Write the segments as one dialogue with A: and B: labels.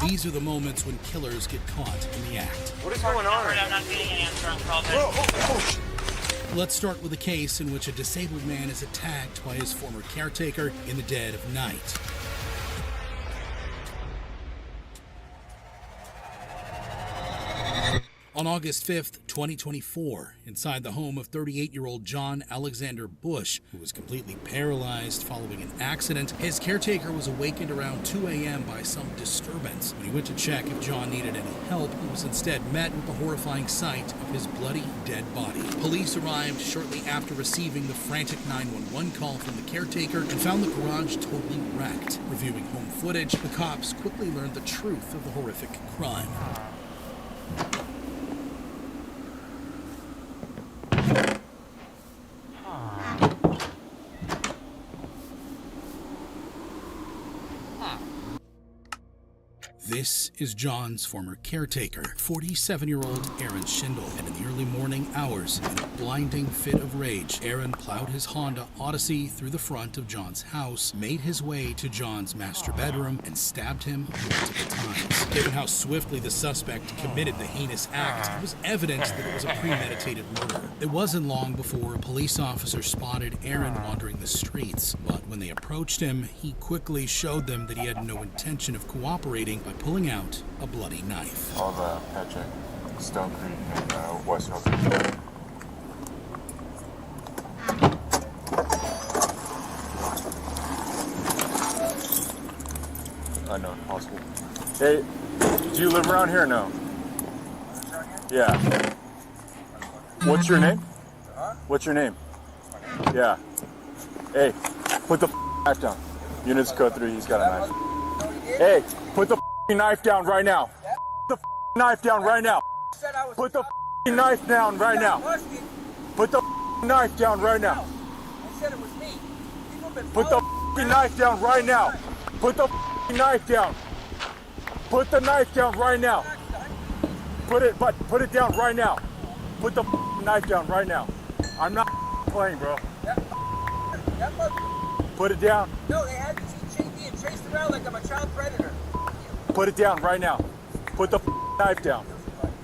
A: These are the moments when killers get caught in the act.
B: What is going on?
C: I'm not getting an answer on call.
A: Let's start with a case in which a disabled man is attacked by his former caretaker in the dead of night. On August 5th, 2024, inside the home of 38-year-old John Alexander Bush, who was completely paralyzed following an accident, his caretaker was awakened around 2 a.m. by some disturbance. When he went to check if John needed any help, he was instead met with the horrifying sight of his bloody, dead body. Police arrived shortly after receiving the frantic 911 call from the caretaker and found the garage totally wrecked. Reviewing home footage, the cops quickly learned the truth of the horrific crime. This is John's former caretaker, 47-year-old Aaron Schindel, and in the early morning hours, in a blinding fit of rage, Aaron plowed his Honda Odyssey through the front of John's house, made his way to John's master bedroom, and stabbed him multiple times. Given how swiftly the suspect committed the heinous act, it was evident that it was a premeditated murder. It wasn't long before a police officer spotted Aaron wandering the streets, but when they approached him, he quickly showed them that he had no intention of cooperating by pulling out a bloody knife.
D: All the Patrick, Stone Creek, and West Hilton. Unknown, possible. Hey, do you live around here or no? Yeah. What's your name? What's your name? Yeah. Hey, put the knife down. Units code 3, he's got a knife. Hey, put the knife down right now. Put the knife down right now. Put the knife down right now. Put the knife down right now. Put the knife down right now. Put the knife down. Put the knife down right now. Put it down right now. Put the knife down right now. I'm not playing, bro. Put it down.
E: No, they had me chased around like I'm a child predator.
D: Put it down right now. Put the knife down.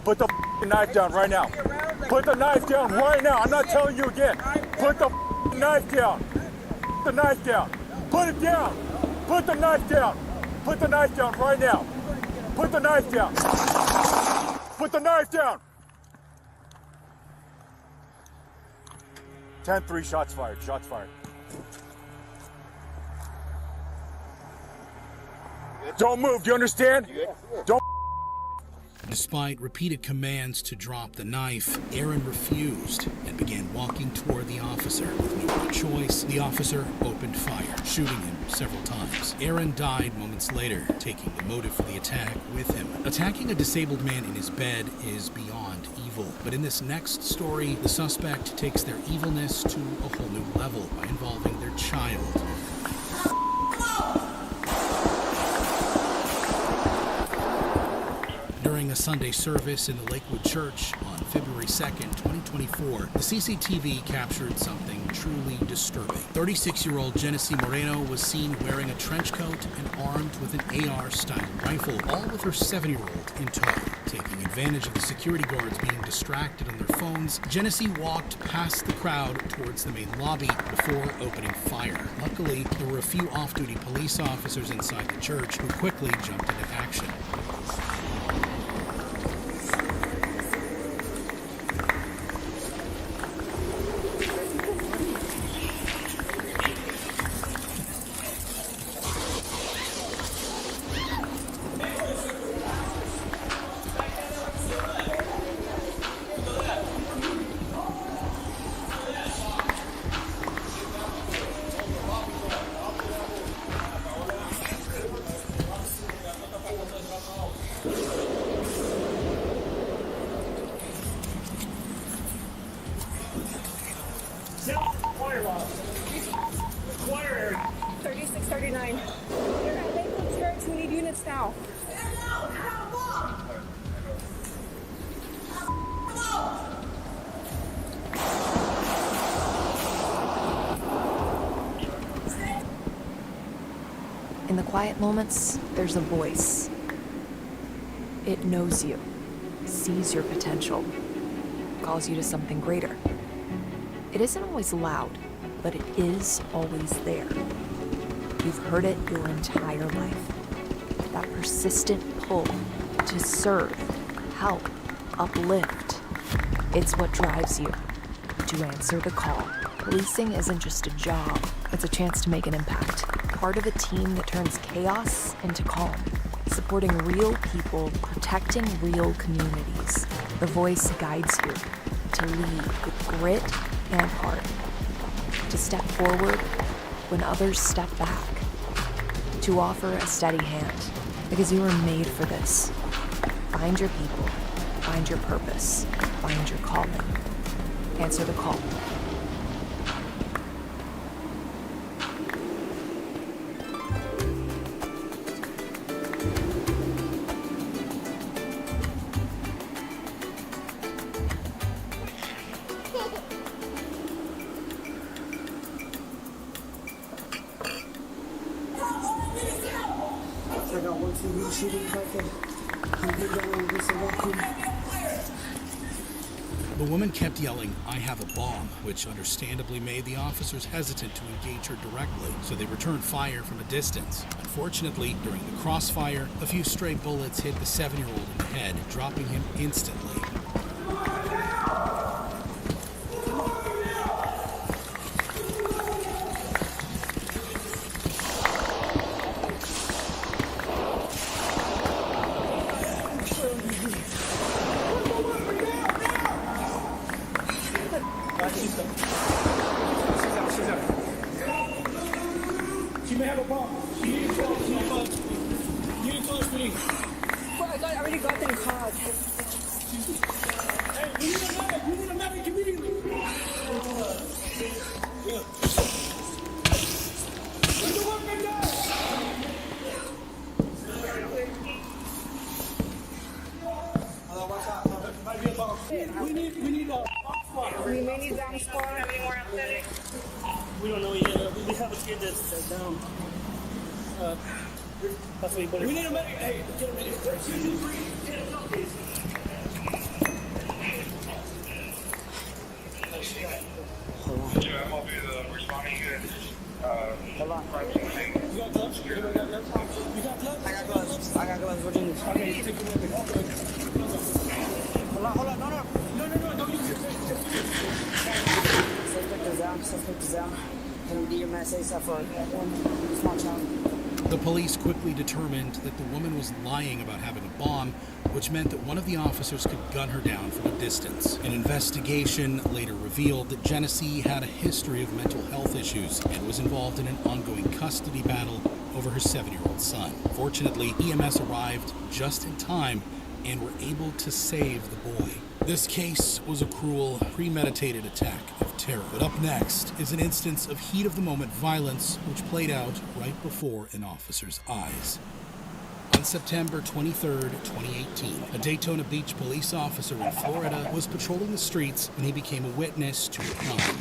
D: Put the knife down right now. Put the knife down right now. I'm not telling you again. Put the knife down. Put the knife down. Put it down. Put the knife down. Put the knife down right now. Put the knife down. Put the knife down. 10-3, shots fired. Shots fired. Don't move, do you understand? Don't.
A: Despite repeated commands to drop the knife, Aaron refused and began walking toward the officer. With no other choice, the officer opened fire, shooting him several times. Aaron died moments later, taking the motive for the attack with him. Attacking a disabled man in his bed is beyond evil, but in this next story, the suspect takes their evilness to a whole new level by involving their child. During a Sunday service in the Lakewood Church on February 2nd, 2024, the CCTV captured something truly disturbing. 36-year-old Genesee Moreno was seen wearing a trench coat and armed with an AR-style rifle, all with her 7-year-old in tow. Taking advantage of the security guards being distracted on their phones, Genesee walked past the crowd towards the main lobby before opening fire. Luckily, there were a few off-duty police officers inside the church who quickly jumped into action.
F: Choir area. 3639. They're at Lakewood Church. We need units now.
G: In the quiet moments, there's a voice.
B: It knows you, sees your potential, calls you to something greater. It isn't always loud, but it is always there. You've heard it your entire life. That persistent pull to serve, help, uplift. It's what drives you to answer the call. Policing isn't just a job, it's a chance to make an impact. Part of a team that turns chaos into calm, supporting real people, protecting real communities. The Voice guides you to lead with grit and heart, to step forward when others step back, to offer a steady hand, because you were made for this. Find your people, find your purpose, find your calling. Answer the call.
A: The woman kept yelling, "I have a bomb," which understandably made the officers hesitant to engage her directly, so they returned fire from a distance. Unfortunately, during the crossfire, a few stray bullets hit the 7-year-old in the head, dropping him instantly.
C: She may have a bomb. You need to call me.
F: Well, I already got them caught.
C: Hey, we need a medic immediately. Yeah. Bring the weapon down. Might be a bomb. We need a bomb squad.
F: We may need bomb squad.
C: We don't know yet. We have a kid that's down. That's what we need a medic. Hey, get a medic.
G: I'm will be the responding unit.
C: Hold on. You got gloves? You got gloves?
E: I got gloves. I got gloves. Virginia.
C: Okay, take the weapon. Hold on. No, don't use it.
E: Suspect is down. Can we do your mass ASAP for one small child?
A: The police quickly determined that the woman was lying about having a bomb, which meant that one of the officers could gun her down from a distance. An investigation later revealed that Genesee had a history of mental health issues and was involved in an ongoing custody battle over her 7-year-old son. Fortunately, EMS arrived just in time and were able to save the boy. This case was a cruel, premeditated attack of terror. But up next is an instance of heat-of-the-moment violence which played out right before an officer's eyes. On September 23, 2018, a Daytona Beach police officer in Florida was patrolling the streets when he became a witness to a crime.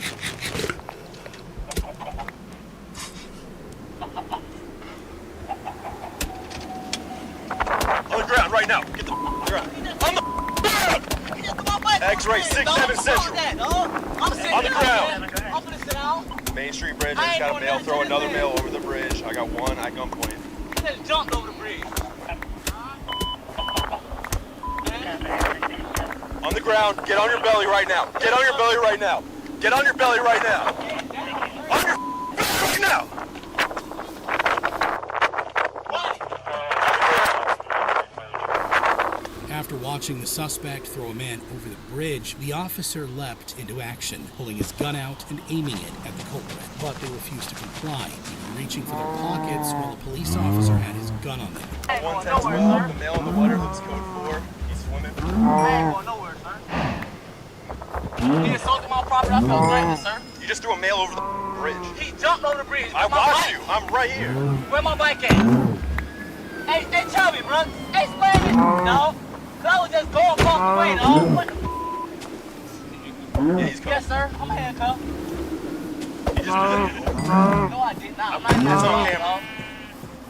D: On the ground right now. Get the ground. On the ground! X-ray 67 Central. On the ground.
E: I'm gonna sit down.
D: Main Street Bridge. I just got a male. Throw another male over the bridge. I got one at gunpoint.
E: He just jumped over the bridge.
D: On the ground. Get on your belly right now. Get on your belly right now. Get on your belly right now. On your right now.
A: After watching the suspect throw a man over the bridge, the officer leapt into action, pulling his gun out and aiming it at the culprit. But they refused to comply, even reaching for their pockets while a police officer had his gun on them.
D: 110-12, the male in the water looks code 4. He's swimming.
E: I ain't going nowhere, sir. He assaulted my property. I feel threatened, sir.
D: You just threw a male over the bridge.
E: He jumped over the bridge.
D: I watched you. I'm right here.
E: Where my bike at? Hey, tell me, bro. Explain it. No. I was just going across the way, dog. What the
D: Yeah, he's
E: Yes, sir. I'm handcuffed.
D: He just did it.
E: No, I did not. I'm not
D: It's on
E: handcuffed,
D: camera.
E: dog.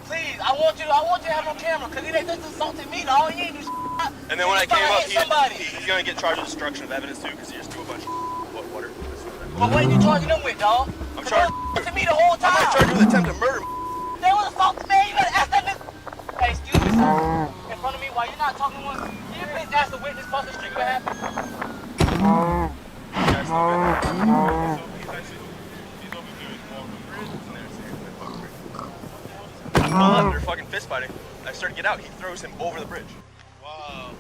E: Please, I want you to have on camera, because he just assaulted me, dog. He ain't do
H: And then when I came up,
E: somebody.
H: he's gonna get charged with destruction of evidence too, because he just threw a bunch of water.
E: But what are you charging them with, dog?
H: I'm charged.
E: To me the whole
H: I'm
E: time.
H: not charged with attempted murder.
E: They was assaulting me. You better ask that nigga. Hey, excuse me, sir. In front of me while you're not talking to one. Can you please ask the witness across the street what happened?
H: I pull up, they're fucking fist fighting. I start to get out, he throws him over the bridge.
G: Wow.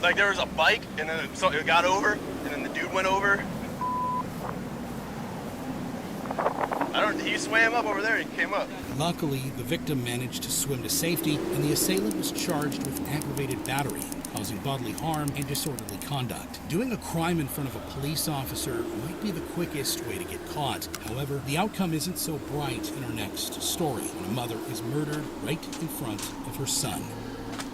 H: Like there was a bike, and then it got over, and then the dude went over. He swam up over there, he came up.
A: Luckily, the victim managed to swim to safety, and the assailant was charged with aggravated battery, causing bodily harm and disorderly conduct. Doing a crime in front of a police officer might be the quickest way to get caught. However, the outcome isn't so bright in our next story, when a mother is murdered right in front of her son.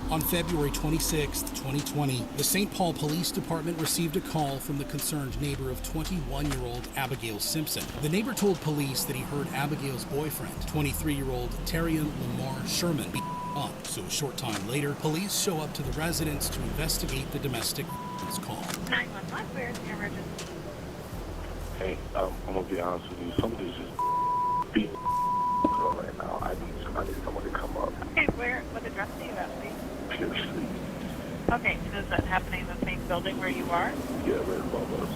A: On February 26, 2020, the St. Paul Police Department received a call from the concerned neighbor of 21-year-old Abigail Simpson. The neighbor told police that he heard Abigail's boyfriend, 23-year-old Terrian Lamar Sherman, be up. So a short time later, police show up to the residence to investigate the domestic violence call.
I: 911, where's the emergency?
G: Hey, I'm gonna be honest with you. Somebody's just beating girl right now. I need someone to come up.
I: Okay, what address do you have, please?
G: Pure Street.
I: Okay, and is that happening in the same building where you are?
G: Yeah, right above us.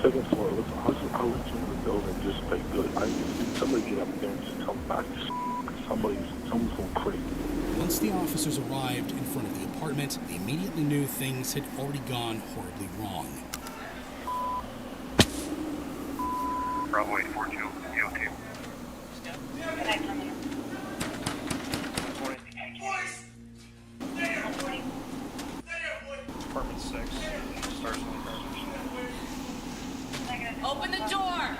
G: Second floor. Listen, I'll let you in the building. Just play good. I need somebody get up there and just tell me back to someone's going crazy.
A: Once the officers arrived in front of the apartment, they immediately knew things had already gone horribly wrong.
G: Bravo 842, EOT.
I: Can I come in?
G: Apartment 6. Starts
J: Open the door!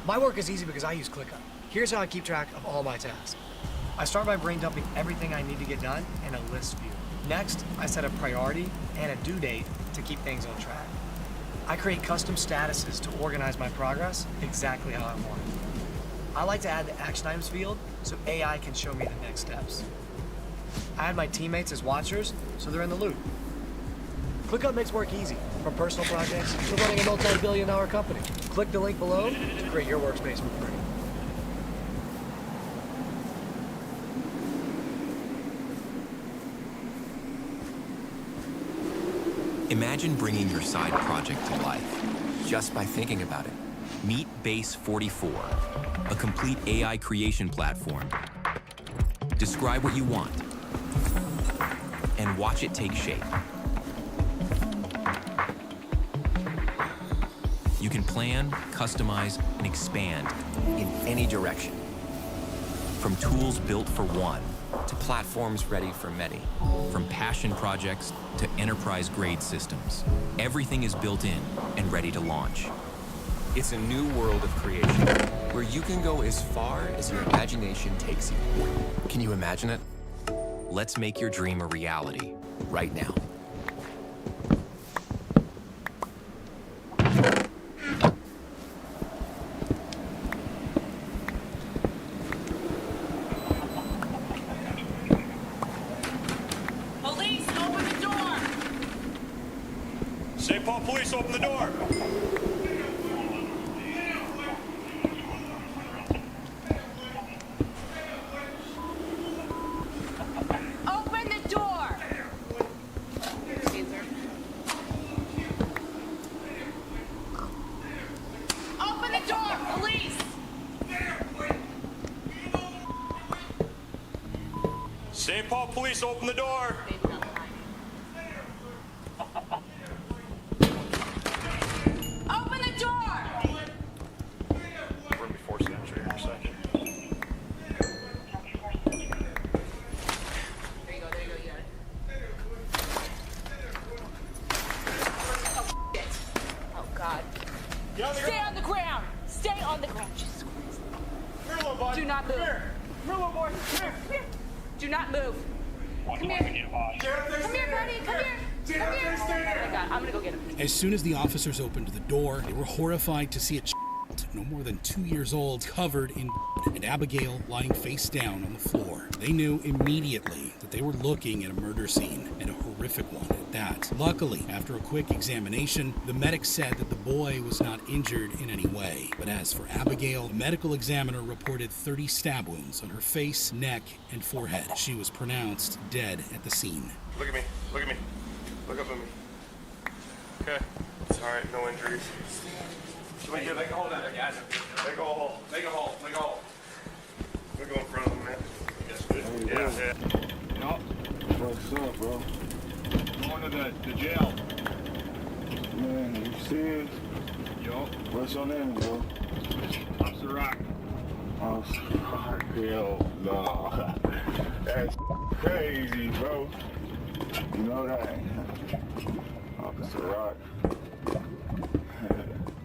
K: My work is easy because I use ClickUp. Here's how I keep track of all my tasks. I start by brain dumping everything I need to get done in a list view. Next, I set a priority and a due date to keep things on track. I create custom statuses to organize my progress exactly how I want it. I like to add the action items field so AI can show me the next steps. I add my teammates as watchers so they're in the loop. ClickUp makes work easy, from personal projects to running a multi-billion-dollar company. Click the link below to create your workspace for free.
L: Imagine bringing your side project to life just by thinking about it. Meet Base 44, a complete AI creation platform. Describe what you want and watch it take shape. You can plan, customize, and expand in any direction. From tools built for one to platforms ready for many. From passion projects to enterprise-grade systems. Everything is built in and ready to launch. It's a new world of creation where you can go as far as your imagination takes you. Can you imagine it? Let's make your dream a reality right now.
J: Police, open the door!
G: St. Paul Police, open the door!
J: Open the door! Open the door, police!
G: St. Paul Police, open the door!
J: Open the door!
G: We're gonna be forced to enter intersection.
J: There you go, you got it. Oh, God. Stay on the ground! Stay on the ground, Jesus Christ. Do not move. Come here, little boy. Come here. Do not move. Come here. Come here, buddy. Come here. Come here. Oh my God, I'm gonna go get him.
A: As soon as the officers opened the door, they were horrified to see a no more than 2 years old, covered in and Abigail lying face down on the floor. They knew immediately that they were looking at a murder scene, and a horrific one at that. Luckily, after a quick examination, the medic said that the boy was not injured in any way. But as for Abigail, the medical examiner reported 30 stab wounds on her face, neck, and forehead. She was pronounced dead at the scene.
H: Look at me. Look at me. Look up at me. Okay. It's all right. No injuries. Make a hole down there, guys. Make a hole. Make a hole. Make a hole. We'll go in front of him, man. Yeah.
G: What's up, bro?
H: Going to the jail.
G: Man, you serious?
H: Yo.
G: What's your name, bro?
H: Officer Rock.
G: Officer Rock. Hell no. That's crazy, bro. You know that? Officer Rock.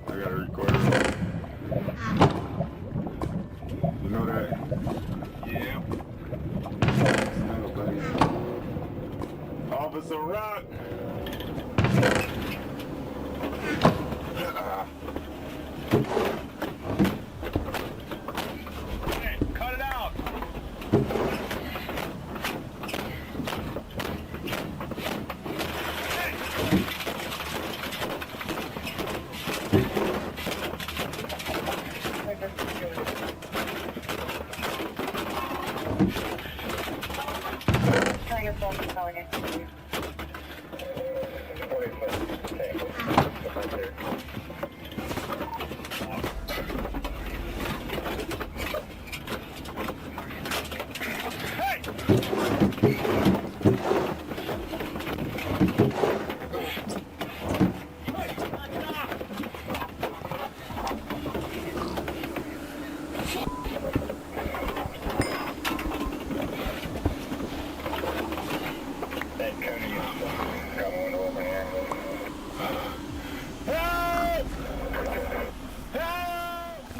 G: I gotta record it. You know that?
H: Yeah.
G: Officer Rock.
H: Hey, cut it out.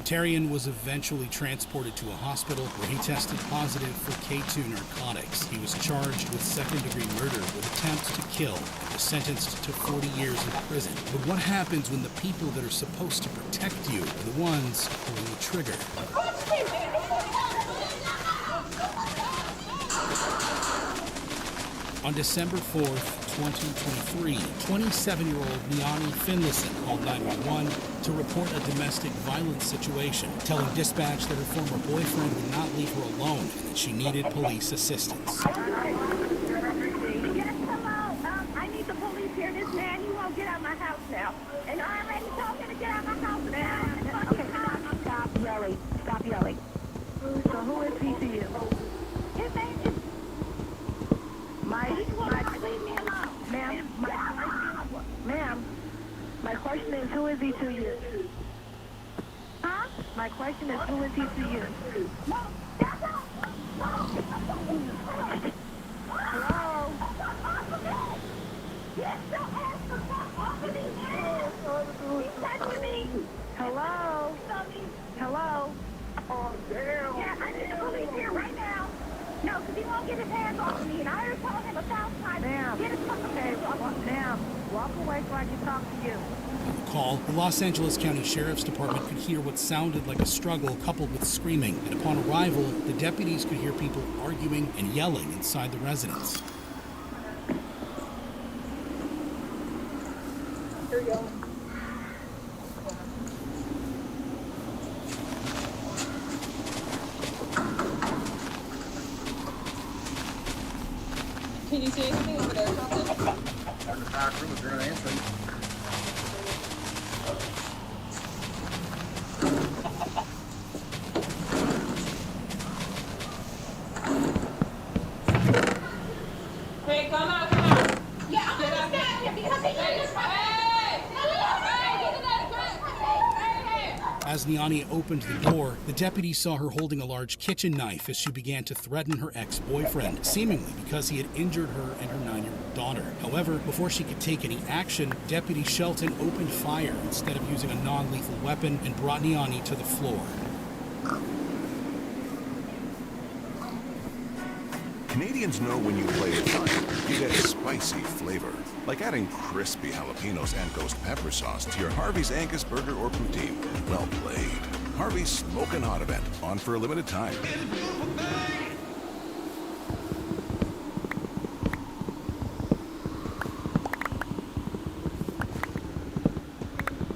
A: Tarian was eventually transported to a hospital where he tested positive for K2 narcotics. He was charged with second-degree murder with attempt to kill and was sentenced to 40 years in prison. But what happens when the people that are supposed to protect you are the ones pulling the trigger? On December 4th, 2023, 27-year-old Niani Finlayson called 911 to report a domestic violence situation, telling dispatch that her former boyfriend would not leave her alone and that she needed police assistance.
F: Yes, hello. I need the police here. This man, he won't get out of my house now. And I already told him to get out of my house now. Okay, stop yelling. Stop yelling. So who is he to you? His name is Mike. Leave me alone. Ma'am, my question is, who is he to you? Huh? My question is, who is he to you? Hello? Hello? Hello? Oh, damn. Yeah, I need the police here right now. No, because he won't get his hands off me, and I already told him 1,000 times. Ma'am. Get his fucking hands off me. Ma'am, walk away so I can talk to you.
A: On the call, the Los Angeles County Sheriff's Department could hear what sounded like a struggle coupled with screaming, and upon arrival, the deputies could hear people arguing and yelling inside the residence.
F: Here you go.
J: Can you see anything over there, Captain?
M: In the back room if you're not answering.
J: Hey, come out, come out.
F: Yeah, I'm gonna stab him because he just
A: As Niani opened the door, the deputy saw her holding a large kitchen knife as she began to threaten her ex-boyfriend, seemingly because he had injured her and her 9-year-old daughter. However, before she could take any action, Deputy Shelton opened fire instead of using a non-lethal weapon and brought Niani to the floor.
N: Canadians know when you play it right, you get a spicy flavor. Like adding crispy jalapenos and ghost pepper sauce to your Harvey's Angus burger or poutine. Well played. Harvey's Smokin' Hot event, on for a limited time.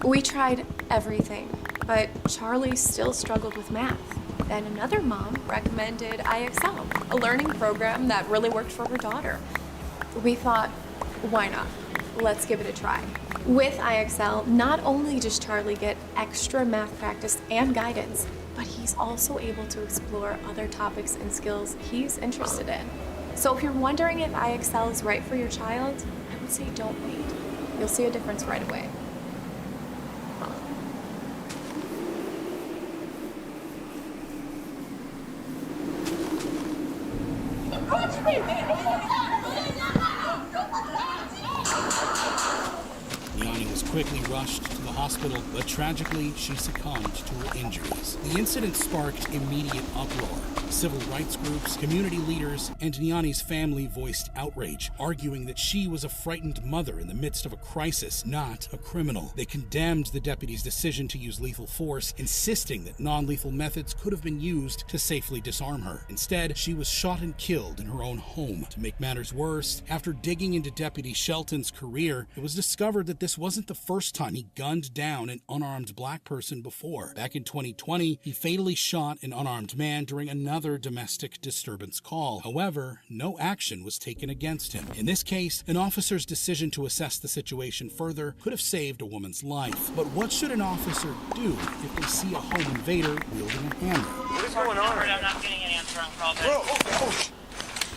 O: We tried everything, but Charlie still struggled with math. Then another mom recommended IXL, a learning program that really worked for her daughter. We thought, why not? Let's give it a try. With IXL, not only does Charlie get extra math practice and guidance, but he's also able to explore other topics and skills he's interested in. So if you're wondering if IXL is right for your child, I would say don't wait. You'll see a difference right away.
A: Niani was quickly rushed to the hospital, but tragically, she succumbed to her injuries. The incident sparked immediate uproar. Civil rights groups, community leaders, and Niani's family voiced outrage, arguing that she was a frightened mother in the midst of a crisis, not a criminal. They condemned the deputy's decision to use lethal force, insisting that non-lethal methods could have been used to safely disarm her. Instead, she was shot and killed in her own home. To make matters worse, after digging into Deputy Shelton's career, it was discovered that this wasn't the first time he gunned down an unarmed black person before. Back in 2020, he fatally shot an unarmed man during another domestic disturbance call. However, no action was taken against him. In this case, an officer's decision to assess the situation further could have saved a woman's life. But what should an officer do if they see a home invader wielding a hammer?
E: What is going on? I'm not getting an answer on call.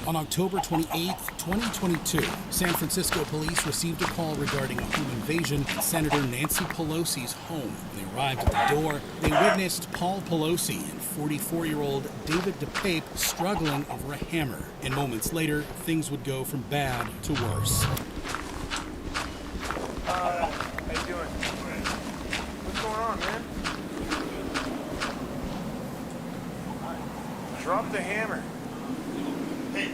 A: On October 28, 2022, San Francisco police received a call regarding a home invasion at Senator Nancy Pelosi's home. When they arrived at the door, they witnessed Paul Pelosi and 44-year-old David DePape struggling over a hammer. And moments later, things would go from bad to worse.
H: How you doing? What's going on, man? Drop the hammer. Hey.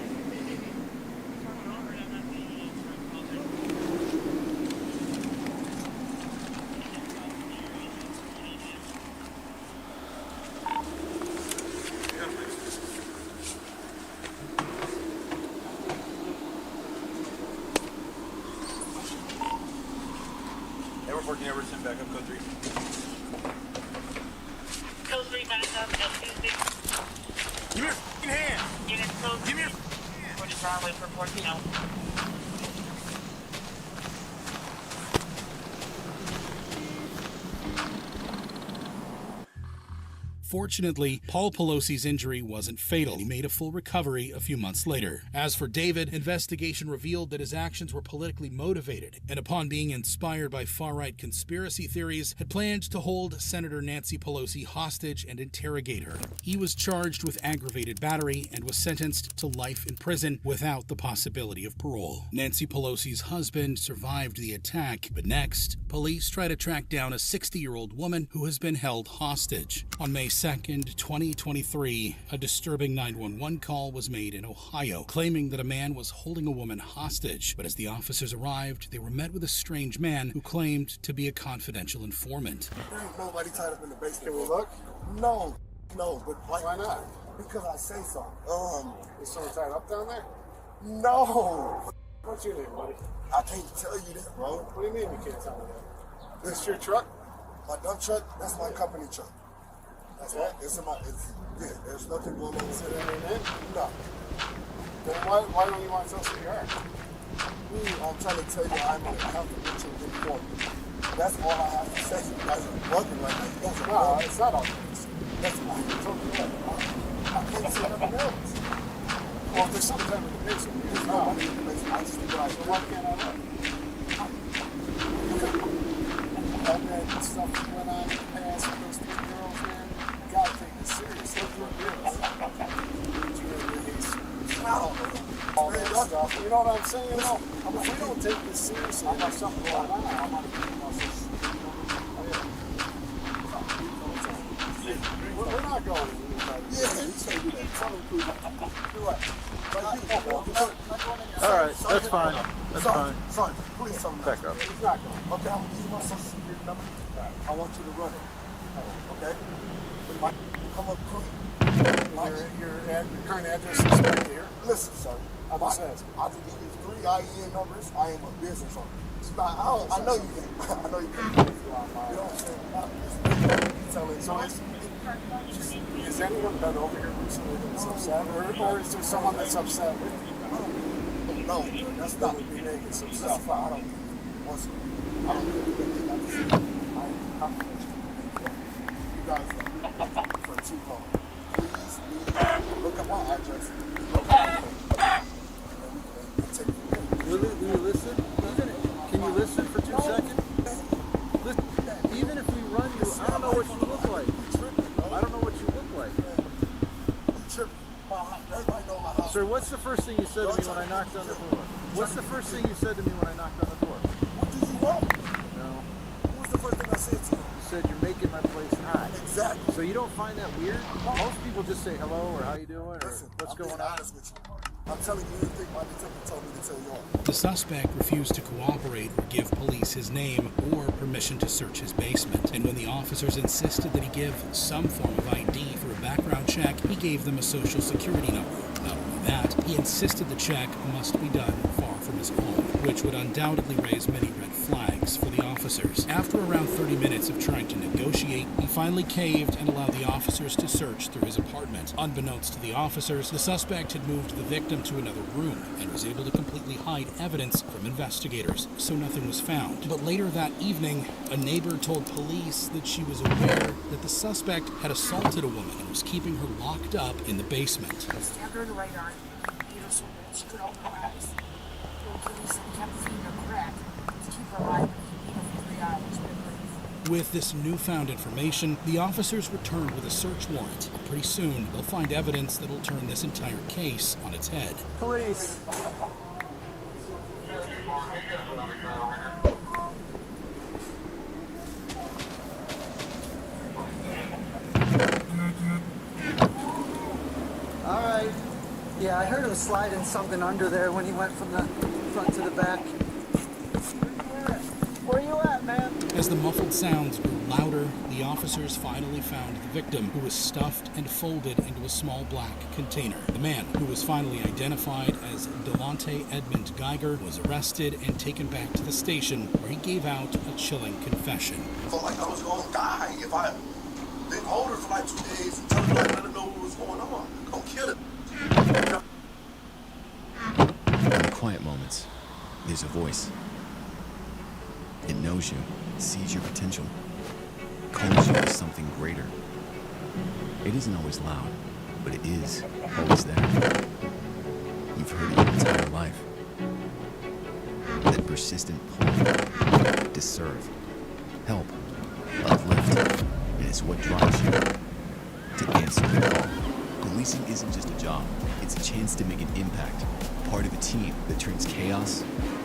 H: We're working Everton back up code 3.
I: Code 3 back up at Tuesday.
H: Give me your f***ing hand!
I: Unit code
H: Give me your
I: 40 Broadway for 14 out.
A: Fortunately, Paul Pelosi's injury wasn't fatal. He made a full recovery a few months later. As for David, investigation revealed that his actions were politically motivated, and upon being inspired by far-right conspiracy theories, had planned to hold Senator Nancy Pelosi hostage and interrogate her. He was charged with aggravated battery and was sentenced to life in prison without the possibility of parole. Nancy Pelosi's husband survived the attack, but next, police try to track down a 60-year-old woman who has been held hostage. On May 2nd, 2023, a disturbing 911 call was made in Ohio, claiming that a man was holding a woman hostage. But as the officers arrived, they were met with a strange man who claimed to be a confidential informant.
P: There ain't nobody tied up in the basement. Can we look? No, but why not? Because I say so. Is someone tied up down there? No. What's your name, buddy? I can't tell you that, bro. What do you mean you can't tell me that? This your truck? My dump truck? That's my company truck. That's right. Yeah, there's nothing going on with it. No. Then why don't you want to tell us who you are? I'm trying to tell you I'm an confidential informant. That's all I have to say. You guys are bugging right now. No, it's not all this. That's all I told you. I can't say nothing else. Well, if there's something in the basement, there's nobody in the basement. I just realized, why can't I look? All that stuff that went on in the past with those three girls, man, you gotta take this serious. Look what it is. I don't know. All that stuff, you know what I'm saying? No, if we don't take this seriously, I got something going on. I'm gonna keep myself. We're not going to do that. Yeah, you say that. You're right.
Q: All right, that's fine.
P: Son, please tell me.
D: Back up.
P: It's not going. Okay, I'm gonna give you my social security number. I want you to run it. Okay? Come up clean. Your current address is right here. Listen, sir. I can give you 3 IEN numbers. I am a business owner. I know you can. I know you can. You know what I'm saying? Is anyone done over here recently that's upset? Or is there someone that's upset with you? No, that's not me making some stuff. I don't You guys for too long. Please look at my address.
M: Will you listen? Can you listen for 2 seconds? Listen, even if we run you, I don't know what you look like. I don't know what you look like. Sir, what's the first thing you said to me when I knocked on the door? What's the first thing you said to me when I knocked on the door?
P: What did you want?
M: No.
P: What was the first thing I said to you?
M: You said you're making my place hot.
P: Exactly.
M: So you don't find that weird? Most people just say hello or how you doing or what's going on.
P: Honest with you. I'm telling you anything my detective told me to tell you all.
A: The suspect refused to cooperate or give police his name or permission to search his basement. And when the officers insisted that he give some form of ID for a background check, he gave them a social security number. Not only that, he insisted the check must be done far from his home, which would undoubtedly raise many red flags for the officers. After around 30 minutes of trying to negotiate, he finally caved and allowed the officers to search through his apartment. Unbeknownst to the officers, the suspect had moved the victim to another room and was able to completely hide evidence from investigators, so nothing was found. But later that evening, a neighbor told police that she was aware that the suspect had assaulted a woman and was keeping her locked up in the basement.
Q: Stabbed her in the right arm, beat her so bad she could open her eyes. The police kept feeding her crack to keep her alive, and he beat her for 3 hours.
A: With this newfound information, the officers returned with a search warrant. Pretty soon, they'll find evidence that'll turn this entire case on its head.
K: Police.
R: All right. Yeah, I heard him sliding something under there when he went from the front to the back. Where you at, man?
A: As the muffled sounds grew louder, the officers finally found the victim, who was stuffed and folded into a small black container. The man, who was finally identified as Delonte Edmund Geiger, was arrested and taken back to the station, where he gave out a chilling confession.
P: I felt like I was going to die if I didn't hold her for like 2 days and tell her, let her know what was going on. Go kill her.
L: In the quiet moments, there's a voice. It knows you, sees your potential, calls you to something greater. It isn't always loud, but it is always there. You've heard it your entire life. That persistent pull to serve, help, uplift, and it's what drives you to answer the call. Policing isn't just a job, it's a chance to make an impact, part of a team that turns chaos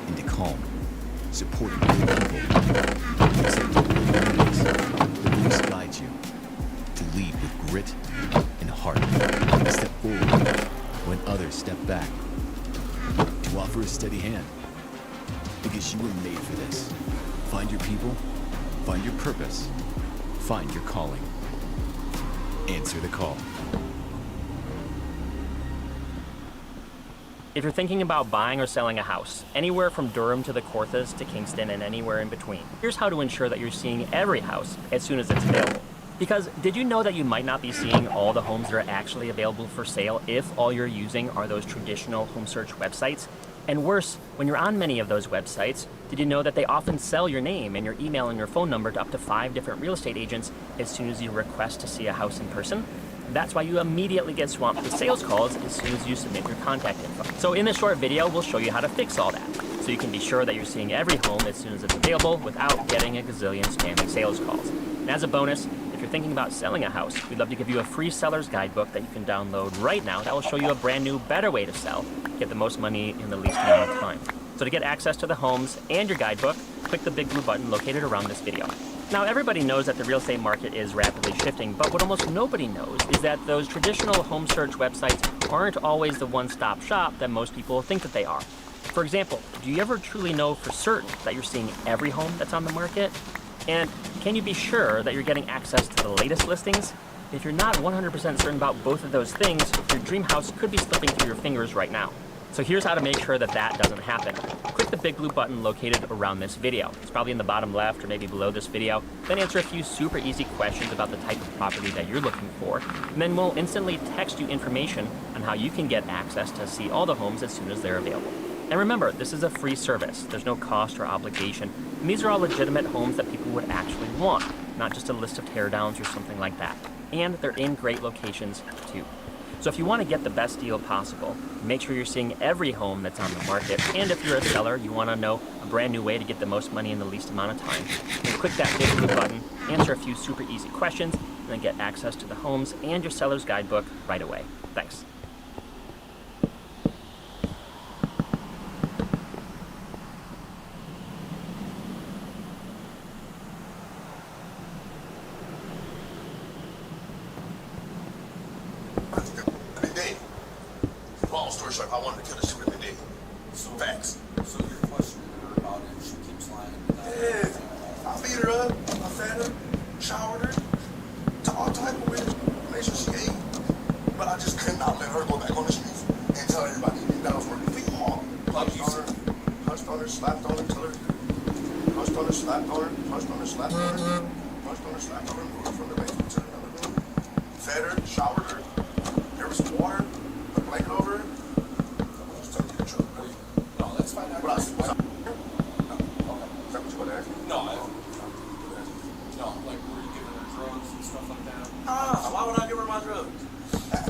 L: into calm. Supporting real people, protecting real communities. The voice guides you to lead with grit and heart. To step forward when others step back. To offer a steady hand. Because you were made for this. Find your people, find your purpose, find your calling. Answer the call.
S: If you're thinking about buying or selling a house, anywhere from Durham to the Corthas to Kingston and anywhere in between, here's how to ensure that you're seeing every house as soon as it's available. Because did you know that you might not be seeing all the homes that are actually available for sale if all you're using are those traditional home search websites? And worse, when you're on many of those websites, did you know that they often sell your name and your email and your phone number to up to 5 different real estate agents as soon as you request to see a house in person? That's why you immediately get swamped with sales calls as soon as you submit your contact info. So in this short video, we'll show you how to fix all that, so you can be sure that you're seeing every home as soon as it's available without getting a gazillion spamming sales calls. And as a bonus, if you're thinking about selling a house, we'd love to give you a free seller's guidebook that you can download right now that will show you a brand new, better way to sell, get the most money in the least amount of time. So to get access to the homes and your guidebook, click the big blue button located around this video. Now, everybody knows that the real estate market is rapidly shifting, but what almost nobody knows is that those traditional home search websites aren't always the one-stop shop that most people think that they are. For example, do you ever truly know for certain that you're seeing every home that's on the market? And can you be sure that you're getting access to the latest listings? If you're not 100% certain about both of those things, your dream house could be slipping through your fingers right now. So here's how to make sure that that doesn't happen. Click the big blue button located around this video. It's probably in the bottom left or maybe below this video. Then answer a few super easy questions about the type of property that you're looking for. And then we'll instantly text you information on how you can get access to see all the homes as soon as they're available. And remember, this is a free service. There's no cost or obligation. And these are all legitimate homes that people would actually want, not just a list of teardowns or something like that. And they're in great locations too. So if you want to get the best deal possible, make sure you're seeing every home that's on the market. And if you're a seller, you want to know a brand new way to get the most money in the least amount of time, then click that big blue button, answer a few super easy questions, and then get access to the homes and your seller's guidebook right away. Thanks.
P: Long story short, I wanted to kill the shooter every day. So facts. So you're questioning her about it, she keeps lying? Yeah. I beat her up, I fed her, showered her, to all type of ways, made sure she ate. But I just could not let her go back on the streets and tell everybody that I was working for you all. Punched on her, slapped on her, till her. Punched on her, slapped on her, punched on her, slapped on her. Punched on her, slapped on her, moved her from the basement to another room. Fed her, showered her. There was some water. Blanket over her. I'm just telling you the truth, buddy. No, let's find out. What else? No. Okay. Is that what you want to ask me? No, no, like, were you giving her drugs and stuff like that? Why would I give her my drugs?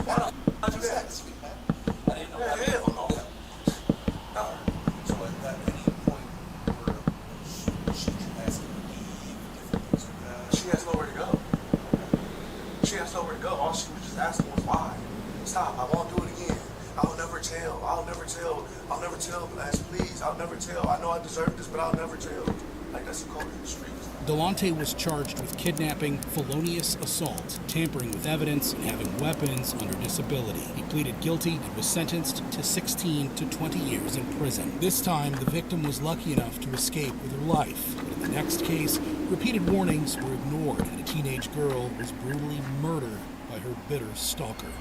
P: Why not? I do that. I didn't know that. Hell no. No. So at any point where she asked him to leave, different things like that? She has nowhere to go. She has nowhere to go. All she was just asking was why. Stop, I won't do it again. I'll never tell. I'll never tell, Blas, please. I'll never tell. I know I deserve this, but I'll never tell. Like, that's the code in the streets.
A: Delonte was charged with kidnapping, felonious assault, tampering with evidence, and having weapons under disability. He pleaded guilty and was sentenced to 16 to 20 years in prison. This time, the victim was lucky enough to escape with her life. But in the next case, repeated warnings were ignored, and a teenage girl was brutally murdered by her bitter stalker.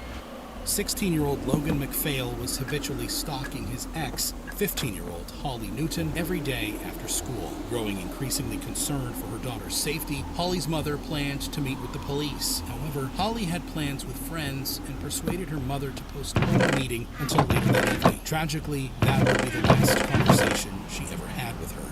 A: 16-year-old Logan McPhail was habitually stalking his ex, 15-year-old Holly Newton, every day after school. Growing increasingly concerned for her daughter's safety, Holly's mother planned to meet with the police. However, Holly had plans with friends and persuaded her mother to postpone the meeting until later that evening. Tragically, that would be the last conversation she ever had with her.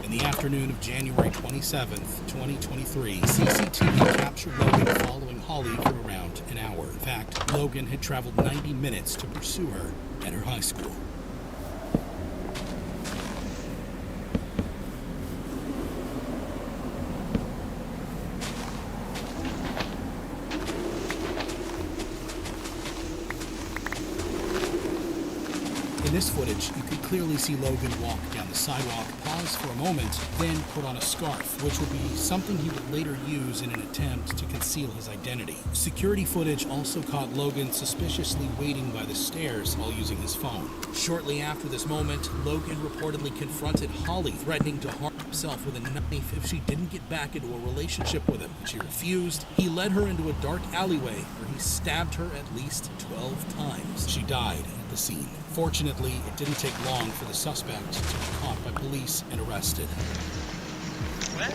A: In the afternoon of January 27th, 2023, CCTV captured Logan following Holly for around an hour. In fact, Logan had traveled 90 minutes to pursue her at her high school. In this footage, you can clearly see Logan walk down the sidewalk, pause for a moment, then put on a scarf, which would be something he would later use in an attempt to conceal his identity. Security footage also caught Logan suspiciously waiting by the stairs while using his phone. Shortly after this moment, Logan reportedly confronted Holly, threatening to harm himself with a knife if she didn't get back into a relationship with him. She refused. He led her into a dark alleyway where he stabbed her at least 12 times. She died at the scene. Fortunately, it didn't take long for the suspect to be caught by police and arrested.
E: Where?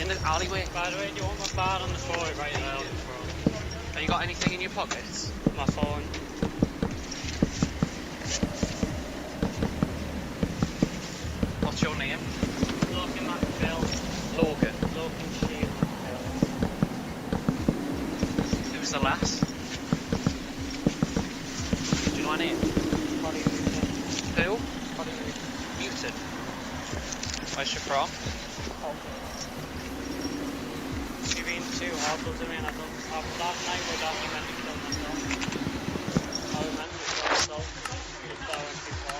E: In the alleyway. By the way, do you want my card on the floor right now? Have you got anything in your pockets? My phone. What's your name? Logan McPhail. Logan? Logan Shane McPhail. Who's the last? Do you know my name? Who? Newton. Where's you from? You've been to Hartlepool to me and last night we documented killed myself. I remember it for myself. That's why I went too far.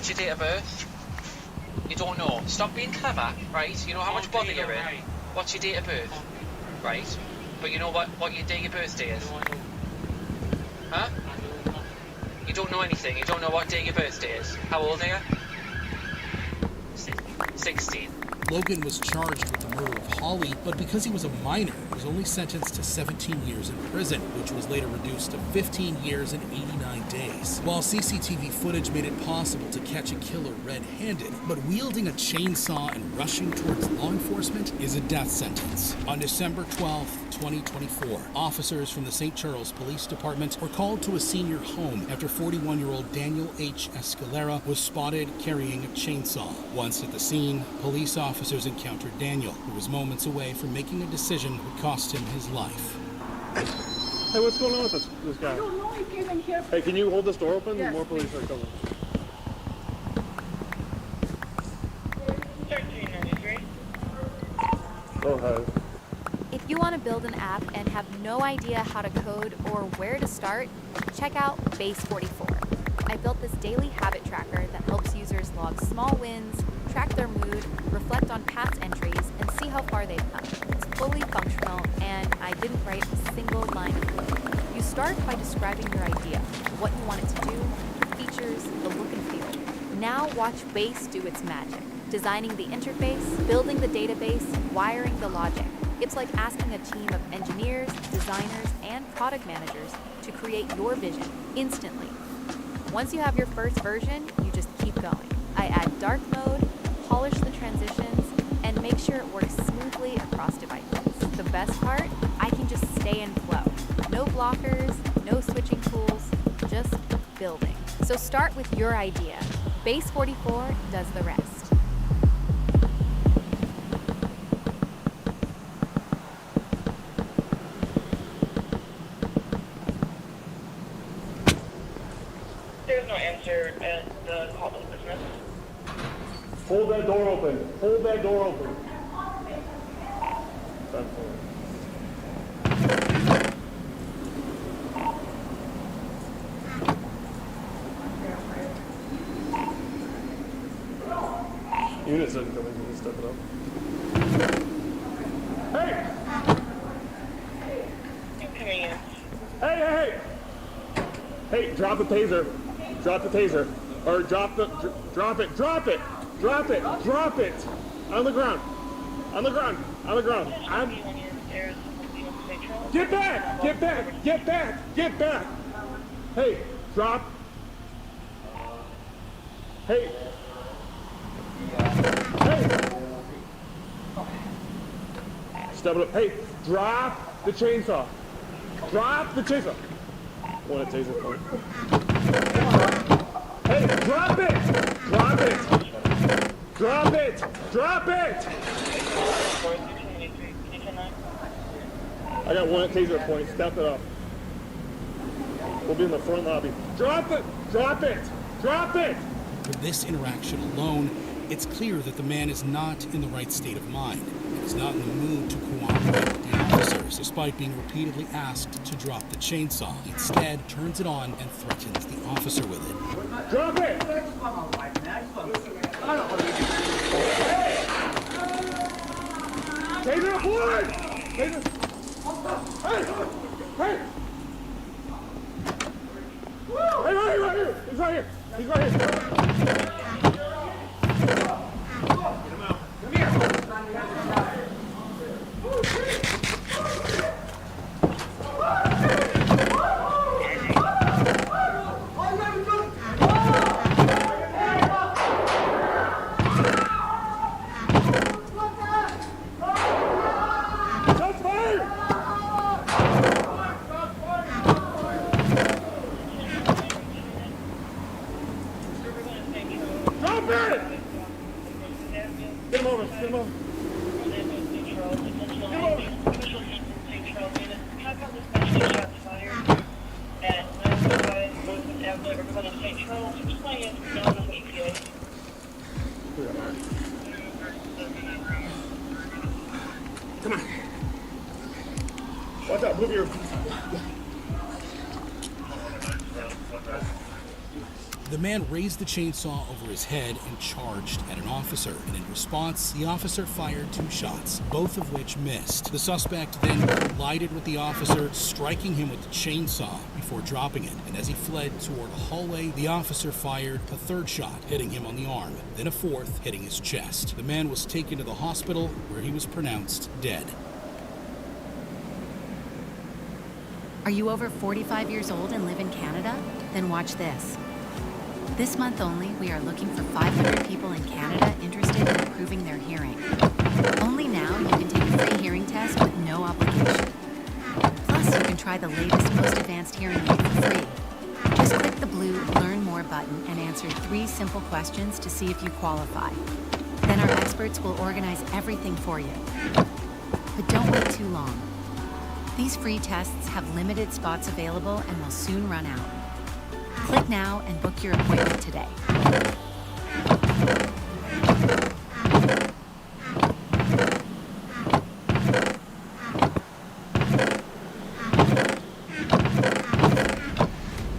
T: What's your date of birth? You don't know. Stop being clever, right? You know how much bother you're in. What's your date of birth? Right? But you know what your day your birthday is? Huh? You don't know anything. You don't know what day your birthday is. How old are you? 16.
A: Logan was charged with the murder of Holly, but because he was a minor, was only sentenced to 17 years in prison, which was later reduced to 15 years and 89 days. While CCTV footage made it possible to catch a killer red-handed, but wielding a chainsaw and rushing towards law enforcement is a death sentence. On December 12, 2024, officers from the St. Charles Police Department were called to a senior home after 41-year-old Daniel H. Escalera was spotted carrying a chainsaw. Once at the scene, police officers encountered Daniel, who was moments away from making a decision that would cost him his life.
H: Hey, what's going on with this guy?
F: I don't know, he came in here.
H: Hey, can you hold this door open?
F: Yes.
H: More police are coming.
I: 1393.
H: Go ahead.
U: If you want to build an app and have no idea how to code or where to start, check out Base 44. I built this daily habit tracker that helps users log small wins, track their mood, reflect on past entries, and see how far they've come. It's fully functional, and I didn't write a single line of code. You start by describing your idea, what you want it to do, features, the look and feel. Now watch Base do its magic, designing the interface, building the database, wiring the logic. It's like asking a team of engineers, designers, and product managers to create your vision instantly. Once you have your first version, you just keep going. I add dark mode, polish the transitions, and make sure it works smoothly across devices. The best part? I can just stay in flow. No blockers, no switching tools, just building. So start with your idea. Base 44 does the rest.
I: There's no answer at the call to business.
H: Hold that door open. Hold that door open. Units didn't come in. Can you step it up? Hey! Hey! Hey, drop the taser. Drop the taser. Or drop it. On the ground. Get back. Hey, drop. Hey. Step it up. Hey, drop the chainsaw. Want a taser point. Hey, drop it! I got one at taser point. Step it up. We'll be in the front lobby. Drop it!
A: For this interaction alone, it's clear that the man is not in the right state of mind. He's not in the mood to cooperate with the officers, despite being repeatedly asked to drop the chainsaw. Instead, turns it on and threatens the officer with it.
H: Drop it! Taser aboard! Hey! Right here! He's right here! Come on. Watch out, move your...
A: The man raised the chainsaw over his head and charged at an officer, and in response, the officer fired 2 shots, both of which missed. The suspect then collided with the officer, striking him with the chainsaw before dropping it, and as he fled toward a hallway, the officer fired a 3rd shot, hitting him on the arm, then a 4th, hitting his chest. The man was taken to the hospital, where he was pronounced dead.
B: Are you over 45 years old and live in Canada? Then watch this. This month only, we are looking for 500 people in Canada interested in improving their hearing. Only now you can take a free hearing test with no obligation. Plus, you can try the latest, most advanced hearing aid for free. Just click the blue Learn More button and answer 3 simple questions to see if you qualify. Then our experts will organize everything for you. But don't wait too long. These free tests have limited spots available and will soon run out. Click now and book your appointment today.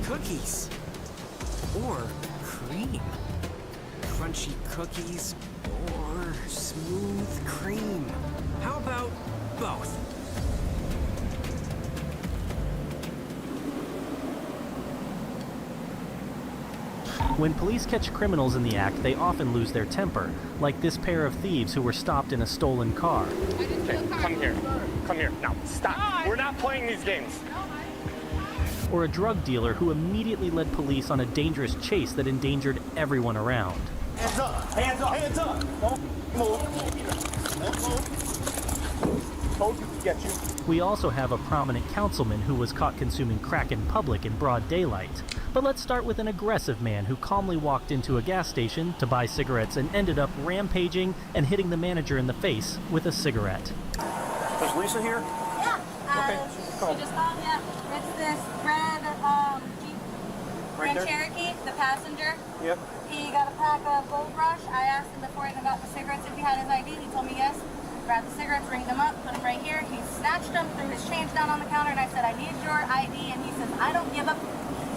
V: Cookies. Or cream. Crunchy cookies or smooth cream. How about both?
W: When police catch criminals in the act, they often lose their temper, like this pair of thieves who were stopped in a stolen car.
H: Okay, come here. Come here. Now, stop. We're not playing these games.
W: Or a drug dealer who immediately led police on a dangerous chase that endangered everyone around.
H: Hands up. Hands up. Hands up. Don't move. Don't move. Told you to get you.
W: We also have a prominent councilman who was caught consuming crack in public in broad daylight. But let's start with an aggressive man who calmly walked into a gas station to buy cigarettes and ended up rampaging and hitting the manager in the face with a cigarette.
H: Is Lisa here?
X: Yeah.
H: Okay.
X: She just called me up. It's this red Jeep Grand Cherokee, the passenger.
H: Yep.
X: He got a pack of Gold Rush. I asked him before he even got the cigarettes if he had his ID. He told me yes. Grabbed the cigarettes, ringed them up, put them right here. He snatched them, threw his change down on the counter, and I said, I need your ID. And he says, I don't give up,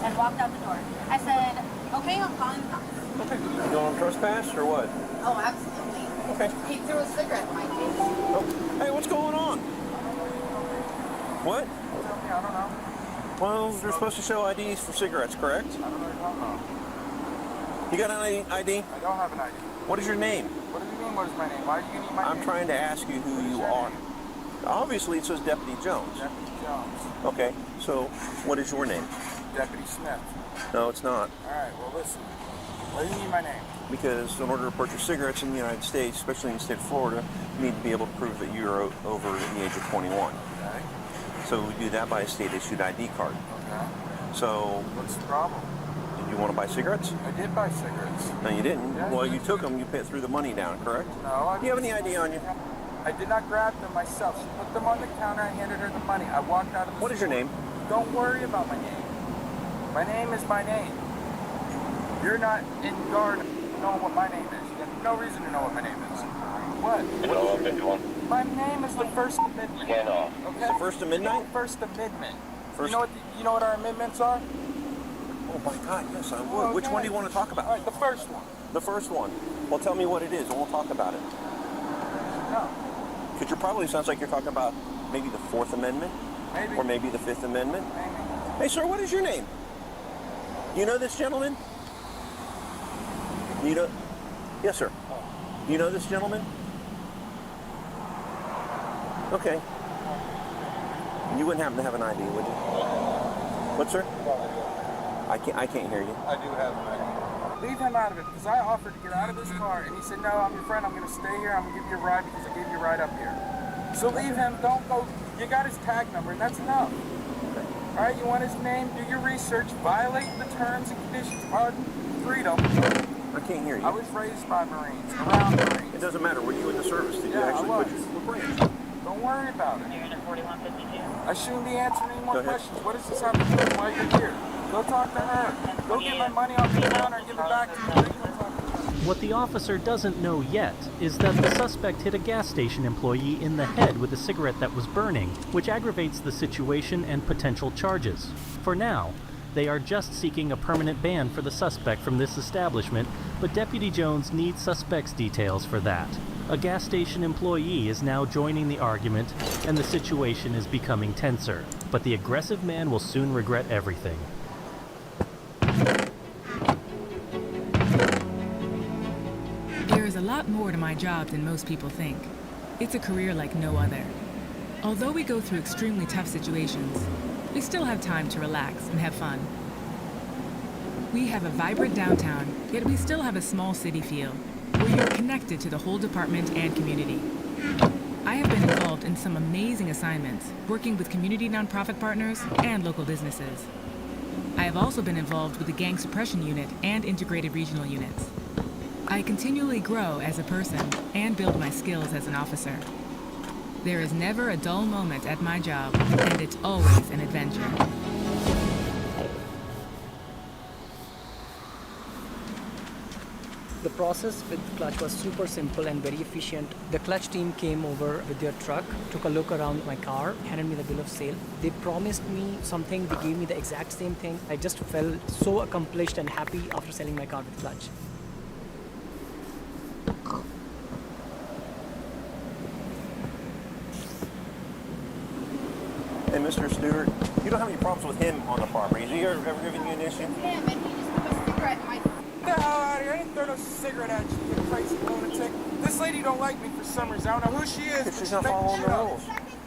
X: and walked out the door. I said, okay, I'm calling the cops.
H: Okay. You going on trespass or what?
X: Oh, absolutely.
H: Okay.
X: He threw a cigarette in my face.
H: Oh. Hey, what's going on? What?
X: I don't know.
H: Well, they're supposed to show IDs for cigarettes, correct?
X: I don't know what you're talking about.
H: You got an ID?
X: I don't have an ID.
H: What is your name?
X: What do you mean, what is my name? Why do you need my name?
H: I'm trying to ask you who you are. Obviously, it says Deputy Jones.
X: Deputy Jones.
H: Okay, so what is your name?
X: Deputy Smith.
H: No, it's not.
X: All right, well, listen. Why do you need my name?
H: Because in order to purchase cigarettes in the United States, especially in the state of Florida, you need to be able to prove that you're over the age of 21.
X: Okay.
H: So we do that by a state-issued ID card.
X: Okay.
H: So
X: what's the problem?
H: Did you want to buy cigarettes?
X: I did buy cigarettes.
H: No, you didn't.
X: Yeah,
H: well, you took them. You threw the money down, correct?
X: No.
H: Do you have any ID on you?
X: I did not grab them myself. She put them on the counter. I handed her the money. I walked out of the
H: What is your name?
X: Don't worry about my name. My name is my name. You're not in guard knowing what my name is. You have no reason to know what my name is. What? My name is the First Amendment.
H: Scan off.
X: Okay?
H: The First Amendment?
X: First Amendment.
H: First...
X: You know what our amendments are?
H: Oh my God, yes, I would. Which one do you want to talk about?
X: All right, the first one.
H: The first one. Well, tell me what it is, and we'll talk about it.
X: No.
H: Because it probably sounds like you're talking about maybe the Fourth Amendment?
X: Maybe.
H: Or maybe the Fifth Amendment?
X: Maybe.
H: Hey, sir, what is your name? You know this gentleman? You know? Yes, sir. You know this gentleman? Okay. You wouldn't happen to have an ID, would you? What, sir? I can't hear you.
X: I do have an ID. Leave him out of it, because I offered to get out of this car, and he said, no, I'm your friend, I'm going to stay here, I'm going to give you a ride because I gave you a ride up here. So leave him, don't go, you got his tag number, and that's enough. All right, you want his name, do your research, violate the terms and conditions, pardon, freedom.
H: I can't hear you.
X: I was raised by Marines, around Marines.
H: It doesn't matter, were you in the service? Did you actually put your branch?
X: Don't worry about it.
I: You're in a 4152.
X: I shouldn't be answering any more questions. What does this have to do with why you're here? Go talk to her. Go get my money off the counter and give it back to me.
W: What the officer doesn't know yet is that the suspect hit a gas station employee in the head with a cigarette that was burning, which aggravates the situation and potential charges. For now, They are just seeking a permanent ban for the suspect from this establishment, but Deputy Jones needs suspect's details for that. A gas station employee is now joining the argument, and the situation is becoming tenser. But the aggressive man will soon regret everything.
C: There is a lot more to my job than most people think. It's a career like no other. Although we go through extremely tough situations, we still have time to relax and have fun. We have a vibrant downtown, yet we still have a small city feel, where you're connected to the whole department and community. I have been involved in some amazing assignments, working with community nonprofit partners and local businesses. I have also been involved with the Gang Suppression Unit and Integrated Regional Units. I continually grow as a person and build my skills as an officer. There is never a dull moment at my job, and it's always an adventure.
G: The process with Clutch was super simple and very efficient. The Clutch team came over with their truck, took a look around my car, handed me the bill of sale. They promised me something, they gave me the exact same thing. I just felt so accomplished and happy after selling my car with Clutch.
J: Hey, Mr. Stewart, you don't have any problems with him on the property. Has he ever given you an issue?
F: Him, and he just threw a cigarette in my...
X: Get the hell out of here. I didn't throw no cigarette at you, you crazy lunatic. This lady don't like me for some reason. I don't know who she is.
J: She's not following the rules.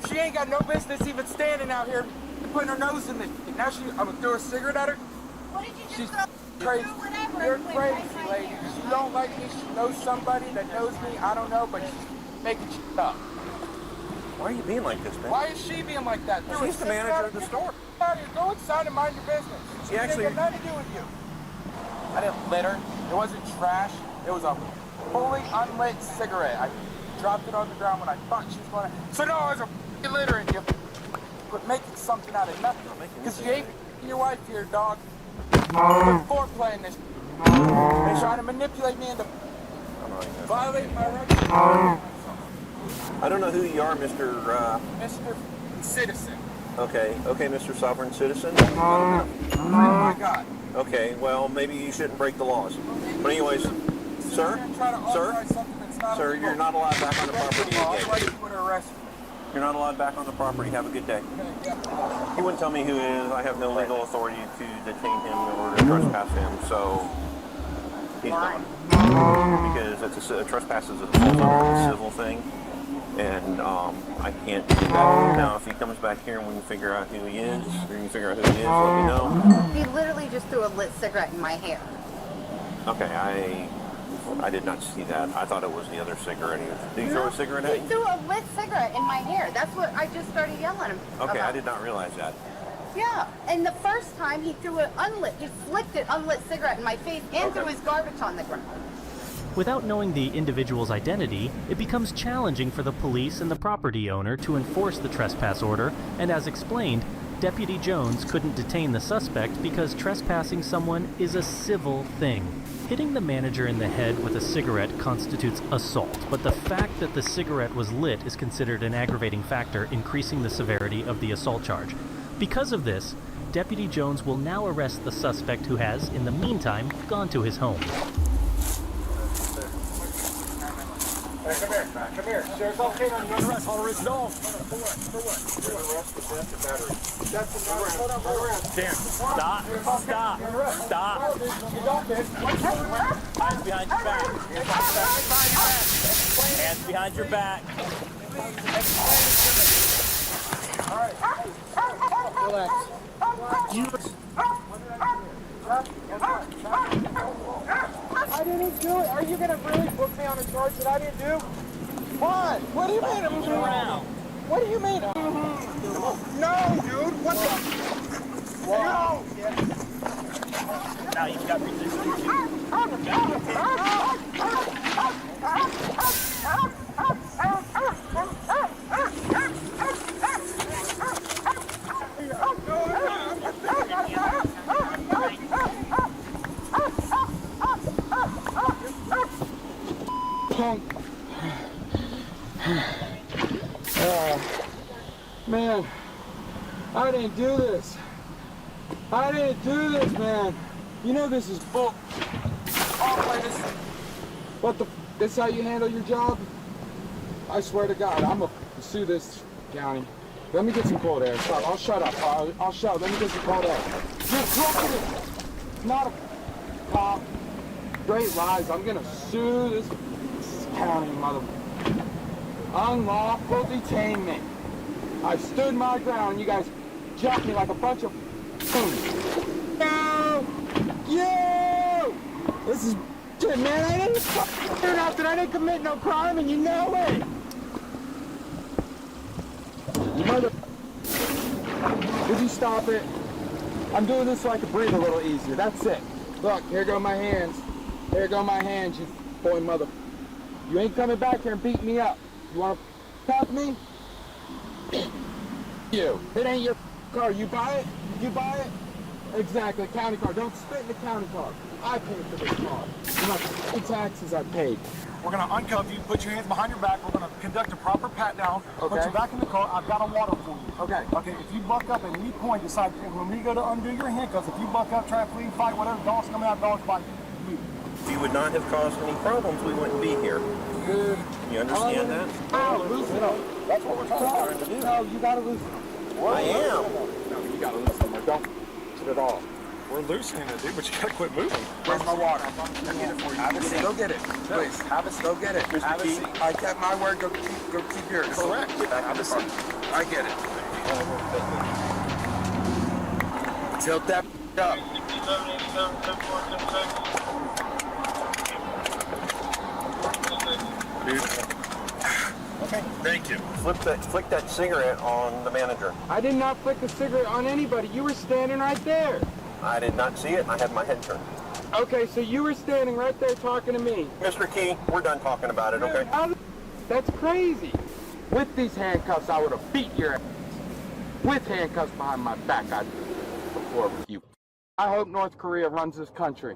X: She ain't got no business even standing out here putting her nose in this. Now I'm gonna throw a cigarette at her?
F: What did you just
X: She's
F: throw?
X: crazy.
F: Whatever.
X: You're crazy, lady. She don't like me. She knows somebody that knows me. I don't know, but she's making shit up.
J: Why are you being like this, man?
X: Why is she being like that?
J: Well, she's the manager of the store.
X: Out here. Go inside and mind your business.
J: She actually...
X: ain't got nothing to do with you. I didn't litter. It wasn't trash. It was a fully unlit cigarette. I dropped it on the ground when I thought she was going to... So no, I was a littering you. But making something out of nothing. Because you ain't your wife here, dog. We're foreplaying this. They're trying to manipulate me into violating my rights.
J: I don't know who you are, Mr.
X: Mr. Citizen.
J: Okay, Mr. Sovereign Citizen.
X: Oh my God.
J: Okay, well, maybe you shouldn't break the laws. But anyways, sir, you're not allowed back on the property again. You're not allowed back on the property. Have a good day. He wouldn't tell me who he is. I have no legal authority to detain him or to trespass him, so he's gone. Because it's a trespass is a civil thing, and I can't do that. Now, if he comes back here and we can figure out who he is, or you can figure out who he is, let me know.
F: He literally just threw a lit cigarette in my hair.
J: Okay, I did not see that. I thought it was the other cigarette. Did you throw a cigarette at
F: He
J: you?
F: threw a lit cigarette in my hair. That's what I just started yelling at him
J: Okay,
F: about.
J: I did not realize that.
F: Yeah, and the first time he threw an unlit, he flicked an unlit cigarette in my face and threw his garbage on the ground.
W: Without knowing the individual's identity, it becomes challenging for the police and the property owner to enforce the trespass order, and as explained, Deputy Jones couldn't detain the suspect because trespassing someone is a civil thing. Hitting the manager in the head with a cigarette constitutes assault, but the fact that the cigarette was lit is considered an aggravating factor, increasing the severity of the assault charge. Because of this, Deputy Jones will now arrest the suspect who has, in the meantime, gone to his home.
X: Hey, come here. Sheriff's okay on your arrest. I'll arrest no. For what? You're arrest for theft and battery. That's the battery. Hold on,
S: Dan, stop.
X: You got this.
S: Hands behind your back. Hands behind your back.
X: All right. Relax. I didn't do it. Are you going to really book me on a charge that I didn't do? What? What do you mean? I'm around. What do you mean? No, dude. What the? No.
S: Now you've got resistance.
X: Man, I didn't do this. I didn't do this, man. You know this is bull. Oh, wait, what the? This how you handle your job? I swear to God, I'm gonna sue this county. Let me get some cold air. Stop. I'll shut up. I'll shut up. Let me get some cold air. You're crooked. Not a cop. Great lies. I'm gonna sue this county, mother. Unlawful detainment. I stood my ground. You guys jumped me like a bunch of. No! You! This is shit, man. I didn't do nothing. I didn't commit no crime, and you know it. You mother. Would you stop it? I'm doing this so I can breathe a little easier. That's it. Look, here go my hands. Here go my hands, you boy mother. You ain't coming back here and beat me up. You wanna fuck me? You. It ain't your car. You buy it? You buy it? Exactly, county car. Don't spit in the county car. I paid for this car. You know, the taxes I paid.
K: We're gonna uncuff you, put your hands behind your back. We're gonna conduct a proper pat down.
X: Okay.
K: Put you back in the car. I've got a water for you.
X: Okay.
K: Okay, if you buck up at any point, decide when we go to undo your handcuffs, if you buck up, try to flee, fight, whatever, dogs coming out, dogs bite you.
J: If you would not have caused any problems, we wouldn't be here.
X: Good.
J: You understand that?
X: Oh, loosen up. That's what we're trying to do. No, you gotta loosen.
J: I am.
X: No, you gotta loosen. Don't loosen at all.
H: We're loosening it, dude, but you gotta quit moving.
X: Where's my water? I'll get it for you. Have a seat. Go get it. Please. Have a seat. Go get it. Have a seat. I kept my word. Go keep yours.
H: Correct.
X: Have a seat. I get it. Tilt that up.
J: Okay. Thank you. Flick that cigarette on the manager.
X: I did not flick a cigarette on anybody. You were standing right there.
J: I did not see it, and I had my head turned.
X: Okay, so you were standing right there talking to me.
J: Mr. Key, we're done talking about it, okay?
X: That's crazy. With these handcuffs, I would have beat your ass. With handcuffs behind my back, I'd before with you. I hope North Korea runs this country.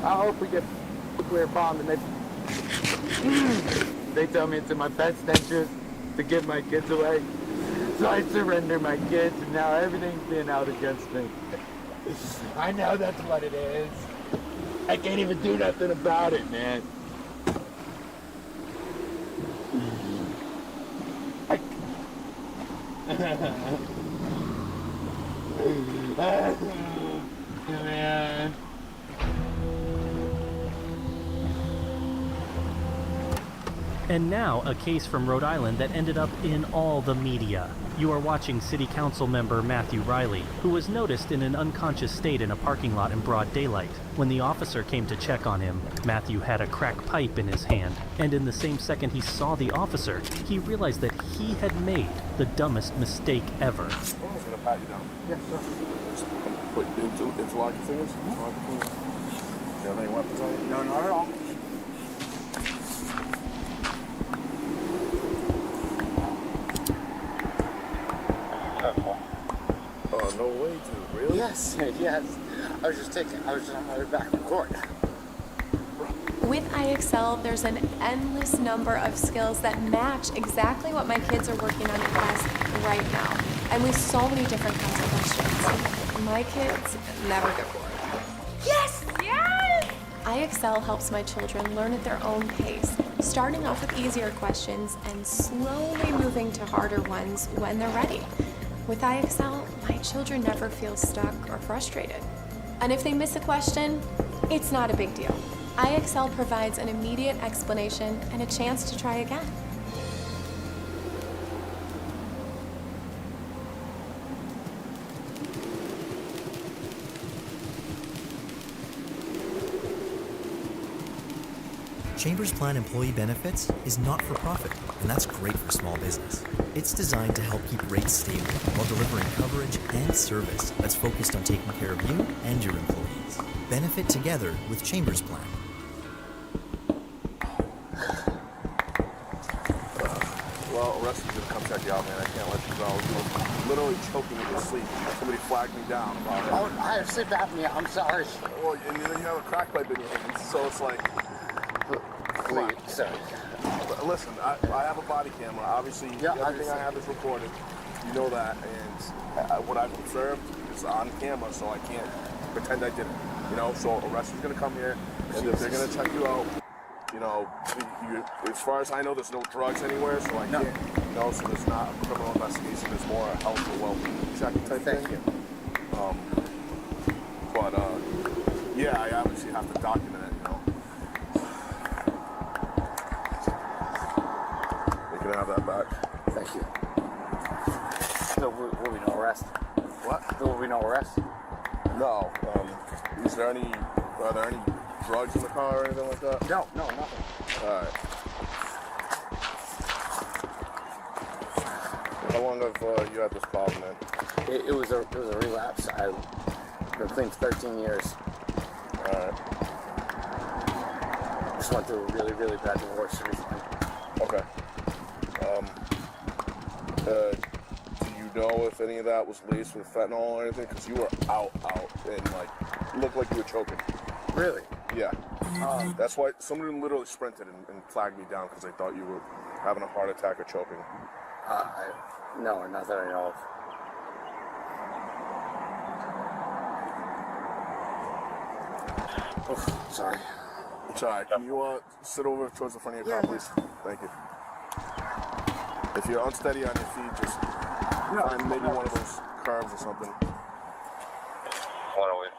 X: I hope we get nuclear bombed and they tell me it's in my best interest to give my kids away. So I surrender my kids, and now everything's being out against me. I know that's what it is. I can't even do nothing about it, man. Man.
W: And now, a case from Rhode Island that ended up in all the media. You are watching City Council member Matthew Riley, who was noticed in an unconscious state in a parking lot in broad daylight. When the officer came to check on him, Matthew had a crack pipe in his hand, and in the same second he saw the officer, he realized that he had made the dumbest mistake ever.
H: I'm just gonna pat you down.
X: Yes, sir.
H: Put interlock your fingers. Do you have any weapons on you?
X: No, not at all.
H: Oh, no way, dude. Really?
X: Yes, yes. I was just on my way back from court.
D: With IXL, there's an endless number of skills that match exactly what my kids are working on in class right now. And with so many different kinds of questions. My kids never get bored. Yes! Yes! IXL helps my children learn at their own pace, starting off with easier questions and slowly moving to harder ones when they're ready. With IXL, my children never feel stuck or frustrated. And if they miss a question, it's not a big deal. IXL provides an immediate explanation and a chance to try again.
M: Chambers Plan Employee Benefits is not for profit, and that's great for small business. It's designed to help keep rates stable while delivering coverage and service that's focused on taking care of you and your employees. Benefit together with Chambers Plan.
H: Well, Rusty's gonna come check you out, man. I can't let you go. I'm literally choking in your sleep. Somebody flagged me down about it.
X: Oh, I have sleep apnea. I'm sorry.
H: Well, and then you have a crack pipe in your hand, so it's like...
X: Sorry.
H: But listen, I have a body camera. Obviously, everything I have is recorded. You know that, and what I've observed is on camera, so I can't pretend I didn't. You know, so arrest is gonna come here, and if they're gonna check you out, you know, as far as I know, there's no drugs anywhere, so I can't. You know, so there's not a criminal investigation. There's more a health or well-being check type thing. But yeah, I obviously have to document it. You know. You can have that back.
P: Thank you. So will we no arrest?
H: What?
P: Will we no arrest?
H: No. Are there any drugs in the car or anything like that?
P: No, nothing.
H: All right. How long have you had this problem, man?
P: It was a relapse. I've been clean for 13 years.
H: All right.
P: Just went through a really, really bad divorce recently.
H: Okay. Do you know if any of that was laced with fentanyl or anything? Because you were out, and like, you looked like you were choking.
P: Really?
H: Yeah. That's why somebody literally sprinted and flagged me down because they thought you were having a heart attack or choking.
P: No, not that I know of. Oof, sorry.
H: It's all right. Can you sit over towards the front of your car, please? Thank you. If you're unsteady on your feet, just find maybe one of those curves or something.
N: 108.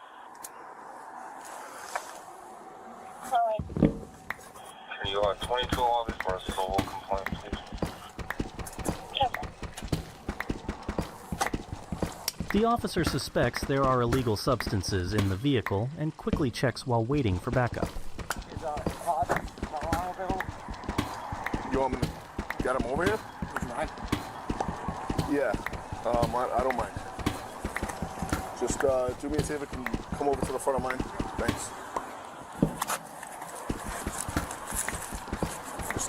N: Can you 22 August for a civil complaint, please?
W: The officer suspects there are illegal substances in the vehicle and quickly checks while waiting for backup.
H: You want me to get him over here?
P: Would you mind?
H: Yeah, I don't mind. Just do me a favor, can you come over to the front of mine? Thanks.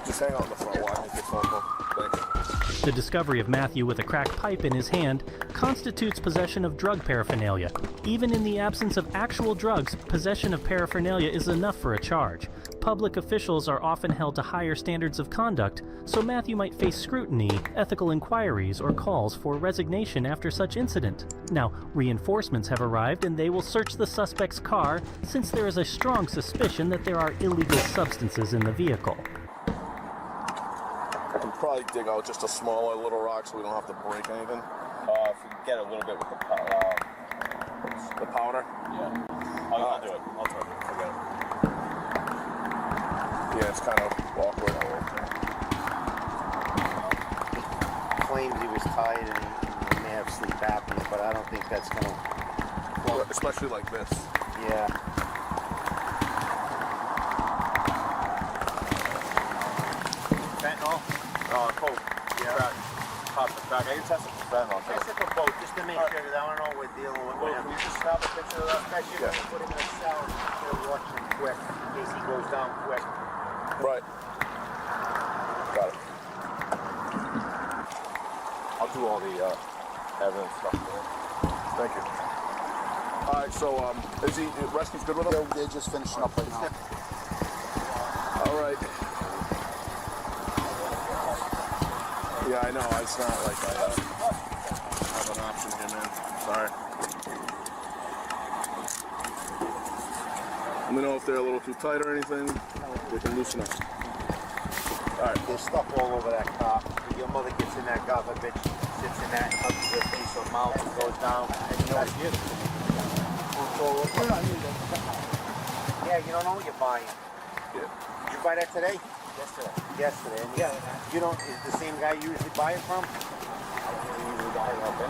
H: Just hang out in the front while I make this phone call. Thanks.
W: The discovery of Matthew with a crack pipe in his hand constitutes possession of drug paraphernalia. Even in the absence of actual drugs, possession of paraphernalia is enough for a charge. Public officials are often held to higher standards of conduct, so Matthew might face scrutiny, ethical inquiries, or calls for resignation after such incident. Now, reinforcements have arrived and they will search the suspect's car since there is a strong suspicion that there are illegal substances in the vehicle.
H: I can probably dig out just a smaller little rock so we don't have to break anything.
J: If we can get a little bit with the
H: powder?
J: Yeah. I'll do it. I'll try to forget it.
H: Yeah, it's kind of awkward.
J: He claims he was tired and he may have sleep apnea, but I don't think that's going to...
H: Well, especially like this.
J: Yeah. Fentanyl? Coke. Yeah. Pop the crack. I can test it for fentanyl. Test it for both, just to make sure that I don't know what we're dealing with. Well, can you just snap a picture of that? Especially if we put him in a cell and watch him quick, in case he goes down quick.
H: Right. Got it. I'll do all the evidence stuff for him. Thank you. All right, so is he rescue's good with him?
P: Yeah, they're just finishing up right now.
H: All right. Yeah, I know. It's not like I have an option here, man. Sorry. Let me know if they're a little too tight or anything. They can loosen up. All right.
J: There's stuff all over that car. Your mother gets in that car, but bitch sits in that and hugs her face or mouth and goes down. And you know, yeah, you don't know what you're buying.
H: Yeah.
J: Did you buy that today? Yesterday. And you don't, is the same guy you usually buy it from? I don't usually buy it off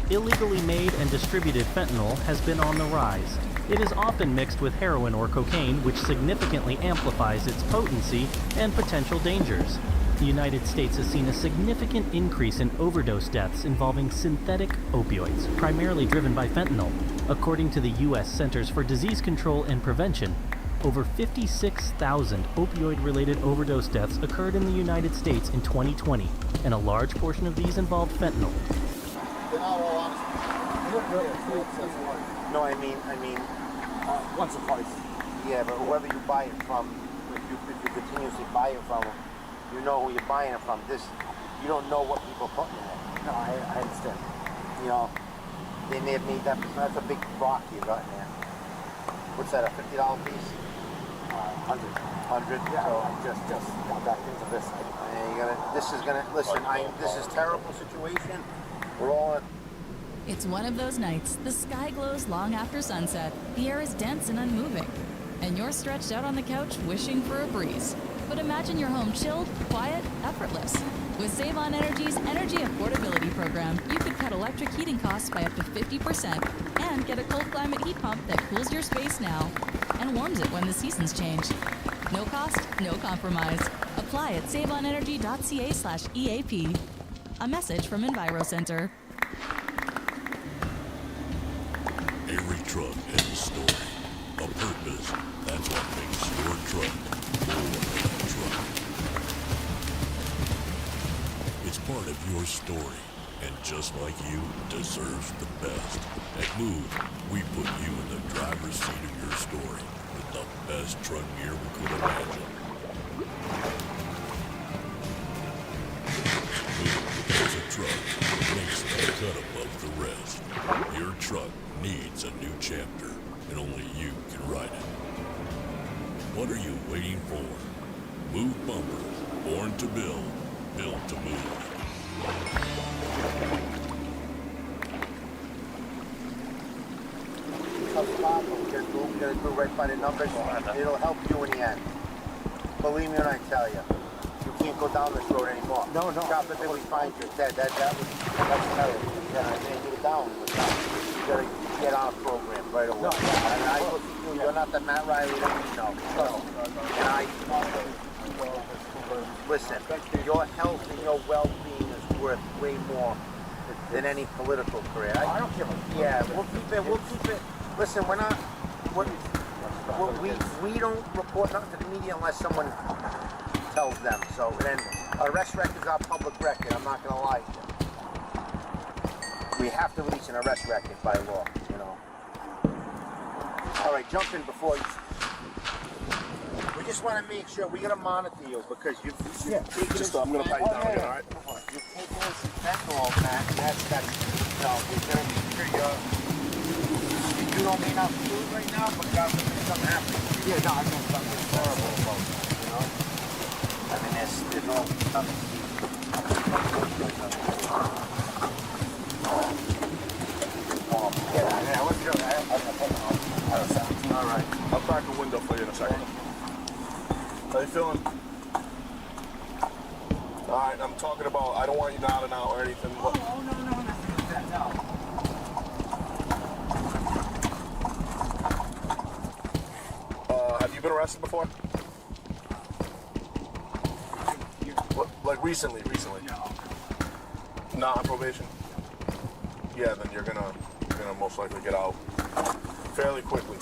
J: anybody.
W: Illegally made and distributed fentanyl has been on the rise. It is often mixed with heroin or cocaine, which significantly amplifies its potency and potential dangers. The United States has seen a significant increase in overdose deaths involving synthetic opioids, primarily driven by fentanyl. According to the U.S. Centers for Disease Control and Prevention, over 56,000 opioid-related overdose deaths occurred in the United States in 2020, and a large portion of these involved fentanyl.
P: They're not all honest.
J: No, I mean,
P: once or twice.
J: Yeah, but whoever you buy it from, if you continuously buy it from them, you know who you're buying it from. This
L: You don't know what people put in there. No, I understand. You know, they may have made that. That's a big rock you got in there. What's that? A $50 piece? 100. Yeah. So I just got back into this. And you gotta. This is gonna. Listen. This is terrible situation. We're all.
O: It's one of those nights. The sky glows long after sunset. The air is dense and unmoving. And you're stretched out on the couch wishing for a breeze. But imagine your home chilled, quiet, effortless. With Save On Energy's Energy Affordability Program, you could cut electric heating costs by up to 50% and get a cold climate heat pump that cools your space now and warms it when the seasons change. No cost, no compromise. Apply at saveonenergy.ca/EAP. A message from EnviroCenter.
Q: Every truck has a story, a purpose. That's what makes your truck more than a truck. It's part of your story, and just like you, deserves the best. At Move, we put you in the driver's seat of your story with the best truck gear we could imagine. Move is a truck that makes the cut above the rest. Your truck needs a new chapter, and only you can write it. What are you waiting for? Move Bumpers, born to build, built to move.
L: We gotta do right by the numbers. It'll help you in the end. Believe me when I tell you. You can't go down this road anymore. No. God forbid we find you dead. That's terrible. Yeah, I can't get down. You gotta get on a program right away. No. I look at you. You're not the Matt Riley that we know. And listen, your health and your well-being is worth way more than any political career. I don't give a. Yeah, we'll keep it. Listen, we don't report nothing to the media unless someone tells them. So then, arrest record's our public record. I'm not gonna lie to you. We have to release an arrest record by law, you know. All right, jump in before you. We just want to make sure we're gonna monitor you because you've taken this.
H: I'm gonna pat you down again, all right?
L: You've taken this fentanyl, Matt. That's we're gonna make sure you don't may not feel right now, but God forbid something happens. Yeah, no, I know something terrible about that, you know. I mean, there's no nothing.
H: All right. I'll crack a window for you in a second. How you feeling? All right, I'm talking about, I don't want you nodding out or anything. But...
L: No.
H: Have you been arrested before? Like recently? No. Not on probation? Yeah, then you're gonna most likely get out fairly quickly.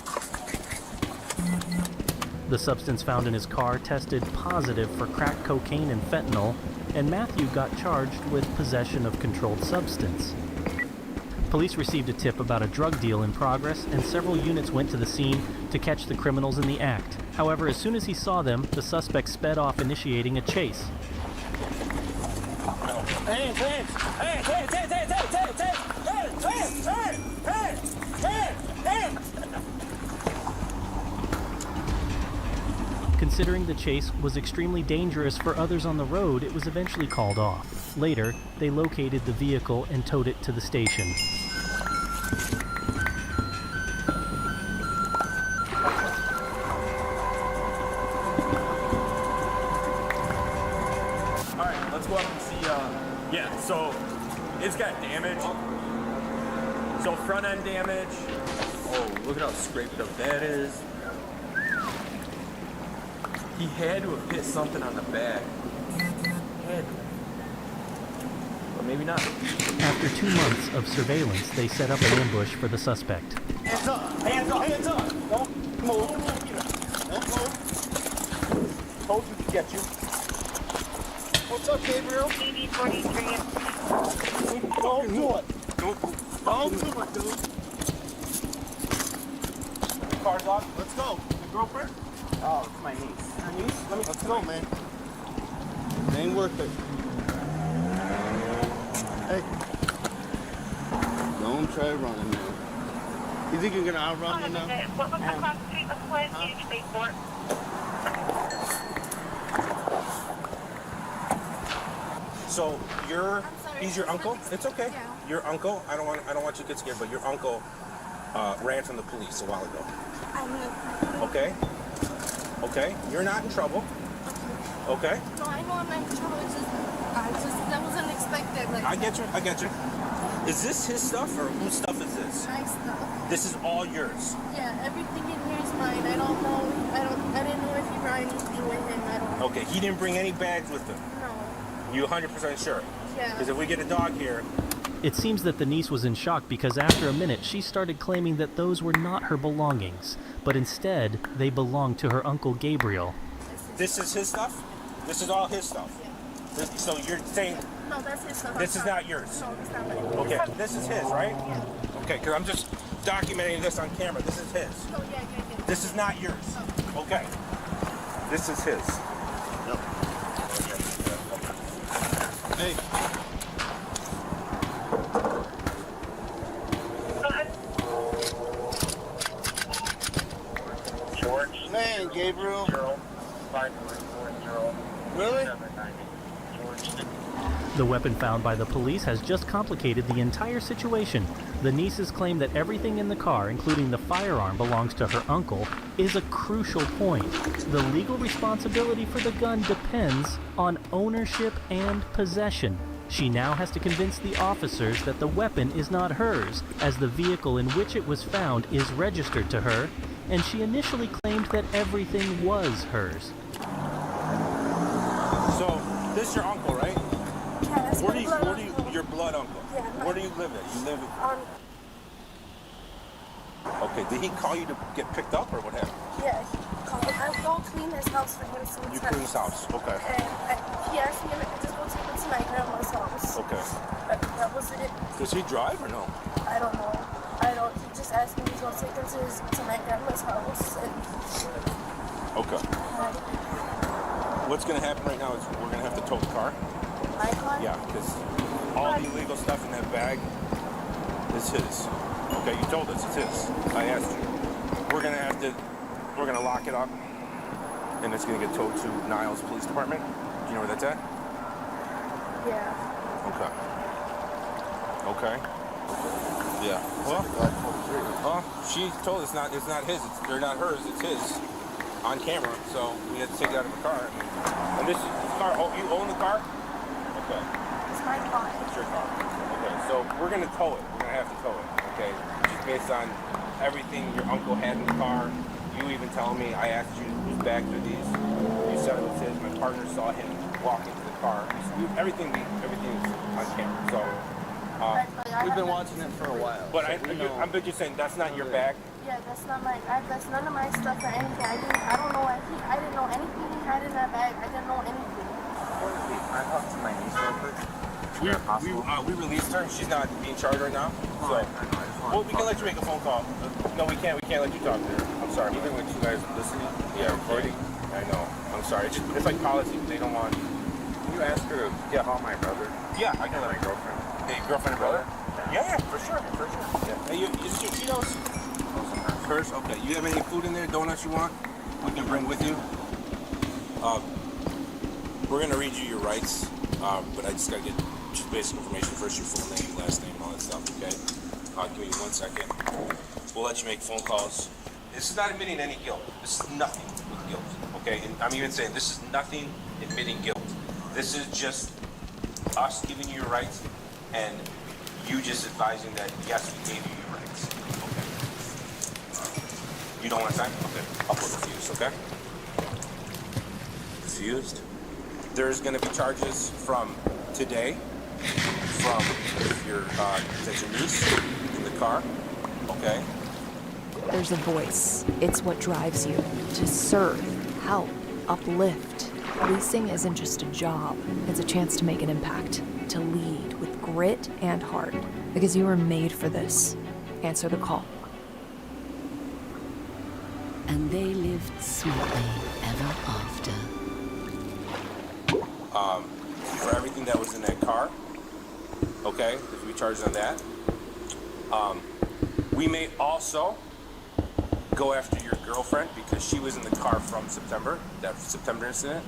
W: The substance found in his car tested positive for crack cocaine and fentanyl, and Matthew got charged with possession of controlled substance. Police received a tip about a drug deal in progress, and several units went to the scene to catch the criminals in the act. However, as soon as he saw them, the suspect sped off, initiating a chase. Considering the chase was extremely dangerous for others on the road, it was eventually called off. Later, they located the vehicle and towed it to the station.
R: Alright, let's go up and see, yeah, so it's got damage. So front end damage. Oh, look at how scraped up that is. He had to have hit something on the back. Had to. But maybe not.
W: After 2 months of surveillance, they set up an ambush for the suspect.
L: Hands up! Hands up! Hands up! Don't move. Don't move. Told you to get you. What's up, Gabriel?
F: TV 43.
L: Don't do it.
H: Don't
L: do it, dude. Car's off. Let's go. Your girlfriend? Oh, it's my niece. Your niece? Let's go, man. It ain't worth it.
P: Hey. Don't try running, man. You think you're gonna outrun me now?
I: What was across the street? What's the place you usually for?
J: So he's your uncle? It's okay.
F: Yeah.
J: Your uncle, I don't want you to get scared, but your uncle ran from the police a while ago.
F: I know.
J: Okay? Okay? You're not in trouble. Okay?
F: No, I know I'm not in trouble. That was unexpected. Like,
J: I get you. Is this his stuff or whose stuff is this?
F: my stuff.
J: This is all yours.
F: Yeah, everything in here is mine. I don't know. I didn't know if he brought anything with him. I don't know.
J: Okay, he didn't bring any bags with him.
F: No.
J: You 100% sure?
F: Yeah.
J: Because if we get a dog here,
W: It seems that the niece was in shock because after a minute she started claiming that those were not her belongings, but instead they belonged to her Uncle Gabriel.
J: this is his stuff? This is all his stuff?
F: Yeah.
J: So you're saying
F: No, that's his stuff.
J: this is not yours?
F: No, it's not mine.
J: Okay, this is his, right?
F: Yeah.
J: Okay, because I'm just documenting this on camera. This is his.
F: No, yeah.
J: This is not yours.
F: No.
J: Okay. This is his.
P: Yep. Hey.
N: George.
P: Man, Gabriel.
N: 05940.
P: Really?
N: 790. George.
W: The weapon found by the police has just complicated the entire situation. The niece's claim that everything in the car, including the firearm, belongs to her uncle is a crucial point. The legal responsibility for the gun depends on ownership and possession. She now has to convince the officers that the weapon is not hers, as the vehicle in which it was found is registered to her, and she initially claimed that everything was hers.
J: So, this is your uncle, right?
F: Yeah, that's
J: Where
F: my
J: do you,
F: blood
J: where do you,
F: uncle.
J: your blood uncle?
F: Yeah,
J: Where do you live at? You live Okay, did he call you to get picked up or what happened?
F: Yeah, he called. I go clean his house for him sometimes.
J: You clean his house, okay.
F: And he asked me to just go take him to my grandma's house.
J: Okay.
F: That was it.
J: Does he drive or no?
F: I don't know. He just asked me to go take him to my grandma's house. And
J: Okay. What's going to happen right now is we're going to have to tow the car.
F: my car?
J: Yeah, because all the illegal stuff in that bag is his. Okay, you told us it's his. I asked you. We're gonna lock it up, and it's gonna get towed to Niles Police Department. Do you know where that's at?
F: Yeah.
J: Okay. Yeah. Well, she told us it's not his. They're not hers. It's his. On camera, so we had to take it out of the car. And this car. Oh, you own the car? Okay.
F: It's my car.
J: It's your car. Okay, so we're gonna tow it. We're gonna have to tow it. Okay, just based on everything your uncle had in the car. You even telling me, I asked you whose bags are these. You said it was his. My partner saw him walk into the car. Everything is on camera. So
X: We've been watching it for a while.
J: but
X: so
J: I'm just saying that's not your bag.
F: Yeah, that's not my. That's none of my stuff or anything. I don't know. I didn't know anything he had in that bag. I didn't know anything.
L: I talked to my niece real quick.
J: We released her. She's not being charged right now. So, well, we can let you make a phone call. No, we can't. We can't let you talk to her. I'm sorry. Even with you guys listening, recording. I know. I'm sorry. It's like policy. They don't want.
L: Can you ask her to call my brother?
J: Yeah, I can let my girlfriend. Hey, girlfriend and brother. Yeah, for sure. Yeah. Hey, is it your Cheetos? Hers? Okay. You have any food in there? Donuts you want? We can bring with you. We're gonna read you your rights, but I just gotta get basic information first. Your full name, last name, all that stuff. Okay. Give me 1 second. We'll let you make phone calls. This is not admitting any guilt. This is nothing with guilt. Okay. And I'm even saying this is nothing admitting guilt. This is just us giving you your rights and you just advising that yes, we gave you your rights. Okay. You don't want to sign? Okay. I'll put refused. Okay. Refused. There's going to be charges from today, from your niece in the car, okay?
D: There's a voice. It's what drives you to serve, help, uplift. Policing isn't just a job. It's a chance to make an impact, to lead with grit and heart. Because you were made for this. Answer the call.
B: And they lived sweetly ever after.
J: For everything that was in that car, okay?
A: Okay, there's gonna be charges on that. We may also go after your girlfriend because she was in the car from September, that September incident.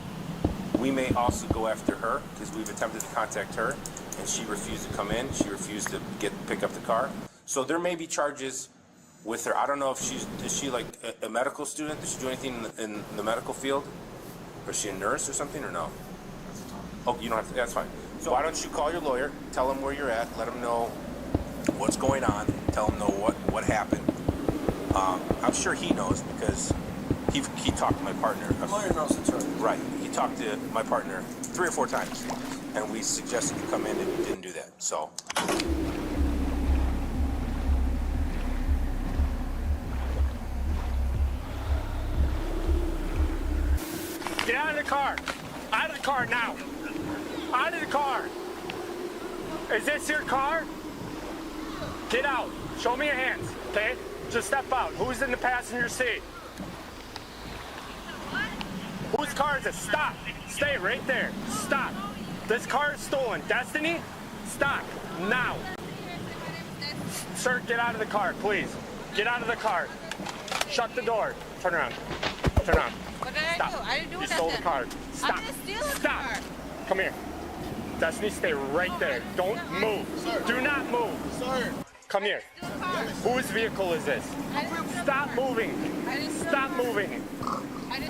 A: We may also go after her because we've attempted to contact her and she refused to come in. She refused to pick up the car. So there may be charges with her. I don't know if is she like a medical student? Does she do anything in the medical field? Or is she a nurse or something or no? Oh, you don't have to, that's fine. So why don't you call your lawyer, tell him where you're at, let him know what's going on, tell him what happened. I'm sure he knows because he talked to my partner.
P: The lawyer knows the truth.
A: Right. He talked to my partner 3 or 4 times, and we suggested you come in and you didn't do that. So.
R: Get out of the car. Out of the car now. Out of the car. Is this your car? Get out. Show me your hands, okay? Just step out. Who's in the passenger seat? Whose car is it? Stop. Stay right there. Stop. This car is stolen. Destiny? Stop. Now. Sir, get out of the car, please. Get out of the car. Shut the door. Turn around. Turn around.
I: What did
R: Stop.
I: I do? I didn't do
R: You
I: nothing.
R: stole the car. Stop.
I: I didn't steal the
R: Stop.
I: car.
R: Come here. Destiny, stay right there. Don't move. Do not move.
P: Sir.
R: Come here. Whose vehicle is this? Stop moving. Stop moving.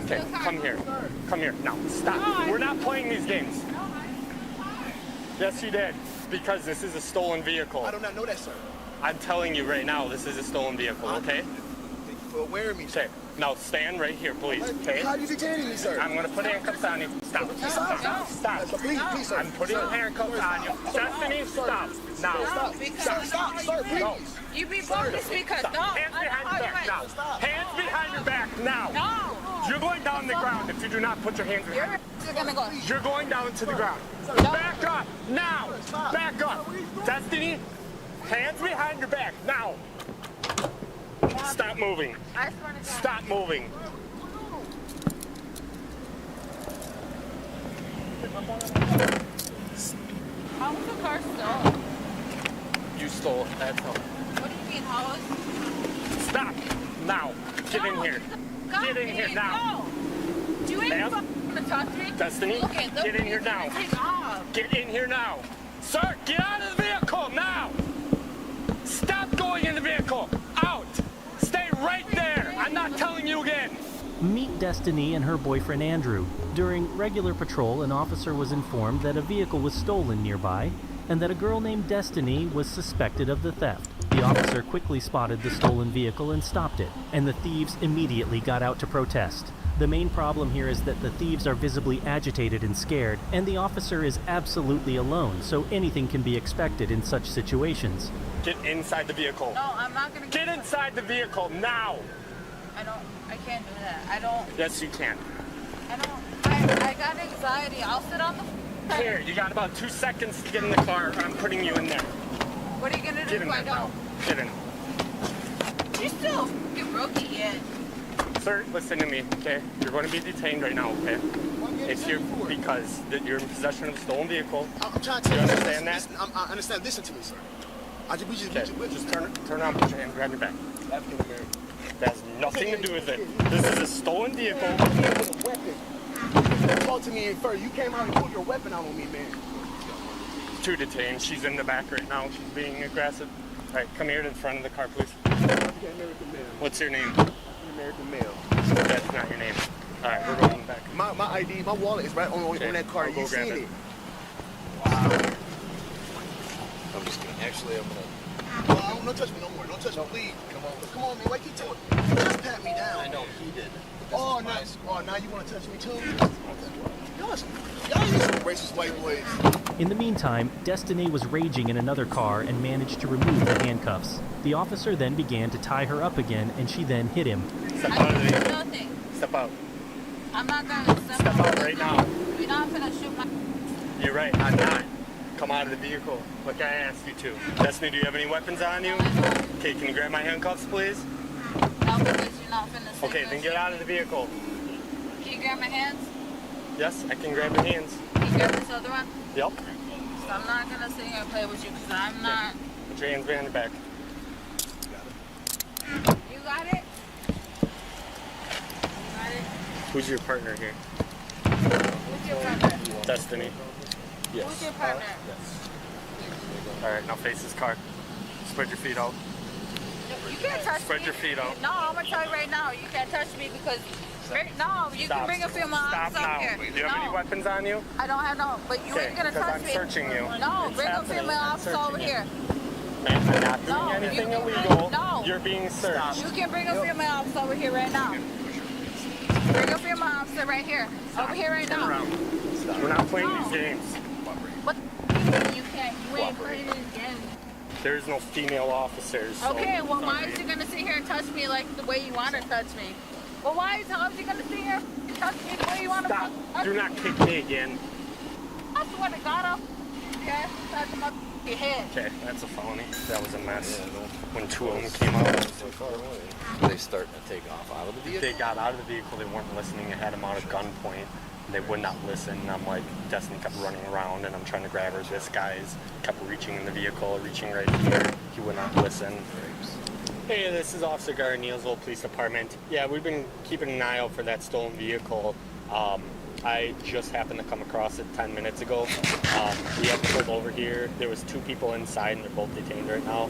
R: Okay, come here. Come here. No, stop. We're not playing these games. Yes, you did. Because this is a stolen vehicle.
P: I do not know that, sir.
R: I'm telling you right now, this is a stolen vehicle, okay?
P: For where me?
R: Okay, now stand right here, please, okay?
P: How are you detaining me, sir?
R: I'm gonna put handcuffs on you. Stop. Stop.
P: Please, sir.
R: I'm putting handcuffs on you. Destiny, stop. Now.
P: Stop, sir, please.
R: No.
I: You be bold to speak us. No.
R: Hands behind your back now. Hands behind your back now.
I: No.
R: You're going down the ground if you do not put your hands behind.
I: You're gonna go.
R: You're going down to the ground. Back up now. Back up. Destiny, hands behind your back now. Stop moving.
I: I swear to God.
R: Stop moving.
I: How was the car stolen?
R: You stole it. That's all.
I: What do you mean, how was?
R: Stop now. Get in here. Get in here now.
I: No. Do you ain't gonna talk to me?
R: Destiny,
I: Okay, look,
R: get in here now.
I: take off.
R: Get in here now. Sir, get out of the vehicle now. Stop going in the vehicle. Out. Stay right there. I'm not telling you again.
W: Meet Destiny and her boyfriend Andrew. During regular patrol, an officer was informed that a vehicle was stolen nearby and that a girl named Destiny was suspected of the theft. The officer quickly spotted the stolen vehicle and stopped it, and the thieves immediately got out to protest. The main problem here is that the thieves are visibly agitated and scared, and the officer is absolutely alone, so anything can be expected in such situations.
R: Get inside the vehicle.
I: No, I'm not gonna
R: Get inside the vehicle now.
I: I can't do that. I don't.
R: Yes, you can.
I: I got anxiety. I'll sit on the.
R: Here, you got about 2 seconds to get in the car. I'm putting you in there.
I: What are you gonna do
R: Get in
I: if I
R: there now.
I: don't?
R: Get in.
I: You're still fucking rookie yet.
R: Sir, listen to me, okay? You're going to be detained right now, okay? It's here because you're in possession of a stolen vehicle.
P: I'm trying to
R: You
P: tell you.
R: understand that?
P: Listen, I understand. Listen to me, sir.
R: Just turn around, put your hand behind your back. African American. That has nothing to do with it. This is a stolen vehicle.
P: With a weapon. Talk to me first. You came out and pulled your weapon out on me, man.
R: 2 detained. She's in the back right now. She's being aggressive. All right, come here to the front of the car, please.
P: African American male.
R: What's your name?
P: American male.
R: That's not your name. All right, we're going back.
P: My ID, my wallet is right on that car.
R: I'll go
P: You
R: grab
P: seen
R: it.
P: it.
L: I'm just kidding. Actually, I'm gonna.
P: Don't touch me no more. Don't touch me, please. Come on, man. Why keep talking? Just pat me down.
L: I know he did.
P: Oh, now you want to touch me too? Y'all need some racist white boys.
W: In the meantime, Destiny was raging in another car and managed to remove the handcuffs. The officer then began to tie her up again, and she then hit him.
R: Step out of the vehicle.
I: Nothing.
R: Step out.
I: I'm not gonna
R: Step out right now.
I: You're not gonna shoot my.
R: You're right, I'm not. Come out of the vehicle, like I asked you to. Destiny, do you have any weapons on you? Okay, can you grab my handcuffs, please?
I: No, because you're not gonna.
R: Okay, then get out of the vehicle.
I: Can you grab my hands?
R: Yes, I can grab your hands.
I: Can you grab this other one?
R: Yep.
I: I'm not gonna sit here and play with you because I'm not.
R: Put your hands behind your back.
I: You got it? You got it?
R: Who's your partner here?
I: Who's your partner?
R: Destiny. Yes.
I: Who's your partner?
R: All right, now face this car. Spread your feet out.
I: You can't touch me.
R: Spread your feet out.
I: No, I'm gonna tell you right now. You can't touch me because. No, you can bring a few more
R: Stop
I: up
R: now.
I: here.
R: Do you have any weapons on you?
I: I don't have no, but you ain't gonna touch
R: I'm
I: me.
R: searching you.
I: No,
R: It's
I: bring a
R: happening.
I: female
R: I'm
I: officer
R: searching
I: over
R: you.
I: here.
R: I'm not doing
I: No,
R: anything
I: you can
R: illegal.
I: no.
R: You're being searched.
I: You can bring a female officer over here right now. Bring a female officer right here. Over here right
R: Turn
I: now.
R: around. We're not playing these games.
I: What? You can't. You ain't playing this game.
R: There's no female officers. So
I: Okay, well, why
R: sorry.
I: is he gonna sit here and touch me like the way you want to touch me? Well, why is he gonna sit here and touch me the way you want to touch me?
R: Do not kick me again.
I: I swear to God, I'll yeah, touch my head.
R: Okay, that's a felony. That was a mess. When two of them came out,
E: Were they starting to take off out of the vehicle?
R: they got out of the vehicle. They weren't listening. I had them out at gunpoint. They would not listen. And I'm like, Destiny kept running around, and I'm trying to grab her. This guy's kept reaching in the vehicle, reaching right here. He would not listen. Hey, this is Officer Gar, Neilsville Police Department. Yeah, we've been keeping an eye out for that stolen vehicle. I just happened to come across it 10 minutes ago. We have pulled over here. There was two people inside, and they're both detained right now.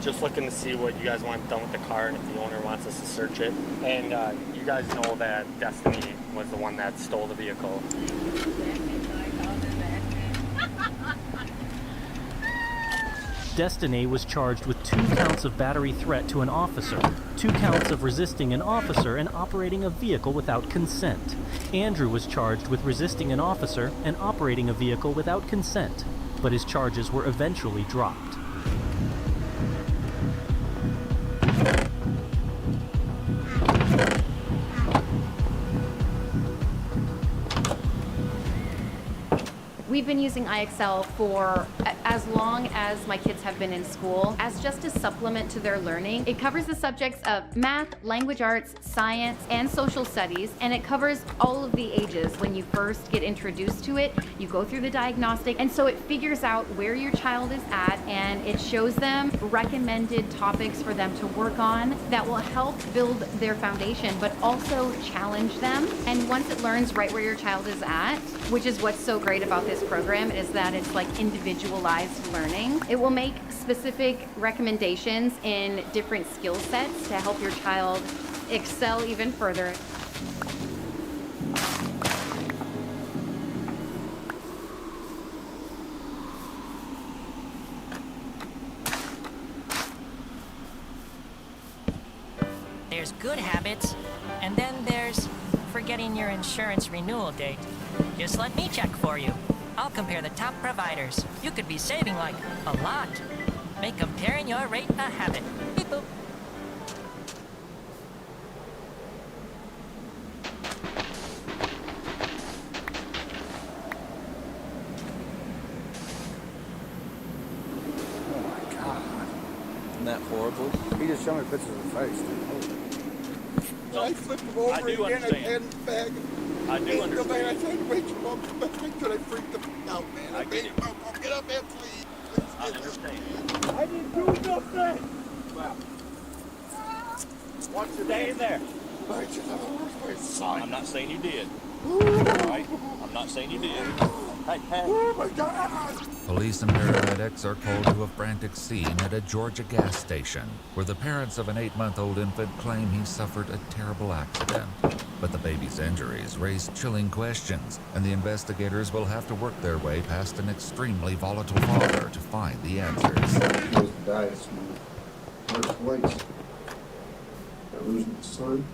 R: Just looking to see what you guys want done with the car and if the owner wants us to search it. And you guys know that Destiny was the one that stole the vehicle.
W: Destiny was charged with 2 counts of battery threat to an officer, 2 counts of resisting an officer and operating a vehicle without consent. Andrew was charged with resisting an officer and operating a vehicle without consent, but his charges were eventually dropped.
T: We've been using IXL for as long as my kids have been in school as just a supplement to their learning. It covers the subjects of math, language arts, science, and social studies, and it covers all of the ages. When you first get introduced to it, you go through the diagnostic, and so it figures out where your child is at, and it shows them recommended topics for them to work on that will help build their foundation, but also challenge them. And once it learns right where your child is at, which is what's so great about this program, is that it's like individualized learning. It will make specific recommendations in different skill sets to help your child excel even further.
U: There's good habits, and then there's forgetting your insurance renewal date. Just let me check for you. I'll compare the top providers. You could be saving like a lot. Make comparing your rate a habit. Beep boop.
E: Oh my God. Isn't that horrible?
X: He just showed me pictures of the face, dude.
P: I flipped him over again and had the bag.
E: I do
P: understand. Man, I tried to wake him up, but I freaked him out, man. I get it. Get up there, please.
E: I understand.
P: I didn't do nothing.
E: Well, what's your day in there?
P: I'm
E: I'm not saying you did. Alright? I'm not saying you did. Hey, hey.
P: Oh my God.
V: Police and paramedics are called to a frantic scene at a Georgia gas station, where the parents of an 8-month-old infant claim he suffered a terrible accident. But the baby's injuries raise chilling questions, and the investigators will have to work their way past an extremely volatile father to find the answers.
P: He was died first place. I lose my son.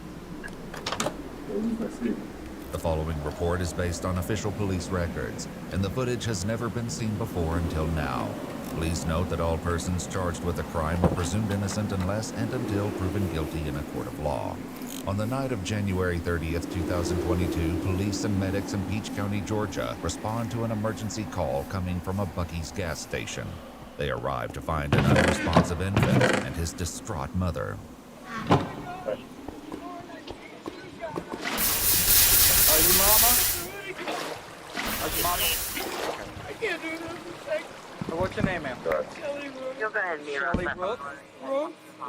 P: I lose my freedom.
V: The following report is based on official police records, and the footage has never been seen before until now. Please note that all persons charged with a crime are presumed innocent unless and until proven guilty in a court of law. On the night of January 30th, 2022, police and medics in Peach County, Georgia, respond to an emergency call coming from a Buc-ee's gas station. They arrive to find an unresponsive infant and his distraught mother.
X: Are you mama? Are you mama? can't do nothing. What's your name, ma'am?
F: Shelly Brooks. You'll go ahead and be around.
X: Shelly Brooks?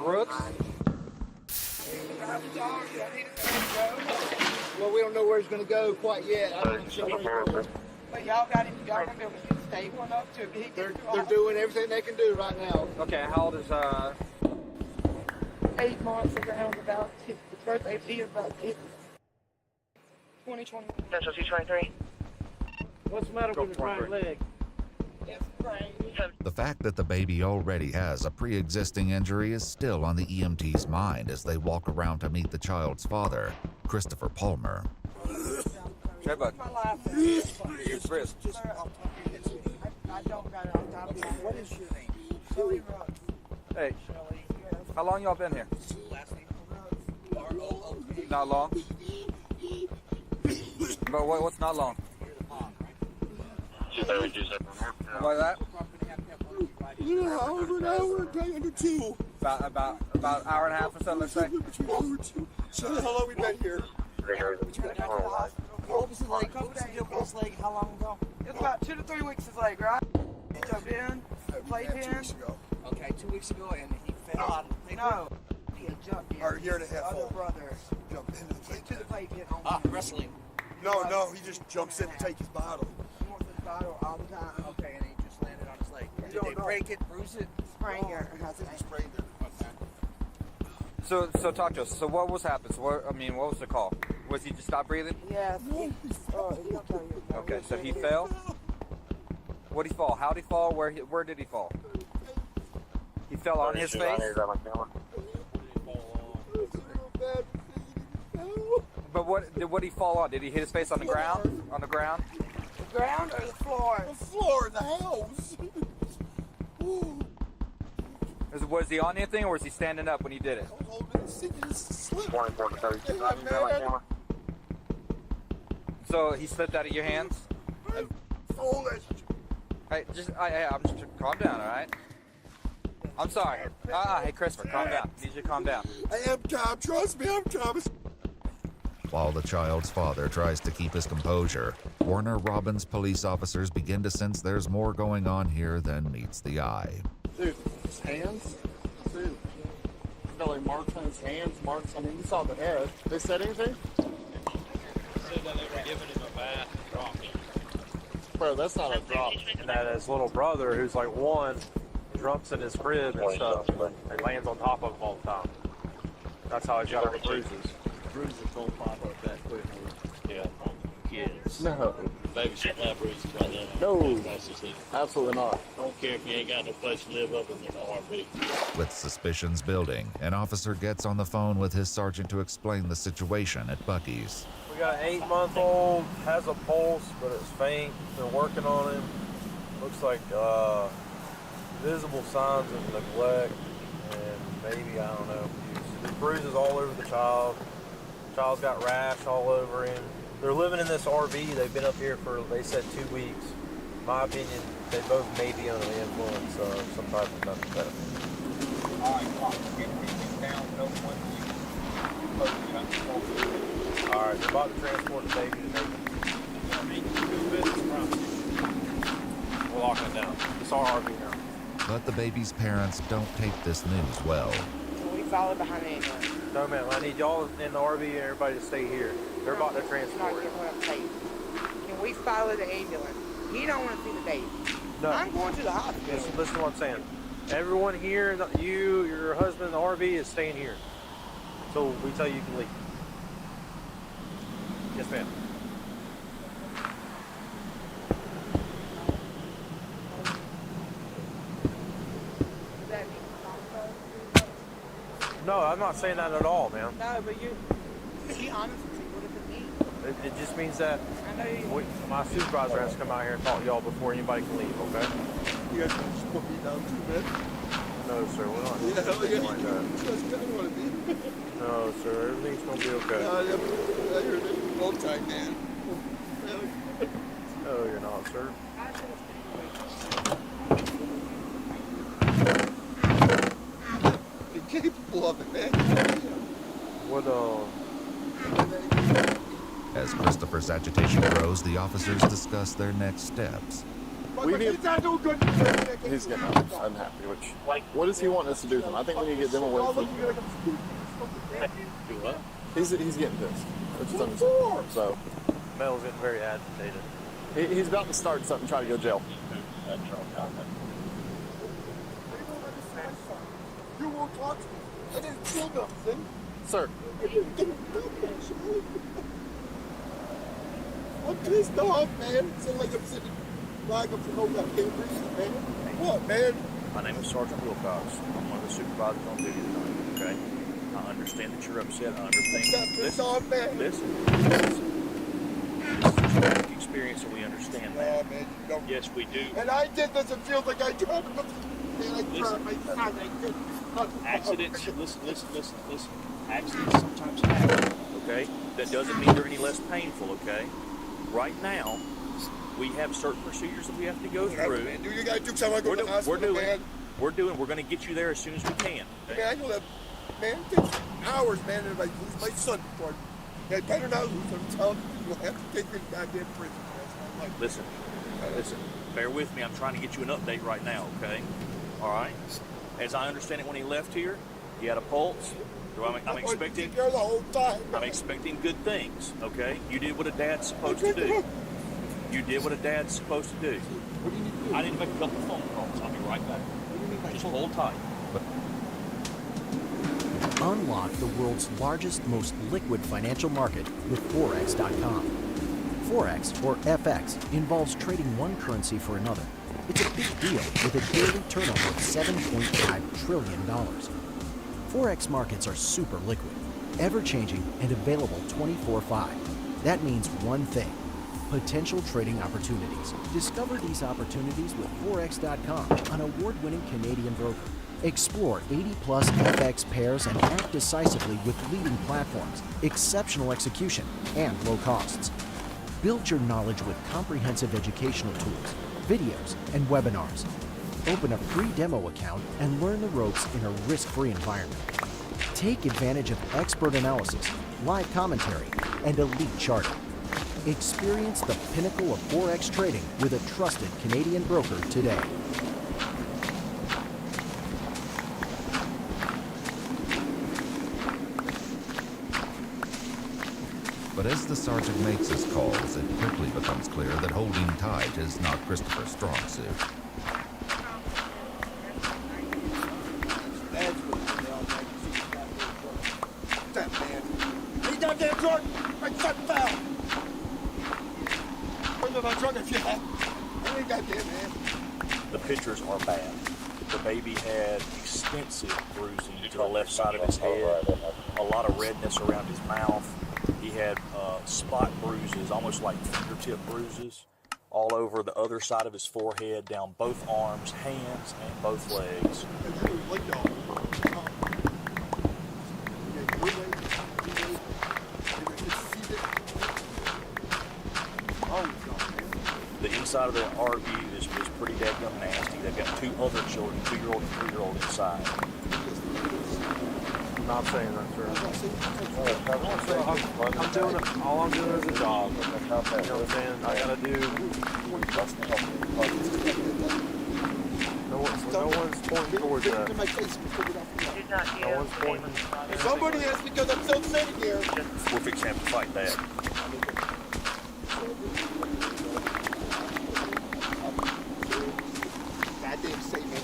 X: Brooks?
P: Well, we don't know where he's going to go quite yet. I don't know.
X: But y'all got him. Y'all gonna be able to stay one up to he
P: They're doing everything they can do right now.
X: Okay, how old is 8 months around about his birthday be about 2020.
F: Central 223.
X: What's the matter with his right leg?
V: The fact that the baby already has a pre-existing injury is still on the EMT's mind as they walk around to meet the child's father, Christopher Palmer.
X: Hey, bud. Your wrist. I don't got it on top of me. What is your name? Shelly Brooks. Hey, how long y'all been here? Not long. But what's not long? Like that?
P: You know, over an hour, day under 2.
X: About an hour and a half or something, let's say.
P: Shelly, how long we been here?
X: What was his leg? What was his leg? How long ago? It was about 2 to 3 weeks his leg, right? He jumped in, played in.
P: 2 weeks ago.
X: Okay, 2 weeks ago, and he fell out of the playpen. No, he had jumped in.
P: Or a year and a half
X: Other
P: old.
X: brother
P: Jumped into the plate.
X: to the playpen.
P: wrestling. No, he just jumps in to take his bottle.
X: He wants his bottle all the time. Okay, and he just landed on his leg. Did they break it, bruise it? Sprain it.
P: I think he sprained it.
X: So talk to us. So what was happening? So what was the call? Was he just stop breathing?
F: Yeah.
X: Okay, so he fell. What did he fall? How did he fall? Where did he fall? He fell on his face. But what did he fall on? Did he hit his face on the ground? On the ground?
F: The ground or the floor?
P: The floor in the house.
X: Was he on anything, or was he standing up when he did it? So he slipped out of your hands?
P: Foolish.
X: Hey, I'm just calm down, all right? I'm sorry. Hey, Christopher, calm down. I need you to calm down.
P: I am calm. Trust me, I'm calm.
V: While the child's father tries to keep his composure, Warner Robins police officers begin to sense there's more going on here than meets the eye.
X: Dude, his hands? Dude. Like marks on his hands, marks on him. You saw the head. They said anything?
E: Said that they were giving him a bath and dropping.
X: Bro, that's not a drop.
C: And that his little brother, who's like 1, jumps in his crib and stuff and lands on top of him all the time. That's how he got all the bruises.
E: Bruises don't pop up that quickly. Yeah, on kids.
X: No.
E: Baby should have bruises right now.
X: No. Absolutely not.
E: Don't care if you ain't got no place to live up in the RV.
V: With suspicions building, an officer gets on the phone with his sergeant to explain the situation at Buc-ee's.
C: We got an 8-month-old, has a pulse, but it's faint. They're working on him. Looks like visible signs of neglect and maybe, I don't know, abuse. There's bruises all over the child. Child's got rash all over him. They're living in this RV. They've been up here for, they said, 2 weeks. In my opinion, they both may be under the influence of some type of methamphetamine. All right, they're about to transport the baby to We're locking it down. It's our RV now.
V: But the baby's parents don't take this news well.
F: We follow behind the ambulance.
C: No, ma'am. I need y'all in the RV and everybody to stay here. They're about to transport it.
F: What I'm saying. Can we follow the ambulance? He don't want to see the baby.
C: No.
F: I'm going to the hospital.
C: Listen to what I'm saying. Everyone here, you, your husband, the RV is staying here. So we tell you can leave. Yes, ma'am. No, I'm not saying that at all, ma'am.
F: No, but you, be honest with me. What does it mean?
C: It just means that
F: I know you.
C: my supervisor has to come out here and talk to y'all before anybody can leave, okay?
P: You guys want to just put me down too, man?
C: No, sir, we're not doing anything like that. No, sir, everything's going to be okay.
P: You're both tight, man.
C: No, you're not, sir.
P: You're capable of it, man.
C: What,
V: As Christopher's agitation grows, the officers discuss their next steps.
H: We need. He's getting unhappy. Which, what does he want us to do with him? I think we need to get them away from. Do what? He's getting pissed. Which is understandable. So.
C: Mel's getting very agitated.
H: He's about to start something, try to go to jail.
P: You won't talk to me. I didn't feel nothing.
H: Sir.
P: I didn't do that. I'm pissed off, man. It's like I'm sitting like I'm from I can't breathe, man. What, man?
E: My name is Sergeant Wilcox. I'm one of the supervisors on duty tonight, okay? I understand that you're upset. I understand.
P: Stop pissed off, man.
E: Listen. This is a traumatic experience, and we understand that.
P: Man, you don't.
E: Yes, we do.
P: And I did this. It feels like I tried to. Man, I tried my son. I did.
E: Accidents, listen. Accidents sometimes happen, okay? That doesn't mean they're any less painful, okay? Right now, we have certain procedures that we have to go through.
P: Man, do you guys do something? I go to the hospital, man.
E: We're going to get you there as soon as we can. Okay?
P: Man, I know that. Man, it takes hours, man, and I lose my son before. I better not lose him. I'm telling you, you'll have to take me to goddamn prison. That's my life.
E: Listen. Bear with me. I'm trying to get you an update right now, okay? All right? As I understand it, when he left here, he had a pulse. I'm expecting.
P: The whole time.
E: I'm expecting good things, okay? You did what a dad's supposed to do. You did what a dad's supposed to do.
P: What do you need to do?
E: I need to make a couple phone calls. I'll be right back. Just hold tight.
G: Unlock the world's largest, most liquid financial market with Forex.com. Forex, or FX, involves trading one currency for another. It's a big deal with a daily turnover of $7.5 trillion. Forex markets are super liquid, ever-changing, and available 24/5. That means one thing: potential trading opportunities. Discover these opportunities with Forex.com, an award-winning Canadian broker. Explore 80-plus FX pairs and act decisively with leading platforms, exceptional execution, and low costs. Build your knowledge with comprehensive educational tools, videos, and webinars. Open a free demo account and learn the ropes in a risk-free environment. Take advantage of expert analysis, live commentary, and elite charting. Experience the pinnacle of Forex trading with a trusted Canadian broker today.
V: But as the sergeant makes his calls, it quickly becomes clear that holding tight is not Christopher's strong suit.
P: That man. He goddamn drunk. My son fell. Where's my drunk if you have? I ain't goddamn man.
E: The pictures are bad. The baby had extensive bruising to the left side of his head, a lot of redness around his mouth. He had spot bruises, almost like fingertip bruises, all over the other side of his forehead, down both arms, hands, and both legs. The inside of the RV is pretty dadgum nasty. They've got two other children, 2-year-old and 3-year-old inside.
C: Not saying that, sir. I'm doing it. All I'm doing is a job. You know what I'm saying? I gotta do. No one's pointing towards that. No one's pointing.
P: Somebody is, because I'm still sitting here.
E: We're fixing to have to fight that.
P: Goddamn statement.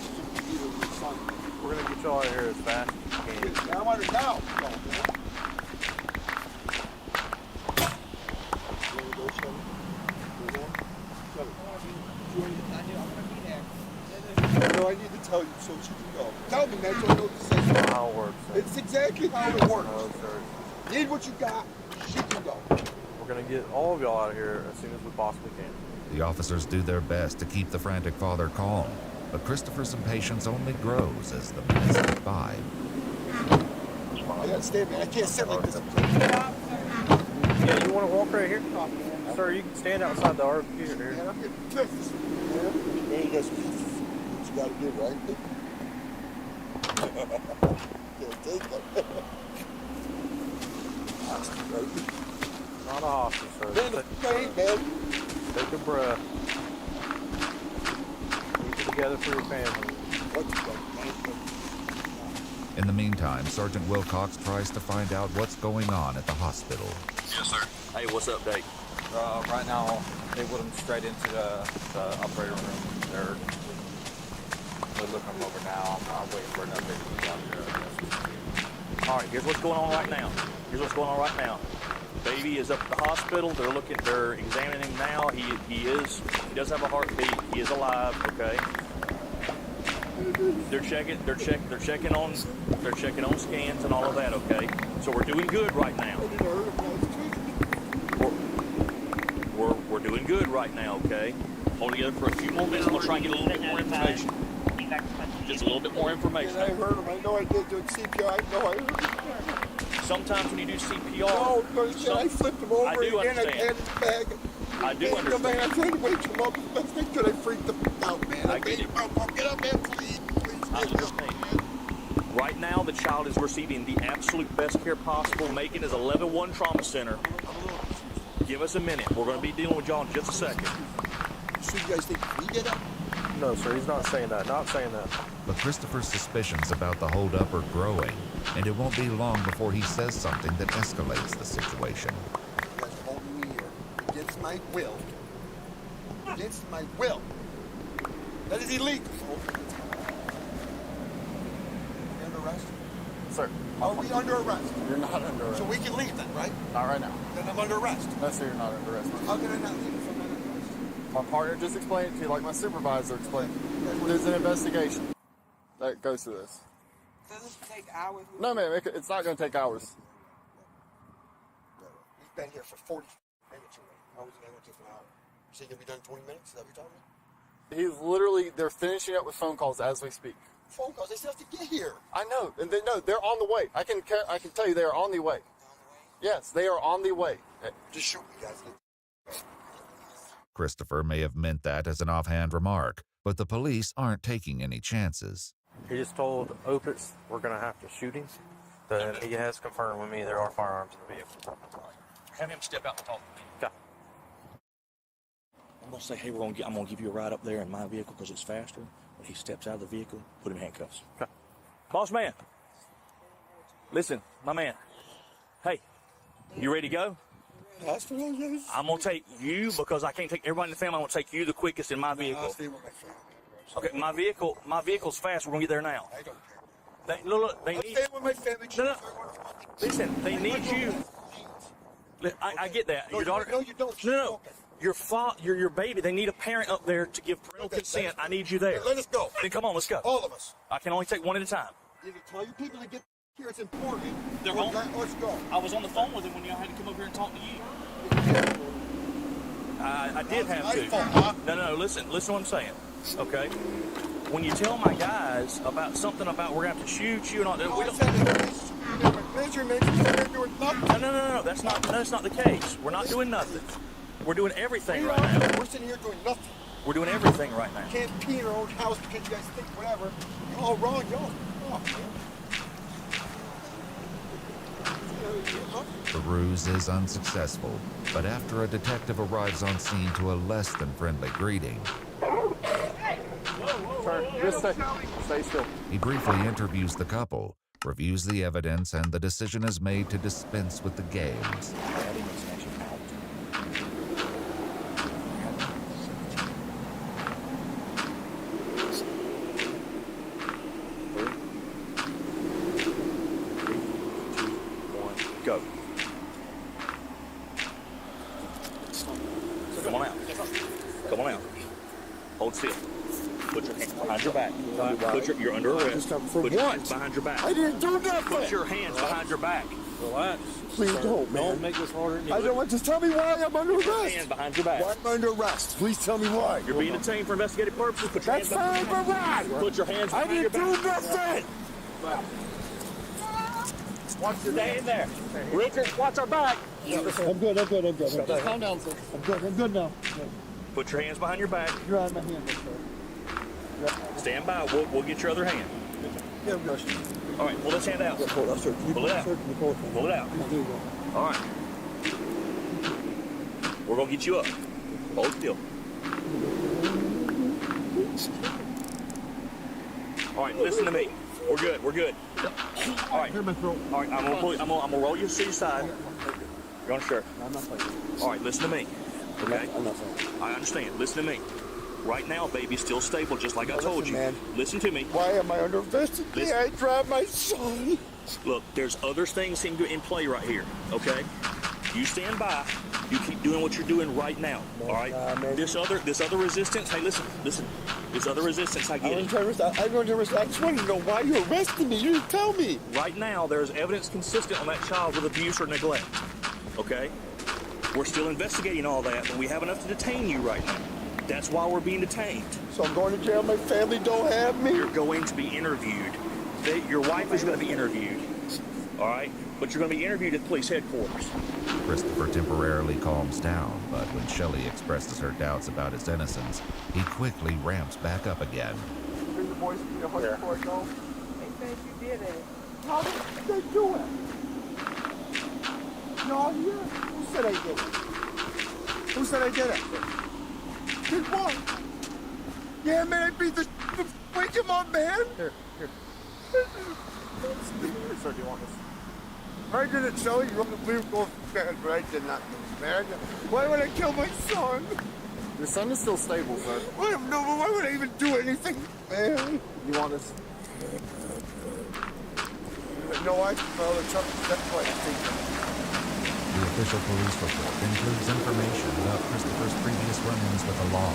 C: We're gonna get y'all out of here as fast as we can.
P: I want it now. No, I need to tell you so she can go. Tell me, man, so I know what to say.
C: How it works.
P: It's exactly how it works.
C: No, sir.
P: Need what you got, she can go.
C: We're gonna get all of y'all out of here as soon as we possibly can.
V: The officers do their best to keep the frantic father calm, but Christopher's impatience only grows as the minutes go by.
P: I gotta stand, man. I can't sit like this.
C: Yeah, you want to walk right here? Sir, you can stand outside the RV here.
P: Man, I'm getting pissed. Man, you guys, what you gotta do, right? Can't take them.
C: Not a hostage, sir.
P: Man, it's pain, man.
C: Take a breath. keep it together for your family.
V: In the meantime, Sergeant Wilcox tries to find out what's going on at the hospital.
E: Yes, sir. Hey, what's up, Dave?
K: Right now, they put him straight into the operator room. They're looking him over now. I'm waiting for an update from the doctor.
E: All right, here's what's going on right now. Baby is up at the hospital. They're examining him now. He does have a heartbeat. He is alive, okay? They're checking on scans and all of that, okay? So we're doing good right now. We're doing good right now, okay? Hold together for a few more minutes. I'm gonna try and get a little bit more information. Just a little bit more information.
P: I heard him. I know I did doing CPR. I know I heard him.
E: Sometimes when you do CPR,
P: no, I flipped him over
E: I do
P: again.
E: understand.
P: I had his bag.
E: I do understand.
P: Man, I tried to wake him up as best I could. I freaked him out, man.
E: I get it.
P: Oh, get up, man, please.
E: I understand. Right now, the child is receiving the absolute best care possible. Macon is a level 1 trauma center. Give us a minute. We're going to be dealing with y'all in just a second.
P: So you guys think we did it?
C: No, sir, he's not saying that. Not saying that.
V: But Christopher's suspicions about the holdup are growing, and it won't be long before he says something that escalates the situation.
P: You guys are holding me here against my will. Against my will. That is illegal. Are we under arrest?
K: Sir.
P: Are we under arrest?
K: You're not under arrest.
P: So we can leave then, right?
K: Not right now.
P: Then I'm under arrest.
K: No, sir, you're not under arrest.
P: How can I not leave if I'm under arrest?
K: My partner just explained it to you like my supervisor explained. There's an investigation that goes through this.
P: Does it take hours?
K: No, ma'am, it's not going to take hours.
P: We've been here for 40 minutes already. How is it going to take an hour? So you're going to be done in 20 minutes? Is that what you're talking about?
K: He's literally, they're finishing up with phone calls as we speak.
P: Phone calls? They still have to get here.
K: I know, and they're on the way. I can tell you they are on the way. Yes, they are on the way.
P: Just shoot me, guys.
V: Christopher may have meant that as an offhand remark, but the police aren't taking any chances.
C: He just told Opitz we're going to have to shoot him. But he has confirmed with me there are firearms in the vehicle.
E: Have him step out and talk to me.
C: Okay.
E: I'm going to say, hey, I'm going to give you a ride up there in my vehicle because it's faster. When he steps out of the vehicle, put him in handcuffs.
C: Okay.
E: Boss man. Listen, my man. Hey, you ready to go?
P: Hospital, yes.
E: I'm going to take you because I can't take everybody in the family. I'm going to take you the quickest in my vehicle.
P: I'll stay with my family.
E: Okay, my vehicle's fast. We're going to get there now.
P: I don't care.
E: Look, they
P: I'll
E: need...
P: stay with my family.
E: No. Listen, they need you. I get that.
P: No,
E: your daughter...
P: No, you don't.
E: No. Your baby, they need a parent up there to give parental consent. I need you there.
P: Let us go.
E: Then come on, let's go.
P: All of us.
E: I can only take one at a time.
P: You need to tell your people to get here. It's important.
E: They're home.
P: Let's go.
E: I was on the phone with him when y'all had to come over here and talk to you. I did have to. No, listen to what I'm saying. Okay? When you tell my guys about something about we're going to have to shoot you and all that, we don't... No, that's not the case. We're not doing nothing. We're doing everything right now.
P: We're sitting here doing nothing.
E: We're doing everything right now.
P: We can't pee in our own house because you guys think whatever. You're all wrong, y'all.
V: The ruse is unsuccessful, but after a detective arrives on scene to a less than friendly greeting,
K: Just stay still.
V: he briefly interviews the couple, reviews the evidence, and the decision is made to dispense with the games.
E: Go. Come on out. Come on out. Hold still. Put your hands behind your back. You're under arrest. Put your hands behind your back.
P: I didn't do nothing.
E: Put your hands behind your back.
C: Relax.
P: Please don't, man.
C: Don't make this harder than you
P: I don't want. Just tell me why I'm under
E: Put your
P: arrest.
E: hands behind your back.
P: Why I'm under arrest? Please tell me why.
E: You're being detained for investigative purposes. Put your
P: That's
E: hands
P: fine,
E: behind
P: but why?
E: Put your hands
P: I
E: behind your
P: didn't
E: back.
P: do nothing.
E: Watch your stay in there. Richard, watch our back.
P: I'm good.
K: Just calm down, sir.
P: I'm good now.
E: Put your hands behind your back.
P: You're on my hand, sir.
E: Stand by. We'll get your other hand.
P: Yeah, I'm good.
E: All right, pull this hand out.
P: Pull it out, sir.
E: Pull it out. Pull it out.
P: There you go.
E: All right. We're going to get you up. Hold still. All right, listen to me. We're good. We're good. All right. All right. I'm gonna pull you. I'm gonna roll you to the side. You're on a shirt.
P: I'm not fighting.
E: All right. Listen to me. Okay.
P: I'm not fighting.
E: I understand. Listen to me. Right now, baby's still stable, just like I told
P: listen,
E: you.
P: man.
E: Listen to me.
P: Why am I under investigation? I drive my son.
E: Look, there's other things in play right here. Okay. You stand by. You keep doing what you're doing right now. All right. This other resistance. Hey, listen. This other resistance. I get it.
P: I'm going to arrest. I just want to know why you arrested me. You didn't tell me.
E: Right now, there's evidence consistent on that child with abuse or neglect. Okay. We're still investigating all that, but we have enough to detain you right now. That's why we're being detained.
P: So I'm going to jail. My family don't have me.
E: You're going to be interviewed. Your wife is going to be interviewed. All right. But you're going to be interviewed at police headquarters.
V: Christopher temporarily calms down, but when Shelley expresses her doubts about his innocence, he quickly ramps back up again.
P: Bring the boys to the horse before I go. They think you did it. How did they do it? No, yeah. Who said I did it? Who said I did it? Did what? Yeah, man, I beat the wake him up, man. Here.
C: Sir, do you want this?
P: I didn't show you. You want to believe go bad, but I did not do it, man. Why would I kill my son?
C: Your son is still stable, sir.
P: No, but why would I even do anything, man?
C: You want this?
P: No, I smell the truck. That's why I think that.
V: The official police report includes information about Christopher's previous run-ins with the law,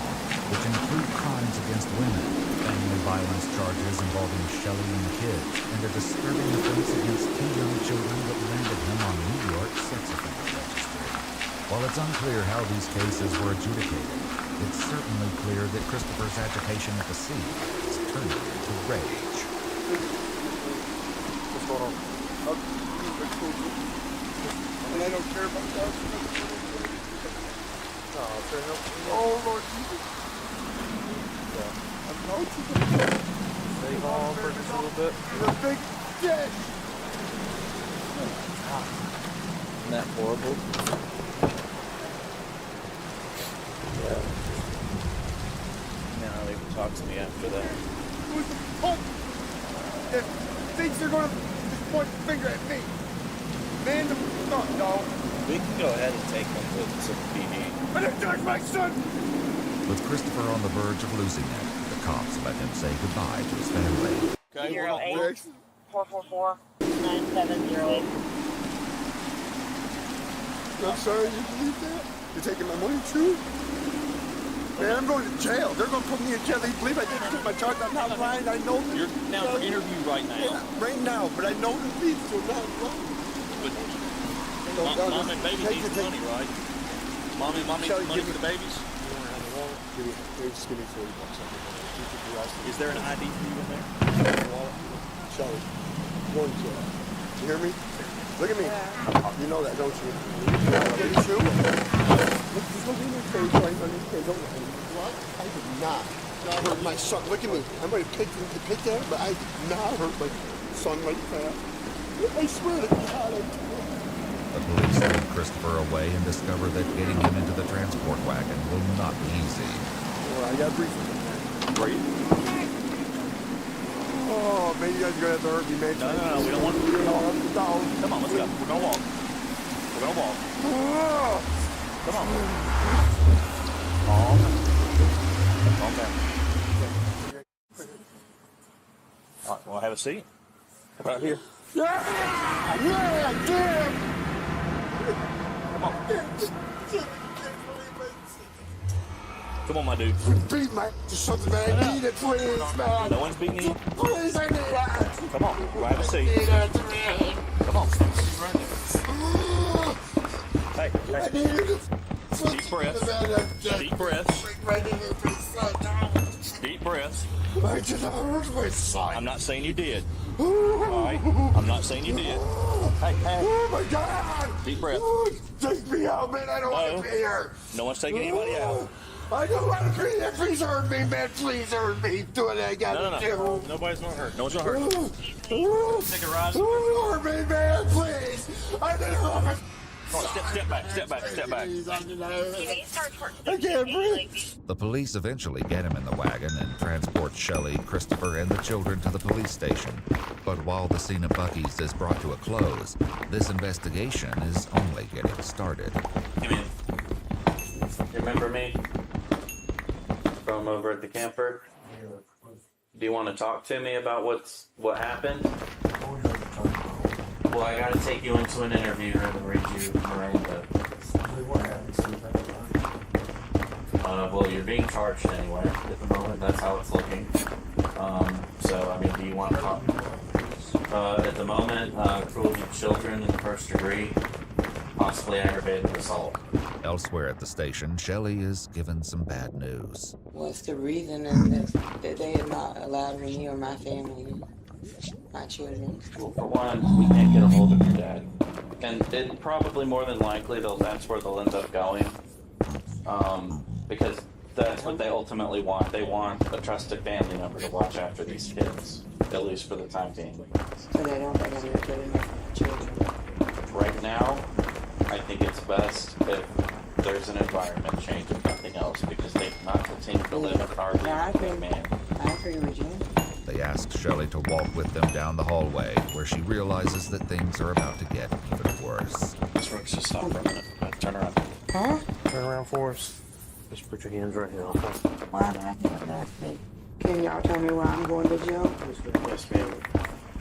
V: which include crimes against women, family violence charges involving Shelley and the kids, and a disturbing offense against 2 young children that landed him on New York's sex offender registry. While it's unclear how these cases were adjudicated, it's certainly clear that Christopher's agitation at the scene is turning into rage.
C: What's going on?
P: And I don't care about that. Oh, Lord Jesus. I'm going to
C: Stay calm for just a little bit.
P: You're a big dick.
K: Isn't that horrible? Yeah. Now they can talk to me after that.
P: Who's the punk that thinks they're going to point the finger at me? Man, no.
K: We can go ahead and take them to PD.
P: But I charged my son!
V: With Christopher on the verge of losing it, the cops let him say goodbye to his family.
C: Okay,
F: 08 444 9708.
P: I'm sorry, you believe that? You're taking my money too? Man, I'm going to jail. They're going to put me in jail. They believe I didn't put my charge. I'm not lying. I know this.
K: You're now for interview right now.
P: Yeah, right now, but I know the thieves are not lying.
K: But mom and baby need the money, right? Mommy needs the money for the babies?
P: Just give me $40.
K: Is there an ID for you in there?
P: Shelly, going to jail. You hear me? Look at me. You know that, don't you? Did you? Look, there's nothing in your face right on your face. Don't what? I did not hurt my son. Look at me. I might have picked that, but I did not hurt my son like that. I swear to God, I did.
V: The police lead Christopher away and discover that getting him into the transport wagon will not be easy.
P: Well, I got a briefing.
E: Great.
P: Oh, maybe you guys are going to have to hurt me, man.
E: No, we don't want to. Come on, let's go. We're going to walk. We're going to walk. Come on. Calm down. All right, well, have a seat. How about here?
P: Yeah, damn!
E: Come on. Come on, my dude.
P: Beat my something, man. I need it, please, man.
E: No one's beating you.
P: Please, I need it.
E: Come on, we'll have a seat. Come on. Hey. Deep breaths. Deep breaths. Deep breaths.
P: I did not hurt my son.
E: I'm not saying you did. All right? I'm not saying you did. Hey.
P: Oh, my God.
E: Deep breath.
P: Oh, take me out, man. I don't want to be here.
E: No one's taking anybody out.
P: I don't want to be here. Please hurt me, man. Please hurt me. Do what I got to do.
E: Nobody's not hurt. No one's not hurt.
P: Take a ride. Hurt me, man. Please. I didn't hurt my
E: Come on, step back.
P: I can't breathe.
V: The police eventually get him in the wagon and transport Shelley, Christopher, and the children to the police station. But while the scene at Buc-ee's is brought to a close, this investigation is only getting started.
M: Come in. You remember me? From over at the camper? Do you want to talk to me about what happened? Well, I gotta take you into an interview and read you Miranda. Well, you're being charged anyway at the moment. That's how it's looking. So, I mean, do you want to talk? At the moment, cruelty to children in the first degree, possibly aggravated assault.
V: Elsewhere at the station, Shelley is given some bad news.
O: What's the reason that they have not allowed me or my family, my children?
M: Well, for one, we can't get a hold of your dad. And it probably more than likely that's where they'll end up going. Because that's what they ultimately want. They want a trusted family member to watch after these kids, at least for the time being.
O: So they don't think I'm going to put enough for my children?
M: Right now, I think it's best if there's an environment change, if nothing else, because they cannot continue to live in an argument.
O: I agree with you.
V: They ask Shelley to walk with them down the hallway, where she realizes that things are about to get even worse.
M: Miss Brooks, just stop for a minute. Turn around.
O: Huh?
M: Turn around for us. Just put your hands right here, okay?
O: Why did I get that? Can y'all tell me why I'm going to jail?
M: Yes, ma'am.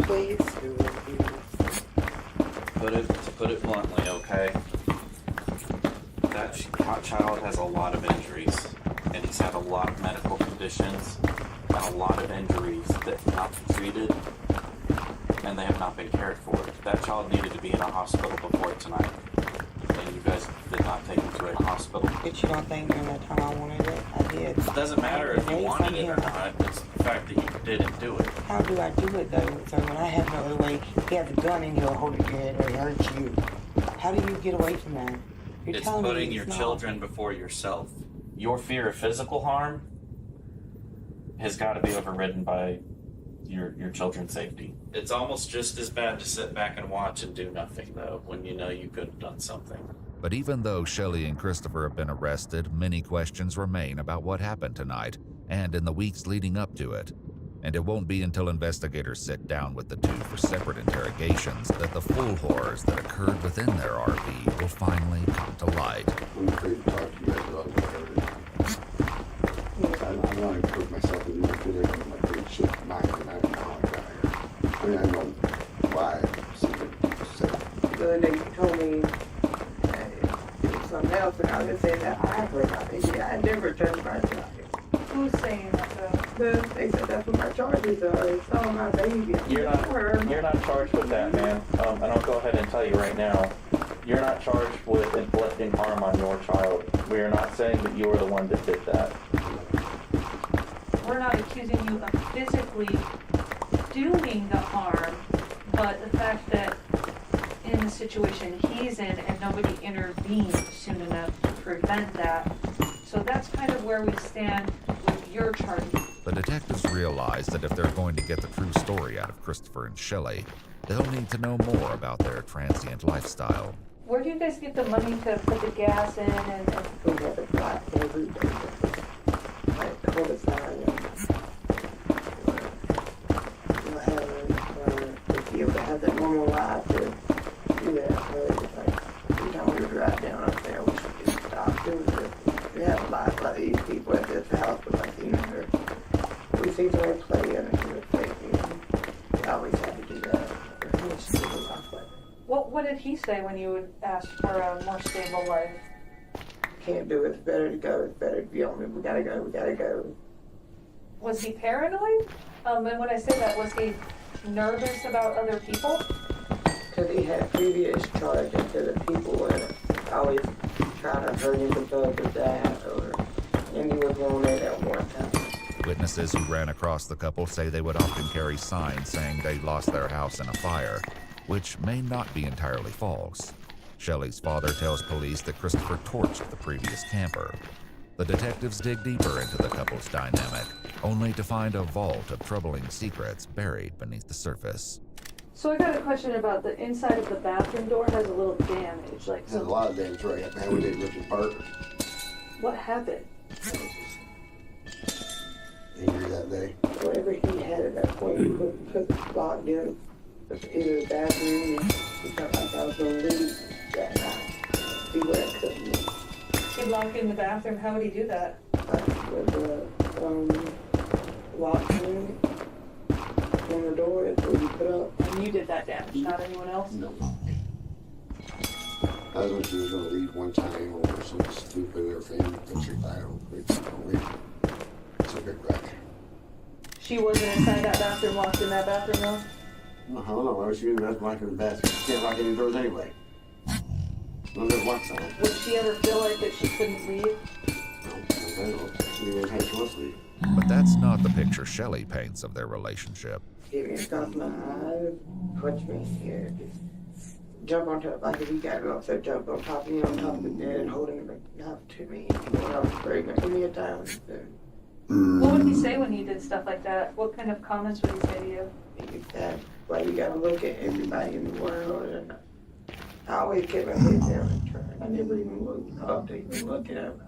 O: Please?
M: To put it bluntly, okay? That child has a lot of injuries, and he's had a lot of medical conditions, and a lot of injuries that have not been treated, and they have not been cared for. That child needed to be in a hospital before tonight, and you guys did not take him to a hospital.
O: But you don't think during that time I wanted it? I did.
M: It doesn't matter if you wanted it or not. It's the fact that you didn't do it.
O: How do I do it though? So when I have no other way, he has a gun and he'll hold it your head or he hurts you. How do you get away from that? You're
M: It's
O: telling me
M: putting
O: it's
M: your
O: not.
M: children before yourself. Your fear of physical harm has got to be overridden by your children's safety. It's almost just as bad to sit back and watch and do nothing, though, when you know you could have done something.
V: But even though Shelley and Christopher have been arrested, many questions remain about what happened tonight and in the weeks leading up to it. And it won't be until investigators sit down with the two for separate interrogations that the full horrors that occurred within their RV will finally come to light.
P: I'm afraid to talk to you guys about it. I want to put myself in your position, like they should mind, and I don't know how I got here. I mean, I know why.
O: The other day you told me it was something else, and I was just saying that I heard I never touched my child. Who's saying that though? They said that's what my charges are. It's on my baby.
M: You're not charged with that, man. And I'll go ahead and tell you right now, you're not charged with inflicting harm on your child. We are not saying that you are the one that did that.
Q: We're not accusing you of physically doing the harm, but the fact that in the situation he's in and nobody intervened soon enough to prevent that. So that's kind of where we stand with your charges.
V: The detectives realize that if they're going to get the true story out of Christopher and Shelley, they'll need to know more about their transient lifestyle.
Q: Where do you guys get the money to put the gas in and
O: we have a flat every day. Like the whole time. To be able to have that normal life to do that. Every time we drive down up there, we should just stop doing it. We have a life like these people at this house, but like, you know, we see them play and we always have to do that.
Q: what did he say when you would ask for a more stable life?
O: Can't do it. It's better to go. It's better to be on me. We gotta go. We gotta go.
Q: Was he paranoid? And when I say that, was he nervous about other people?
O: Because he had previous charges to the people and always trying to hurt him because of that, and he was on it at one time.
V: Witnesses who ran across the couple say they would often carry signs saying they lost their house in a fire, which may not be entirely false. Shelley's father tells police that Christopher torched the previous camper. The detectives dig deeper into the couple's dynamic, only to find a vault of troubling secrets buried beneath the surface.
Q: So I got a question about the inside of the bathroom door has a little damage, like
P: There's a lot of damage right up there. We did Richard Park.
Q: what happened?
P: Angry that day.
O: Whatever he had at that point, he put the lock in either the bathroom, and he felt like I was going to leave that night. See where I couldn't.
Q: He'd lock in the bathroom. How would he do that?
O: With the lock in on the door, that's what you put up.
Q: And you did that damage, not anyone else?
P: No. I was when she was going to leave one time over some stupid or family picture. I don't know. Took it back.
Q: She wasn't inside that bathroom, locked in that bathroom though?
P: I don't know. Why was she in the bathroom locking the bathroom? She can't lock any doors anyway. No, there's locks on it.
Q: Would she ever feel like that she couldn't leave?
P: No, I don't know. She didn't she wants to leave.
V: But that's not the picture Shelley paints of their relationship.
O: Give me across my eye, punch me here, just jump on top, like if you gotta go upstairs, jump on top of me on top of the bed and holding the knife to me. When I was pregnant, give me a time.
Q: What would he say when he did stuff like that? What kind of comments would he say to you?
O: Like you gotta look at everybody in the world, and I always kept my head down and tried. I never even looked up to even look at everybody.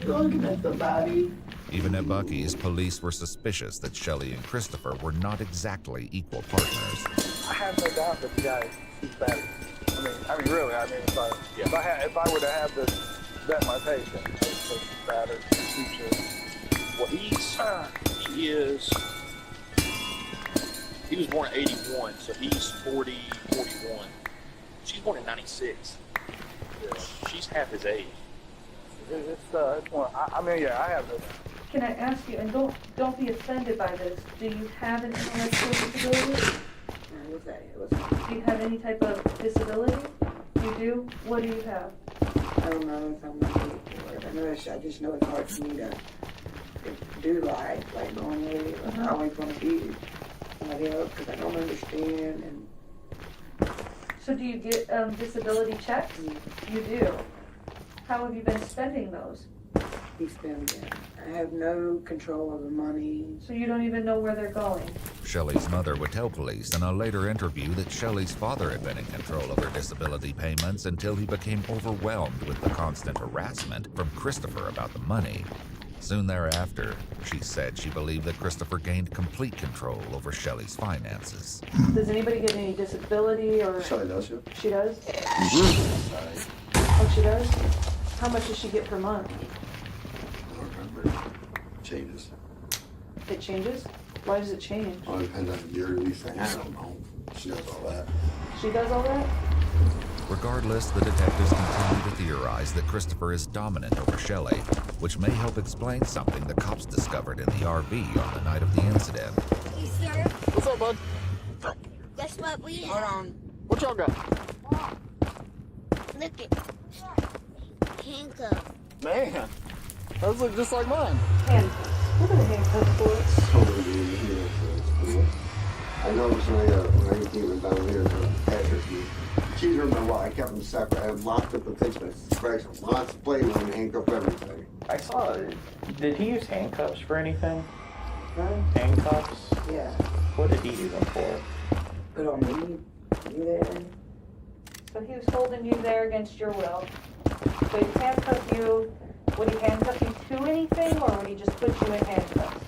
O: Looking at the body.
V: Even at Bucky's, police were suspicious that Shelley and Christopher were not exactly equal partners.
X: I have no doubt that the guy is better. I mean, really. I mean, if I were to have this bet my patient, I would say he's better.
E: Well, he was born in 81, so he's 41. She's born in 96. She's half his age.
X: It's one. I mean, yeah, I have no doubt.
Q: Can I ask you, and don't be offended by this, do you have an intellectual disability? Do you have any type of disability? You do? What do you have?
O: I don't know if I'm gonna get to it. I just know it's hard for me to do life like normally. I always want to be somebody else because I don't understand. And
Q: So do you get disability checks? You do. How have you been spending those?
O: he spends it. I have no control over money.
Q: So you don't even know where they're going?
V: Shelley's mother would tell police in a later interview that Shelley's father had been in control of her disability payments until he became overwhelmed with the constant harassment from Christopher about the money. Soon thereafter, she said she believed that Christopher gained complete control over Shelley's finances.
Q: Does anybody get any disability or?
P: Shelley does, yeah.
Q: She does?
P: Mm-hmm.
Q: Oh, she does? How much does she get per month?
P: I don't remember. Changes.
Q: It changes? Why does it change?
P: All depends on the yearly thing. I don't know. She does all that.
Q: She does all that?
V: Regardless, the detectives continue to theorize that Christopher is dominant over Shelley, which may help explain something the cops discovered in the RV on the night of the incident.
H: Hey, sir. What's up, bud?
F: Guess what we have?
H: Hold on. What y'all got?
F: Look at handcuffs.
H: Man, those look just like mine.
Q: Look at the handcuff boards.
P: I noticed when I came down here to Patrick's meeting, she's remember why I kept them separate. I had locked up the fixtures, scratched them, lots of play with them, and handcuffed everything.
K: I saw it. Did he use handcuffs for anything?
O: Huh?
K: Handcuffs?
O: Yeah.
K: What did he use them for?
O: Put on me. You there?
Q: So he was holding you there against your will. So he handcuffed you. Would he handcuff you to anything, or would he just put you in handcuffs?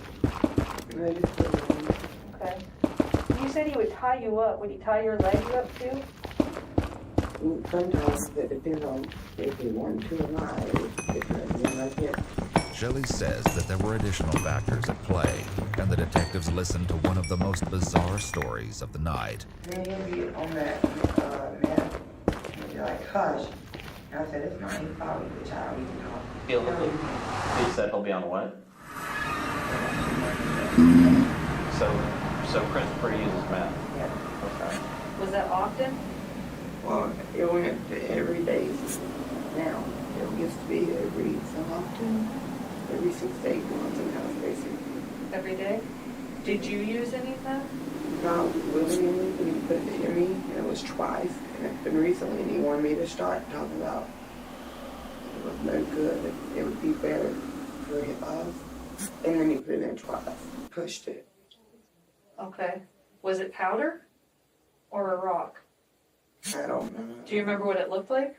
O: No, just put it on.
Q: Okay. You said he would tie you up. Would he tie your legs up too?
O: Sometimes it depends on if he wanted to or not. It's different, like it.
V: Shelley says that there were additional factors at play, and the detectives listened to one of the most bizarre stories of the night.
O: And he'll be on that man. He'll be like, hush. And I said, it's not his fault. He's a child. He can talk.
K: He said he'll be on what? So Christopher uses meth?
O: Yeah.
K: Okay.
Q: Was that often?
O: Well, it went to every day now. It used to be every so often, every 6 to 8 months, sometimes basically.
Q: Every day? Did you use any of that?
O: Not willingly, when he put it in me, and it was twice. And it's been recently, and he wanted me to start talking about it was no good. It would be better for us. And then he put it in twice, pushed it.
Q: Okay. Was it powder? or a rock?
O: I don't know.
Q: Do you remember what it looked like?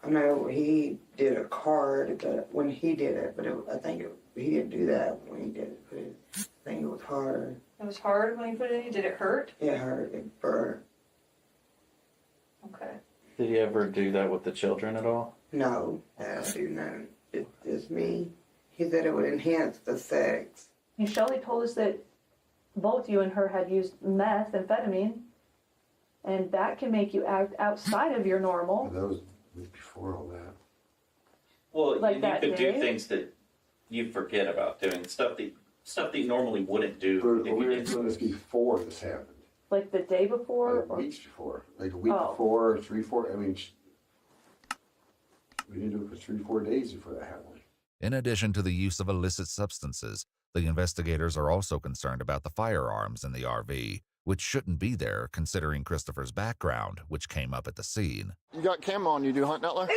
O: I know he did a card, but when he did it, but I think he didn't do that when he did it. But I think it was hard.
Q: It was hard when you put it in. Did it hurt?
O: It hurt. It burned.
Q: Okay.
M: Did he ever do that with the children at all?
O: No, I don't do nothing. It's just me. He said it would enhance the sex.
Q: And Shelly told us that both you and her had used methamphetamine, and that can make you act outside of your normal.
P: That was before all that.
M: Well,
Q: Like
M: you
Q: that
M: could do
Q: day?
M: things that you forget about doing, stuff that you normally wouldn't do.
P: But
M: if
P: we
M: you
P: were
M: didn't.
P: doing this before this happened.
Q: Like the day before?
P: Like weeks before. Like a week
Q: Oh.
P: before, 3, 4. I mean, we didn't do it for 3, 4 days before that happened.
V: In addition to the use of illicit substances, the investigators are also concerned about the firearms in the RV, which shouldn't be there considering Christopher's background, which came up at the scene.
P: You got camera on you, do Hunt Nettler?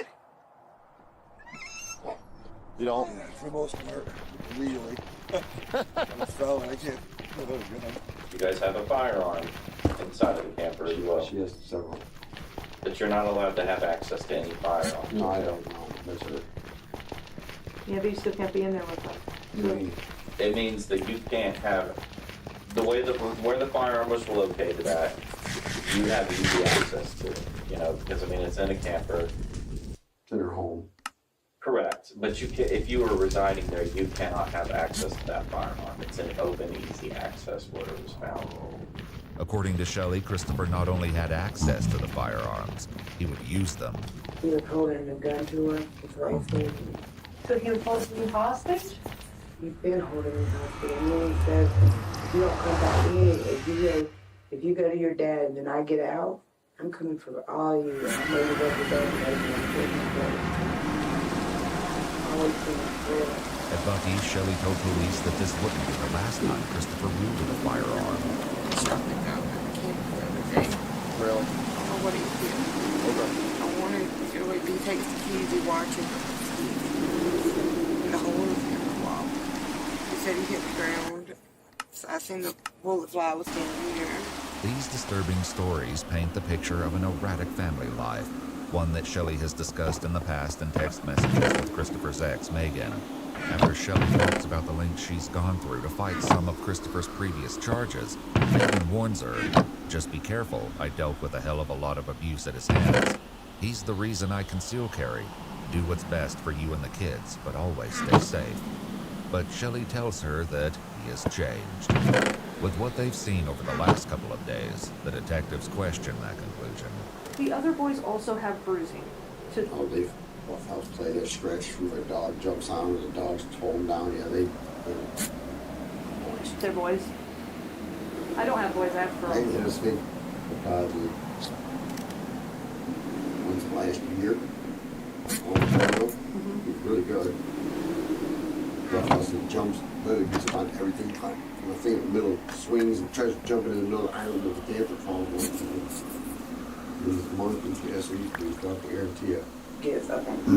P: You don't?
B: Yeah, for the most part, legally. I'm a felon, I can't.
M: You guys have a firearm inside of the camper as well.
P: She has several.
M: But you're not allowed to have access to any firearms.
P: No, I don't know. That's her.
Q: Yeah, but you still can't be in there with them.
M: It means that you can't have where the firearm was located at. You have easy access to it, because I mean it's in a camper.
P: It's in her home.
M: Correct, but if you were residing there, you cannot have access to that firearm. It's an open, easy access where it was found.
V: According to Shelley, Christopher not only had access to the firearms, he would use them.
O: He was holding the gun to her. It's right there.
Q: So he was supposed to be hostage?
O: You've been holding me hostage. And then he says, if you don't come back in, if you go to your dad and then I get out, I'm coming for all you. I'm going to go to bed.
V: At Buc-ee's, Shelley told police that this wouldn't be the last time Christopher wielded a firearm.
O: Something down there. I can't do everything.
P: Really?
O: I don't know what he did. I want to feel like he takes the keys, he watches the holes in the wall. He said he hit the ground. So I seen the bullet fly was standing here.
V: These disturbing stories paint the picture of an erratic family life, one that Shelley has discussed in the past in text messages with Christopher's ex, Megan. After Shelley talks about the lengths she's gone through to fight some of Christopher's previous charges, Megan warns her, just be careful, I dealt with a hell of a lot of abuse at his hands. He's the reason I conceal carry. Do what's best for you and the kids, but always stay safe. But Shelley tells her that he has changed. With what they've seen over the last couple of days, the detectives question that conclusion.
Q: The other boys also have bruising.
P: Oh, they've house play. They're scratched from their dog jumps on and the dogs pull them down. Yeah, they're boys.
Q: They're boys. I don't have boys, I have girls.
P: They hit us big. Once last year. He's really good. Rough house and jumps, literally gets on everything. I think in the middle swings and tries to jump in the middle of the island of the camper falls. He's a monkey, yeah, so he's got the guarantee it.
O: Gets up on the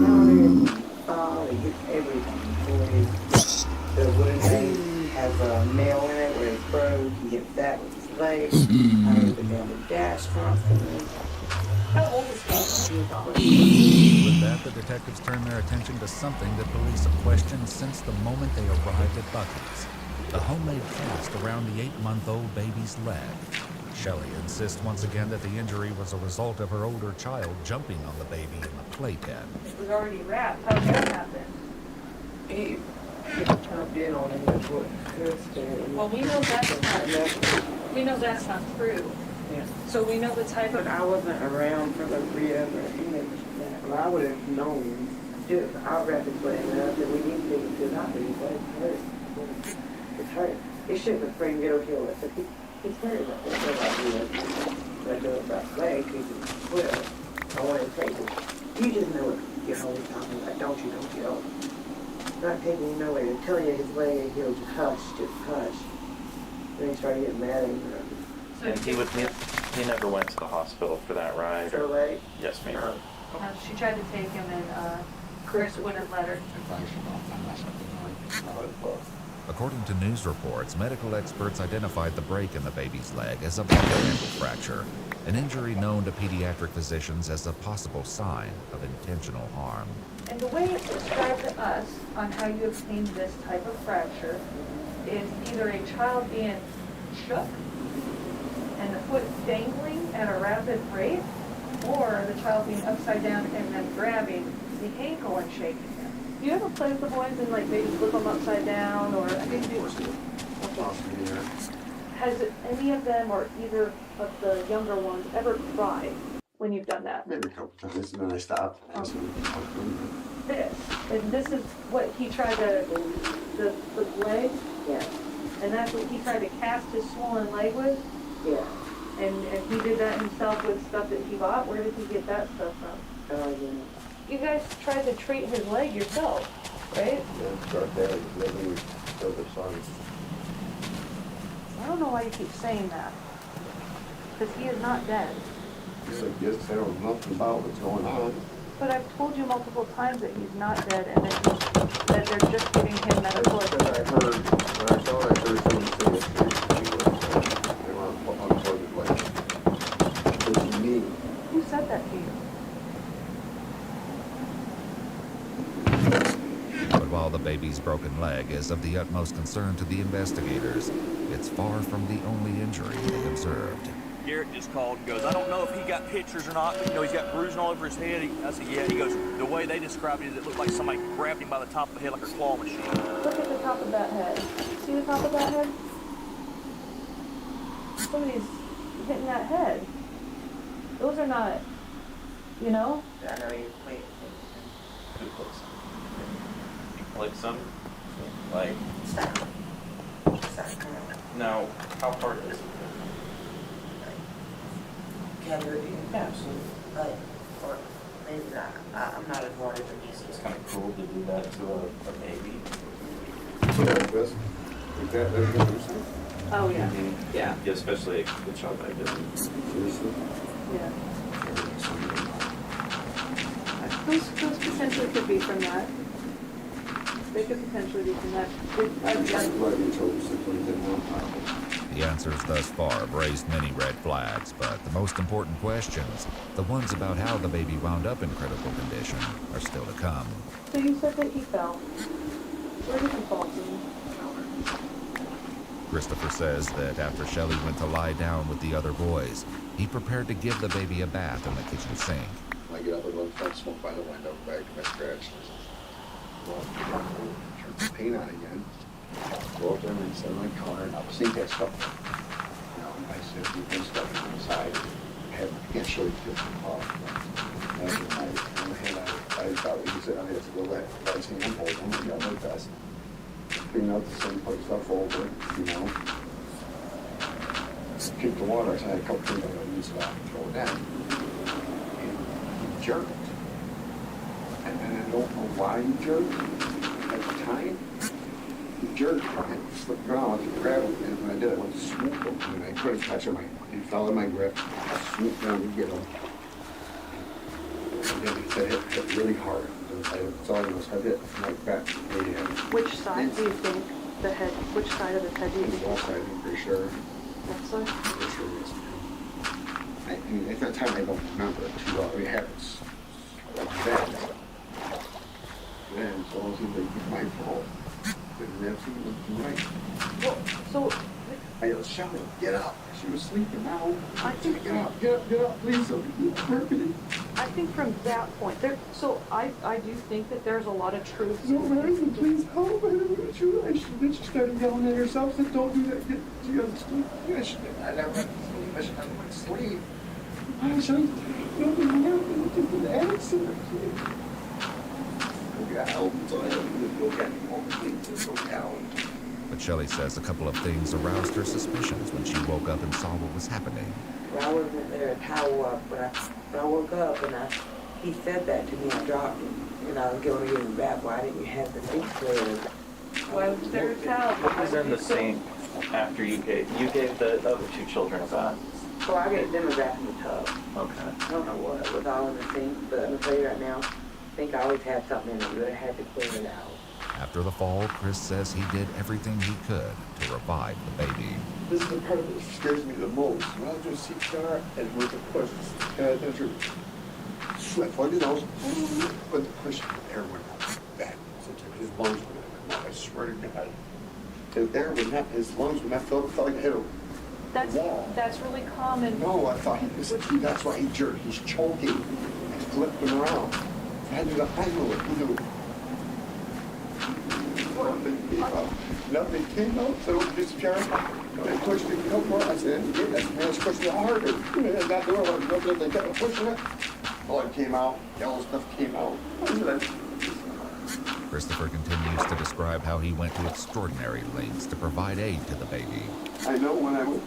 O: counter, he gets everything. The wooden thing has a nail in it where it's broke. He hits that with his leg. I hit it down the dash constantly. How old is he?
V: With that, the detectives turn their attention to something that police have questioned since the moment they arrived at Buc-ee's. The homemade cast around the 8-month-old baby's leg. Shelley insists once again that the injury was a result of her older child jumping on the baby in the playpen.
Q: It was already wrapped. How did that happen?
O: He jumped in on him. That's what Chris did.
Q: Well, we know that's not true.
O: Yeah.
Q: So we know the type of...
O: But I wasn't around for the rib or any of that. Well, I would have known. Just, I'll wrap his leg up and we need to take it to the doctor. But it's hurt. It's hurt. It shouldn't have sprained it or healed it. But it's hurt. But I do it about leg because it's quill. I want to take it. You just know what you're always talking about. Don't you? I'm not taking you nowhere. I'm telling you his leg ain't healed. Just hush. Then he started getting mad at me.
M: And he never went to the hospital for that, right?
O: For leg?
M: Yes, ma'am.
Q: She tried to take him and Chris wouldn't let her.
V: According to news reports, medical experts identified the break in the baby's leg as a bundle ankle fracture, an injury known to pediatric physicians as a possible sign of intentional harm.
Q: And the way it's described to us on how you obtained this type of fracture is either a child being shook and the foot dangling at a rapid rate, or the child being upside down and then grabbing the ankle and shaking him. Do you ever play with the boys and like maybe flip them upside down, or I think has any of them or either of the younger ones ever cried when you've done that?
B: Maybe a couple times, and then I stopped.
Q: This is what he tried to, the leg? Yeah. And that's what he tried to cast his swollen leg with? Yeah. And he did that himself with stuff that he bought? Where did he get that stuff from? You guys tried to treat his leg yourself, right?
B: Yeah, start there, living with the son.
Q: I don't know why you keep saying that. Because he is not dead.
B: He's like, yes, I don't know nothing about what's going on.
Q: But I've told you multiple times that he's not dead and that they're just giving him medical attention.
B: I heard, when I saw it, I heard someone say that they were unplugged leg. What do you mean?
Q: Who said that to you?
V: But while the baby's broken leg is of the utmost concern to the investigators, it's far from the only injury they observed.
E: Garrett just called and goes, I don't know if he got pictures or not, but he's got bruising all over his head. I said, yeah. He goes, the way they described it is it looked like somebody grabbed him by the top of the head like a claw machine.
Q: Look at the top of that head. See the top of that head? Somebody's hitting that head. Those are not, you know?
M: I know you wait. Who clicks them? You click some? Like.
O: Stop.
M: Now, how hard is it?
O: Can you review? Absolutely. Like, or maybe not. I'm not as worried as you.
M: It's kind of cool to do that to a baby.
Q: Oh, yeah.
M: Yeah. Especially the child like this.
Q: Yeah. Those potentially could be from that. They could potentially be from that.
V: The answers thus far have raised many red flags, but the most important questions, the ones about how the baby wound up in critical condition, are still to come.
Q: So you said that he fell. Where did he fall to?
V: Christopher says that after Shelley went to lie down with the other boys, he prepared to give the baby a bath in the kitchen sink.
B: I get up and look at smoke by the window, back to my scratch. Well, turn the paint on again. Go up there and set my car, and I'll sink that stuff. You know, I said, we've been stuff inside. I can't show you this off. I thought he said I had to go back. I was saying, I'm holding him, I got my vest. Clean out the sink, put stuff over, you know. Keep the water. I had a couple things I'm going to use it off and throw it down. And he jerked. And I don't know why he jerked at the time. He jerked and slipped around and grabbed him, and when I did, I went to swoop him, and I couldn't catch him. He fell in my grip. I swooped down to get him. And then he said it hit really hard. I saw him, I hit like that.
Q: Which side do you think the head, which side of the head do you think?
B: Left side, I'm pretty sure.
Q: Left side?
B: I'm pretty sure it is. I mean, at that time, I don't remember it too well. It happens like that. And so it was like my fault. But that's right.
Q: Well, so
B: I yelled, Shelley, get up. She was sleeping now.
Q: I think
B: get up, please.
Q: I think from that point, so I do think that there's a lot of truth.
B: No, Larry, please help. I don't want to. Then she started yelling at herself. Said, don't do that. She got to sleep. I never went to sleep. I went to sleep. I should don't do the accident.
V: But Shelley says a couple of things aroused her suspicions when she woke up and saw what was happening.
O: I wasn't there to towel up, but I woke up and he said that to me. I dropped him, and I was going to give him back. Why didn't you have the sink cleared?
Q: Why was there a towel?
M: What was in the sink after you gave the other two children a bath?
O: So I gave them a bath in the tub.
M: Okay.
O: I don't know what was all in the sink, but I'm going to tell you right now, I think I always had something in it, but I had to clear it out.
V: After the fall, Chris says he did everything he could to revive the baby.
B: This is the part that scares me the most. When I was doing CPR and with the push, that's your sweat flooded his nose, but the push, air went out back. Sometimes his lungs would not come out. I swear to God. The air would not, his lungs would not felt like I hit a wall.
Q: That's really common.
B: No, I thought he was, that's why he jerked. He's choking. I flipped him around. I had to go, I know what to do. Nothing came out, so this jar, they pushed it a couple more. I said, yeah, that's man, it's pushed it harder. Not doing it, they kept pushing it. Blood came out, yellow stuff came out.
V: Christopher continues to describe how he went to extraordinary lengths to provide aid to the baby.
B: I know when I went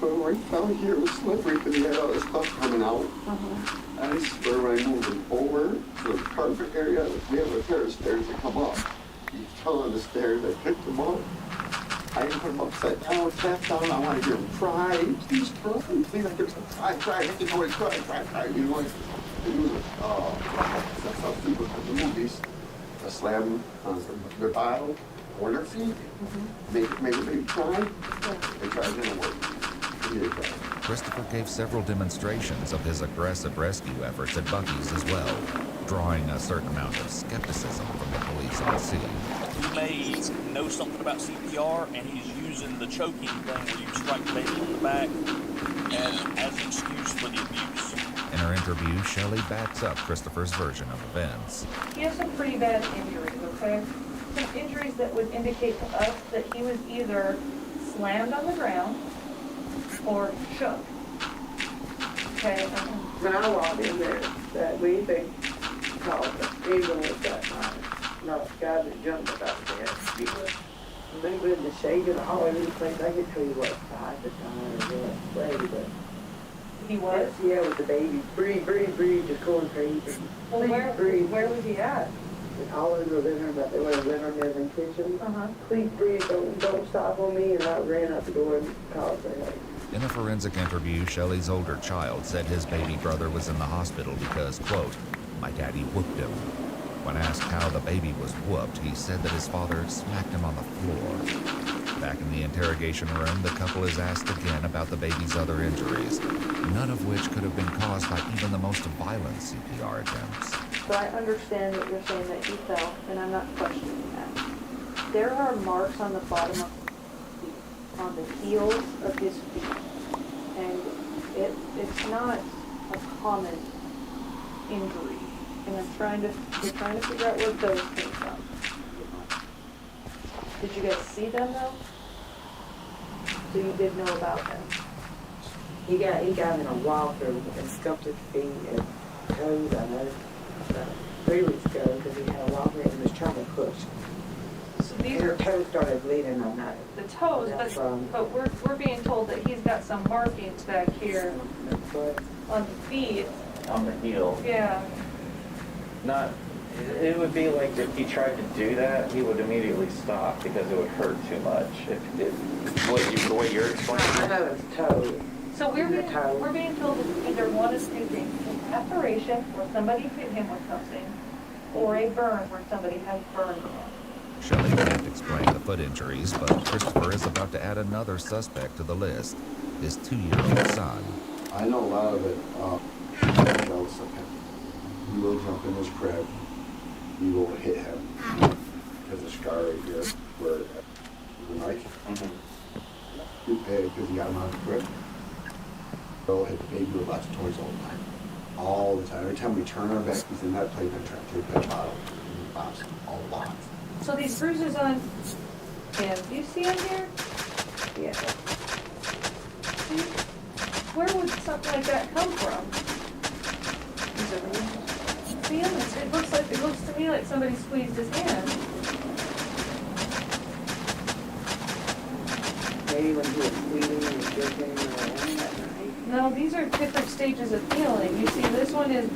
B: right down here, it was slippery because he had all this stuff coming out. I swear when I moved him over to the carpet area, we have a pair of stairs that come up. He fell on the stairs, I picked him up. I didn't put him upside down, tapped down, I want to hear him cry. He's crying, please, I hear him cry, I hate to know he cry. You know, it was, that's how people put the movies. I slam him on the bottle, or their feet, make the baby cry. They tried, it didn't work. He did cry.
V: Christopher gave several demonstrations of his aggressive rescue efforts at Buc-ee's as well, drawing a certain amount of skepticism from the police on the scene.
E: He may know something about CPR, and he's using the choking thing where you strike the baby on the back as an excuse for the abuse.
V: In her interview, Shelley backs up Christopher's version of events.
Q: He has some pretty bad injuries, okay? Some injuries that would indicate to us that he was either slammed on the ground or shook. Okay?
O: When I walked in there that week, they called the ambulance that night. No, the guy that jumped about there. He was moving in the shade of all over the place. I could tell you what side the time or what way, but
Q: he was?
O: Yeah, with the baby. Breathe, just going crazy.
Q: Well, where was he at?
O: All in the living room, but they were in the living room in the kitchen. Please breathe, don't stop on me. And I ran out the door and called for help.
V: In a forensic interview, Shelley's older child said his baby brother was in the hospital because, quote, my daddy whooped him. When asked how the baby was whooped, he said that his father smacked him on the floor. Back in the interrogation room, the couple is asked again about the baby's other injuries, none of which could have been caused by even the most violent CPR attempts.
Q: So I understand that you're saying that he fell, and I'm not questioning that. There are marks on the bottom of his feet, on the heels of his feet, and it's not a common injury. And we're trying to figure out where those came from. Did you guys see them though? So you did know about them?
O: He got in a walker and scuffed his feet and toes. I know 3 weeks ago because he had a walker and was trying to push.
Q: So these
O: her toes started bleeding on that.
Q: The toes, but we're being told that he's got some markings back here on the feet.
D: On the heel.
Q: Yeah.
D: It would be like if he tried to do that, he would immediately stop because it would hurt too much. The way you're explaining it?
O: I know it's toes.
Q: So we're being told that either one of two things: an aspiration where somebody hit him with something, or a burn where somebody has burned him.
V: Shelley can't explain the foot injuries, but Christopher is about to add another suspect to the list, his 2-year-old son.
B: I know a lot of it. He will jump in his crib. He will hit him. There's a scar right here where the knife. Because he got him out of the crib. He'll hit the baby with lots of toys all the time. All the time. Every time we turn our back, he's in that playpen trying to take that bottle. And he bombs a lot.
Q: So these bruises on him, do you see them here?
O: Yeah.
Q: Where would something like that come from? See him? It looks to me like somebody squeezed his hand.
O: Maybe when he was bleeding and jerking around that night.
Q: No, these are different stages of healing. You see, this one is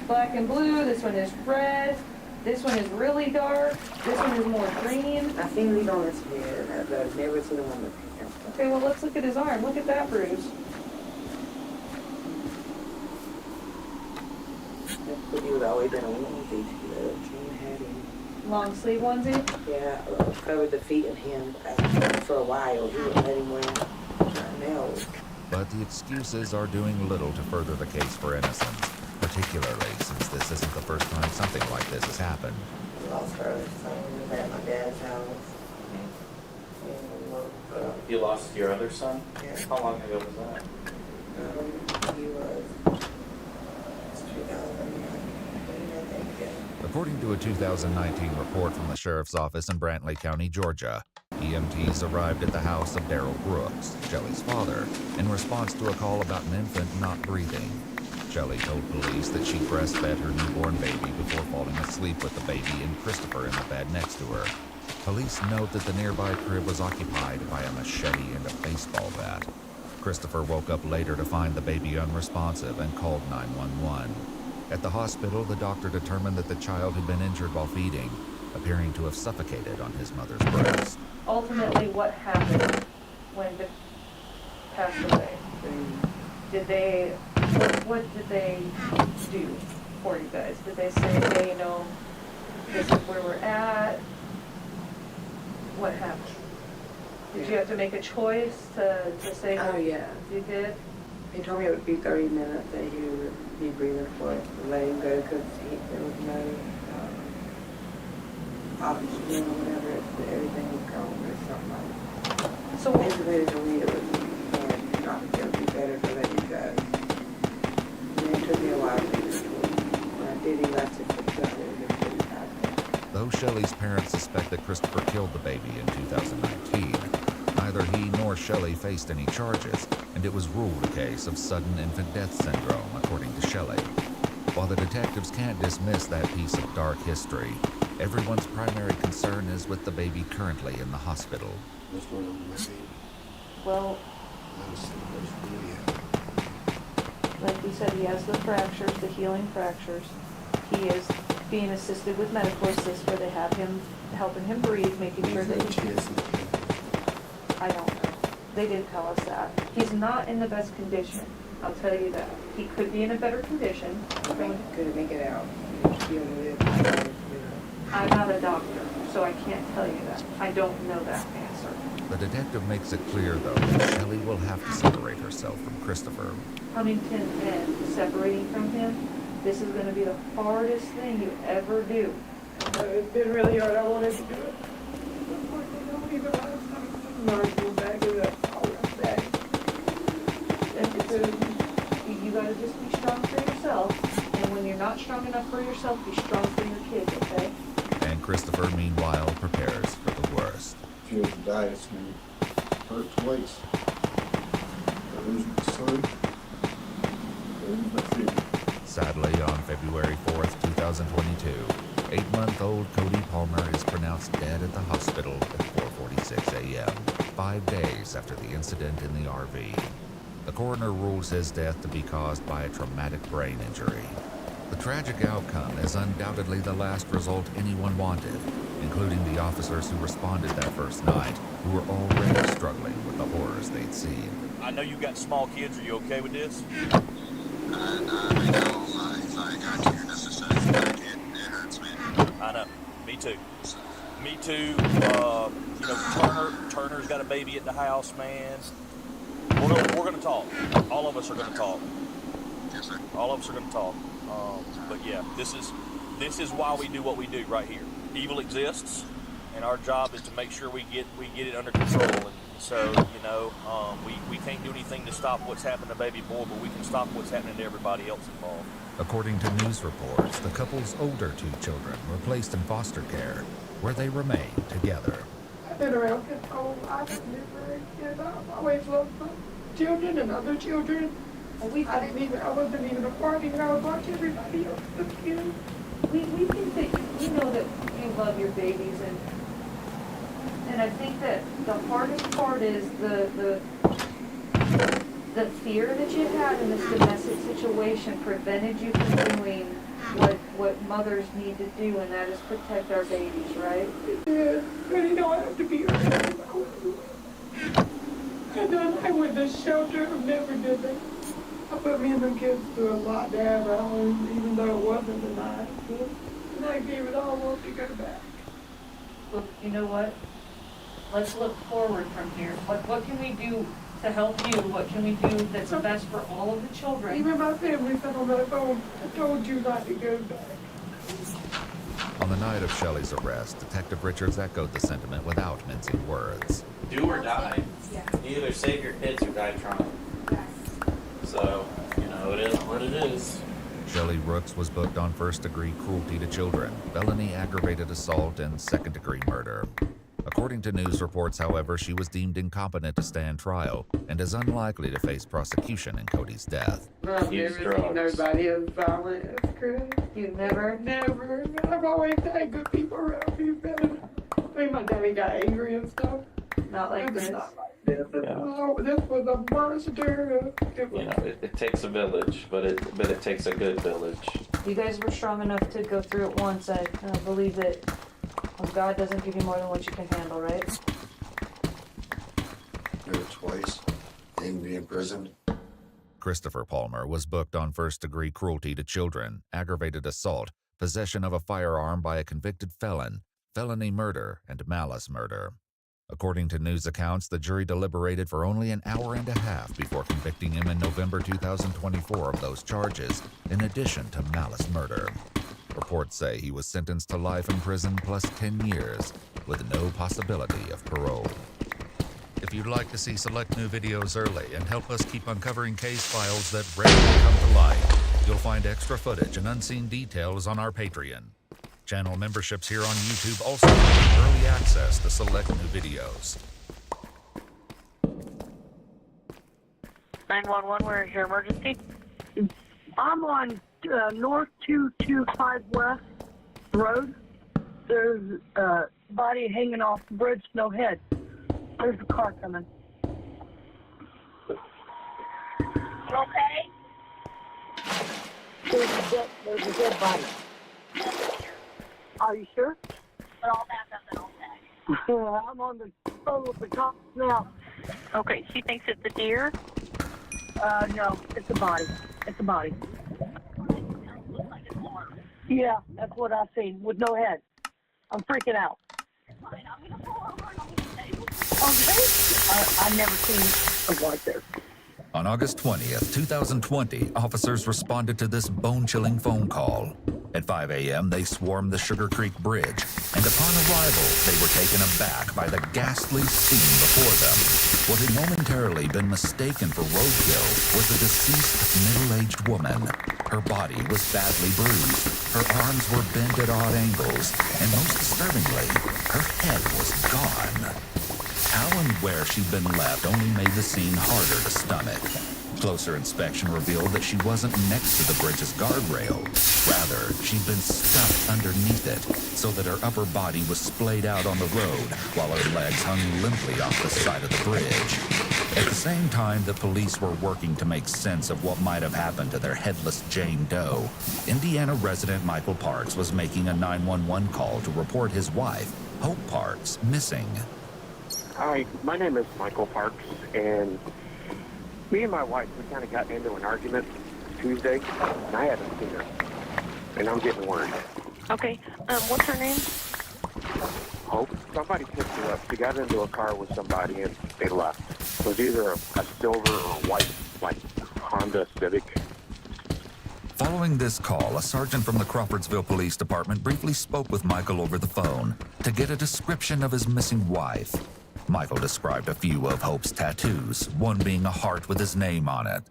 Q: black and blue. This one is red. This one is really dark. This one is more green.
O: I seen these on his head, but I've never seen them on his hand.
Q: Okay, well, let's look at his arm. Look at that bruise.
O: He was always in a onesie too. Jean had him.
Q: long sleeve onesie?
O: Yeah, covered the feet of him for a while. He wouldn't let him wear nails.
V: But the excuses are doing little to further the case for innocence, particularly since this isn't the first time something like this has happened.
O: We lost our other son at my dad's house.
D: You lost your other son?
O: Yeah.
D: How long ago was that?
O: He was 2009, I think, yeah.
V: According to a 2019 report from the Sheriff's Office in Brantley County, Georgia, EMTs arrived at the house of Daryl Brooks, Shelley's father, in response to a call about an infant not breathing. Shelley told police that she breastfed her newborn baby before falling asleep with the baby and Christopher in the bed next to her. Police note that the nearby crib was occupied by a machete and a baseball bat. Christopher woke up later to find the baby unresponsive and called 911. At the hospital, the doctor determined that the child had been injured while feeding, appearing to have suffocated on his mother's breast.
Q: Ultimately, what happened when Vic passed away? Did they, what did they do for you guys? Did they say, hey, you know, this is where we're at? What happened? Did you have to make a choice to say?
O: Oh, yeah.
Q: You did?
O: He told me it would be 30 minutes that he would be breathing for it to let him go because there was no oxygen or whatever. Everything was gone or something like that.
Q: So
O: basically, told me it was not going to be better to let you go. And it took me a while to get this to him. When I did, he left it for 12 years.
V: Though Shelley's parents suspect that Christopher killed the baby in 2019, neither he nor Shelley faced any charges, and it was ruled a case of sudden infant death syndrome, according to Shelley. While the detectives can't dismiss that piece of dark history, everyone's primary concern is with the baby currently in the hospital.
P: What's going on with my baby?
Q: Well, like we said, he has the fractures, the healing fractures. He is being assisted with medical assist where they have him, helping him breathe, making sure that he... I don't know. They didn't tell us that. He's not in the best condition. I'll tell you that. He could be in a better condition.
O: Couldn't make it out.
Q: I'm not a doctor, so I can't tell you that. I don't know that answer.
V: The detective makes it clear, though, that Shelley will have to separate herself from Christopher.
Q: Huntington and separating from him, this is going to be the hardest thing you ever do.
O: It's been really hard. I wanted to do it.
Q: You gotta just be strong for yourself, and when you're not strong enough for yourself, be strong for your kids, okay?
V: And Christopher, meanwhile, prepares for the worst.
P: If you have to die, it's going to hurt twice. I lose my son, I lose my family.
V: Sadly, on February 4th, 2022, 8-month-old Cody Palmer is pronounced dead at the hospital at 4:46 a.m., 5 days after the incident in the RV. The coroner rules his death to be caused by a traumatic brain injury. The tragic outcome is undoubtedly the last result anyone wanted, including the officers who responded that first night, who were already struggling with the horrors they'd seen.
E: I know you got small kids. Are you okay with this? I know. Me too. Me too. You know, Turner's got a baby at the house, man. We're gonna talk. All of us are gonna talk. Yes, sir. All of us are gonna talk. But yeah, this is why we do what we do right here. Evil exists, and our job is to make sure we get it under control. And so, you know, we can't do anything to stop what's happening to baby boy, but we can stop what's happening to everybody else involved.
V: According to news reports, the couple's older 2 children were placed in foster care, where they remain together.
O: I've been around this whole life. I've always loved children and other children. I wasn't even a part of it. I was like everybody else.
Q: We think that we know that you love your babies, and I think that the hardest part is the fear that you had in this domestic situation prevented you from doing what mothers need to do, and that is protect our babies, right?
O: Yeah, but you don't have to be around. And then I went to shelter, I never did that. I put me and the kids through a lot to have at home, even though it wasn't denied. And I gave it all up to go back.
Q: look, you know what? Let's look forward from here. What can we do to help you? What can we do that's best for all of the children?
O: Even my family said on that phone, I told you not to go back.
V: On the night of Shelley's arrest, Detective Richards echoed the sentiment without mincing words.
M: Do or die. You either save your kids or die trying. So, you know, it is what it is.
V: Shelley Rooks was booked on first-degree cruelty to children, felony aggravated assault, and second-degree murder. According to news reports, however, she was deemed incompetent to stand trial and is unlikely to face prosecution in Cody's death.
O: I've never seen nobody as violent as Chris.
Q: You never?
O: Never. I've always had good people around me. I mean, my daddy got angry and stuff.
Q: Not like this.
O: Not like this. Oh, this was a monster.
M: You know, it takes a village, but it takes a good village.
Q: You guys were strong enough to go through it once. I believe that God doesn't give you more than what you can handle, right?
B: Did it twice. Didn't be in prison.
V: Christopher Palmer was booked on first-degree cruelty to children, aggravated assault, possession of a firearm by a convicted felon, felony murder, and malice murder. According to news accounts, the jury deliberated for only an hour and a half before convicting him in November 2024 of those charges, in addition to malice murder. Reports say he was sentenced to life in prison plus 10 years, with no possibility of parole. If you'd like to see select new videos early and help us keep uncovering case files that rarely come to light, you'll find extra footage and unseen details on our Patreon. Channel memberships here on YouTube also give early access to select new videos.
F: 911, where is your emergency? I'm on North 225 West Road. There's a body hanging off the bridge, no head. There's a car coming. You okay? There's a dead body. Are you sure? Put all back up and all back. I'm on the phone with the cops now. Okay, she thinks it's a deer? No, it's a body. It's a body. Yeah, that's what I've seen, with no head. I'm freaking out. Okay? I've never seen something like this.
V: On August 20th, 2020, officers responded to this bone-chilling phone call. At 5 a.m., they swarmed the Sugar Creek Bridge, and upon arrival, they were taken aback by the ghastly scene before them. What had momentarily been mistaken for roadkill was a deceased, middle-aged woman. Her body was badly bruised, her arms were bent at odd angles, and most disturbingly, her head was gone. How and where she'd been left only made the scene harder to stomach. Closer inspection revealed that she wasn't next to the bridge's guardrail. Rather, she'd been stuck underneath it, so that her upper body was splayed out on the road, while her legs hung limply off the side of the bridge. At the same time the police were working to make sense of what might have happened to their headless Jane Doe, Indiana resident Michael Parks was making a 911 call to report his wife, Hope Parks, missing.
A: Hi, my name is Michael Parks, and me and my wife, we kind of got into an argument Tuesday, and I haven't seen her, and I'm getting worried.
F: Okay, what's her name?
A: Hope. Somebody picked her up. She got into a car with somebody, and they left. It was either a silver or a white, like, Honda Civic.
V: Following this call, a sergeant from the Crawfordsville Police Department briefly spoke with Michael over the phone to get a description of his missing wife. Michael described a few of Hope's tattoos, one being a heart with his name on it.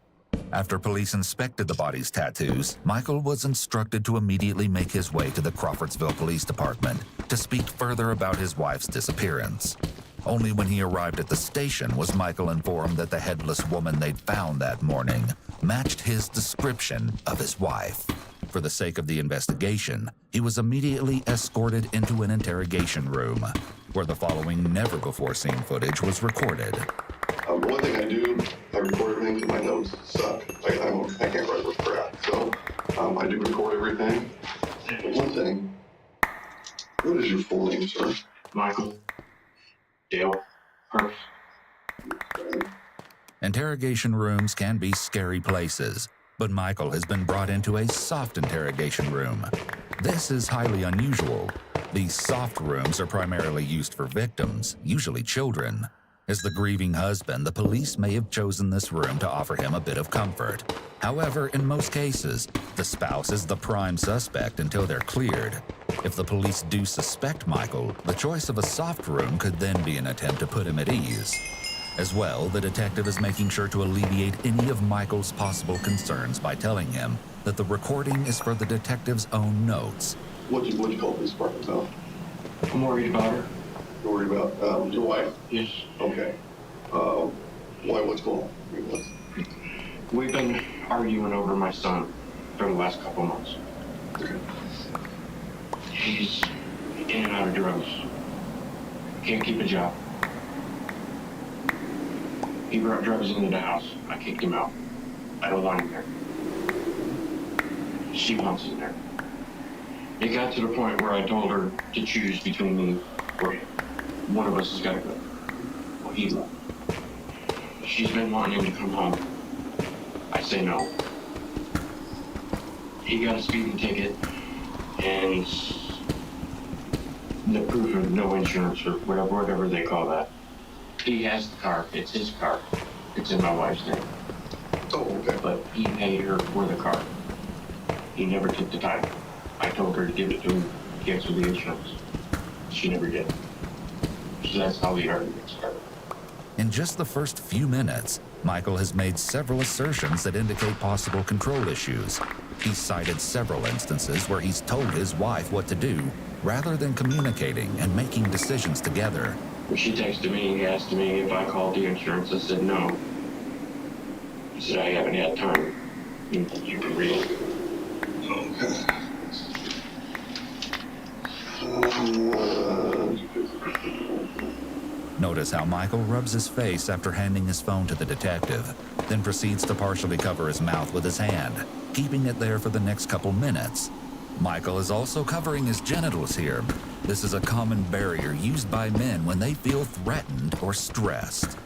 V: After police inspected the body's tattoos, Michael was instructed to immediately make his way to the Crawfordsville Police Department to speak further about his wife's disappearance. Only when he arrived at the station was Michael informed that the headless woman they'd found that morning matched his description of his wife. For the sake of the investigation, he was immediately escorted into an interrogation room, where the following never-before-seen footage was recorded.
J: One thing I do, I record everything because my notes suck. I can't write with crap, so I do record everything. But one thing, what is your full name, sir?
A: Michael Dale Parks.
V: Interrogation rooms can be scary places, but Michael has been brought into a soft interrogation room. This is highly unusual. These soft rooms are primarily used for victims, usually children. As the grieving husband, the police may have chosen this room to offer him a bit of comfort. However, in most cases, the spouse is the prime suspect until they're cleared. If the police do suspect Michael, the choice of a soft room could then be an attempt to put him at ease. As well, the detective is making sure to alleviate any of Michael's possible concerns by telling him that the recording is for the detective's own notes.
J: What'd you call this department now?
I: I'm worried about her.
J: You're worried about your wife?
I: Yes.
J: Okay. Why? What's going on?
I: We've been arguing over my son for the last couple months.
J: Okay.
I: He's in and out of drugs. Can't keep a job. He brought drugs into the house. I kicked him out. I don't want him there. She wants him there. It got to the point where I told her to choose between me or him. One of us has got to go. Well, he left. She's been wanting him to come home. I say no. He got a speeding ticket and the proof of no insurance or whatever they call that. He has the car. It's his car. It's in my wife's name.
J: Oh, okay.
I: But he paid her for the car. He never took the time. I told her to give it to him, cancel the insurance. She never did. So that's how the argument started.
V: In just the first few minutes, Michael has made several assertions that indicate possible control issues. He's cited several instances where he's told his wife what to do, rather than communicating and making decisions together.
I: When she texted me, he asked me if I called the insurance. I said no. He said, I haven't had time. You can read it.
J: Okay.
V: Notice how Michael rubs his face after handing his phone to the detective, then proceeds to partially cover his mouth with his hand, keeping it there for the next couple minutes. Michael is also covering his genitals here. This is a common barrier used by men when they feel threatened or stressed.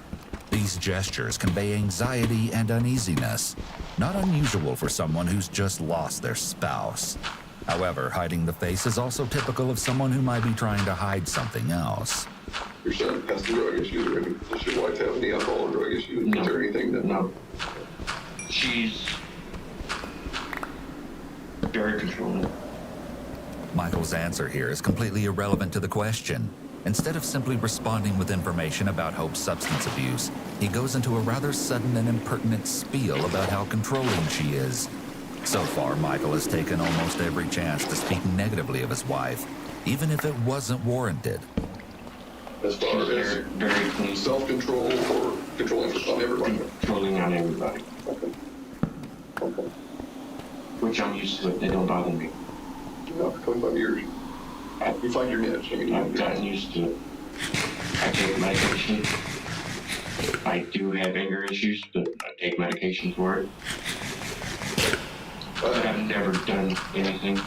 V: These gestures convey anxiety and uneasiness, not unusual for someone who's just lost their spouse. However, hiding the face is also typical of someone who might be trying to hide something else.
J: Your son has some drug issues, or does your wife have any alcohol or drug issues?
I: No.
J: Is there anything that...
I: No. She's very controlling.
V: Michael's answer here is completely irrelevant to the question. Instead of simply responding with information about Hope's substance abuse, he goes into a rather sudden and impertinent spiel about how controlling she is. So far, Michael has taken almost every chance to speak negatively of his wife, even if it wasn't warranted.
J: As far as
I: very clean.
J: Self-control or controlling on everybody?
I: Controlling on everybody.
J: Okay. Okay.
I: Which I'm used to it. They don't bother me.
J: No, for 25 years. You find your niche.
I: I've gotten used to it. I take medication. I do have anger issues, but I take medication for it. But I've never done anything.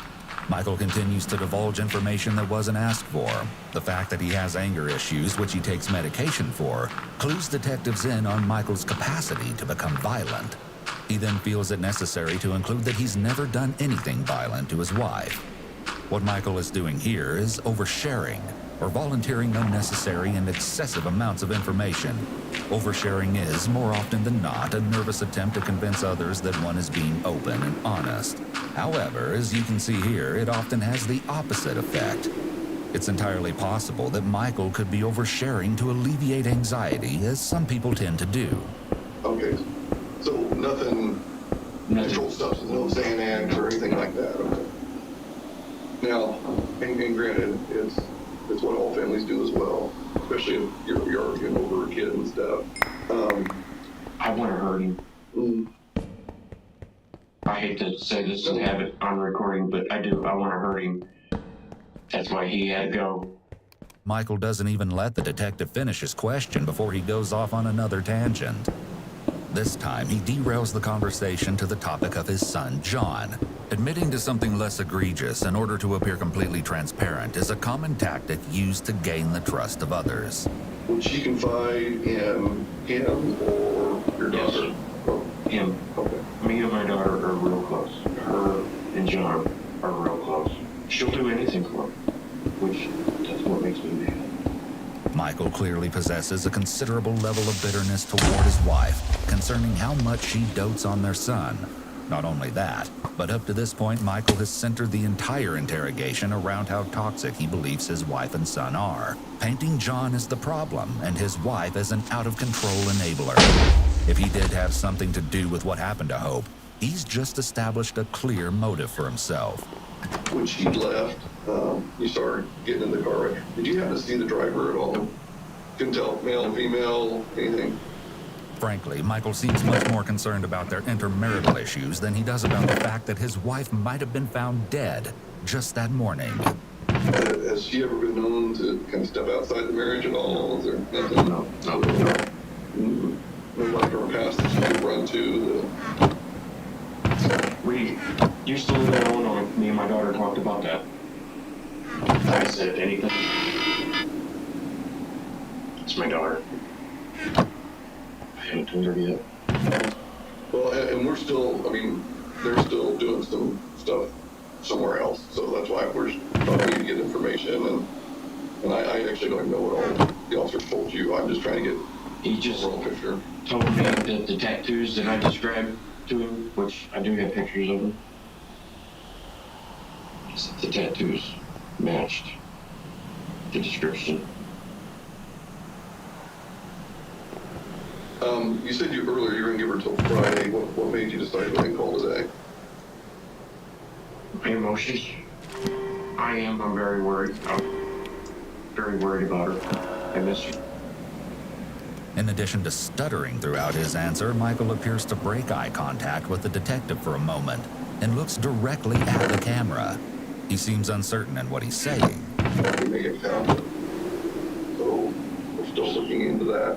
V: Michael continues to divulge information that wasn't asked for. The fact that he has anger issues, which he takes medication for, clues detectives in on Michael's capacity to become violent. He then feels it necessary to include that he's never done anything violent to his wife. What Michael is doing here is oversharing, or volunteering unnecessary and excessive amounts of information. Oversharing is, more often than not, a nervous attempt to convince others that one is being open and honest. However, as you can see here, it often has the opposite effect. It's entirely possible that Michael could be oversharing to alleviate anxiety, as some people tend to do.
J: Okay, so nothing controlled substance, no Xanax or anything like that. Okay. Now, and granted, it's what all families do as well, especially if you're arguing over a kid and stuff.
I: I want to hurt him. I hate to say this and have it on recording, but I do. I want to hurt him. That's why he had to go.
V: Michael doesn't even let the detective finish his question before he goes off on another tangent. This time, he derails the conversation to the topic of his son, John. Admitting to something less egregious in order to appear completely transparent is a common tactic used to gain the trust of others.
J: Would she confide in him or your daughter?
I: Yes. Him.
J: Okay.
I: Me and my daughter are real close. Her and John are real close. She'll do anything for him. which that's what makes me mad.
V: Michael clearly possesses a considerable level of bitterness toward his wife concerning how much she dotes on their son. Not only that, but up to this point, Michael has centered the entire interrogation around how toxic he believes his wife and son are, painting John as the problem and his wife as an out-of-control enabler. If he did have something to do with what happened to Hope, he's just established a clear motive for himself.
J: When she left, you started getting in the car. Did you happen to see the driver at all? Couldn't tell, male and female, anything?
V: Frankly, Michael seems much more concerned about their intermarital issues than he does about the fact that his wife might have been found dead just that morning.
J: Has she ever been known to kind of step outside the marriage at all? Is there nothing?
I: No.
J: Nobody from her past that she could run to?
I: We used to live in Illinois. Me and my daughter talked about that. I said anything. It's my daughter. I haven't told her yet.
J: Well, and we're still, I mean, they're still doing some stuff somewhere else. So that's why we're trying to get information. And I actually don't even know what all the officers told you. I'm just trying to get
I: He just
J: a picture.
I: told me that the tattoos that I described to him, which I do have pictures of them, the tattoos matched the description.
J: You said earlier you were going to give her till Friday. What made you decide to call today?
I: My emotions. I'm very worried. I'm very worried about her. I miss her.
V: In addition to stuttering throughout his answer, Michael appears to break eye contact with the detective for a moment and looks directly at the camera. He seems uncertain in what he's saying.
J: We make it count. So we're still looking into that.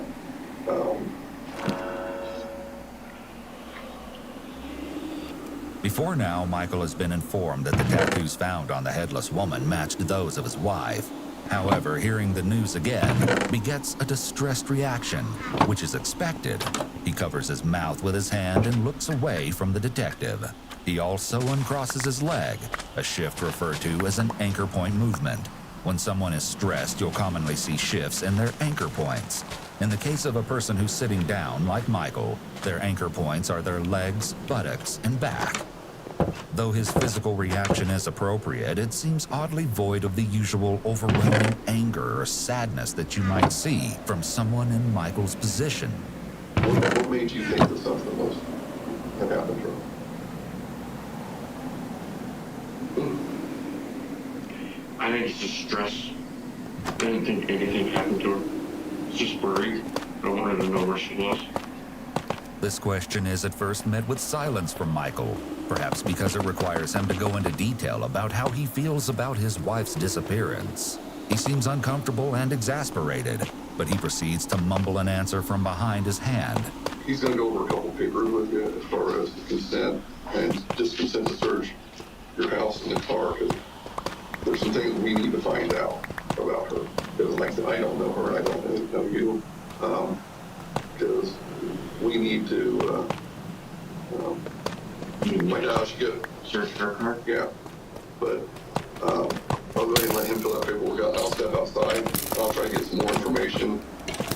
V: Before now, Michael has been informed that the tattoos found on the headless woman matched those of his wife. However, hearing the news again begets a distressed reaction, which is expected. He covers his mouth with his hand and looks away from the detective. He also uncrosses his leg, a shift referred to as an anchor point movement. When someone is stressed, you'll commonly see shifts in their anchor points. In the case of a person who's sitting down, like Michael, their anchor points are their legs, buttocks, and back. Though his physical reaction is appropriate, it seems oddly void of the usual overwhelming anger or sadness that you might see from someone in Michael's position.
J: What made you think that something was had happened to her?
I: I think it's just stress. I didn't think anything happened to her. It's just worried. I wanted to know where she was.
V: This question is at first met with silence from Michael, perhaps because it requires him to go into detail about how he feels about his wife's disappearance. He seems uncomfortable and exasperated, but he proceeds to mumble an answer from behind his hand.
J: He's going to go over a couple papers with you as far as consent and just consent to search your house and the car, because there's some things we need to find out about her. Because like I said, I don't know her and I don't know you. Because we need to find out how she got
I: search her car.
J: Yeah, but I'll go ahead and let him fill that paperwork out. I'll step outside. I'll try to get some more information.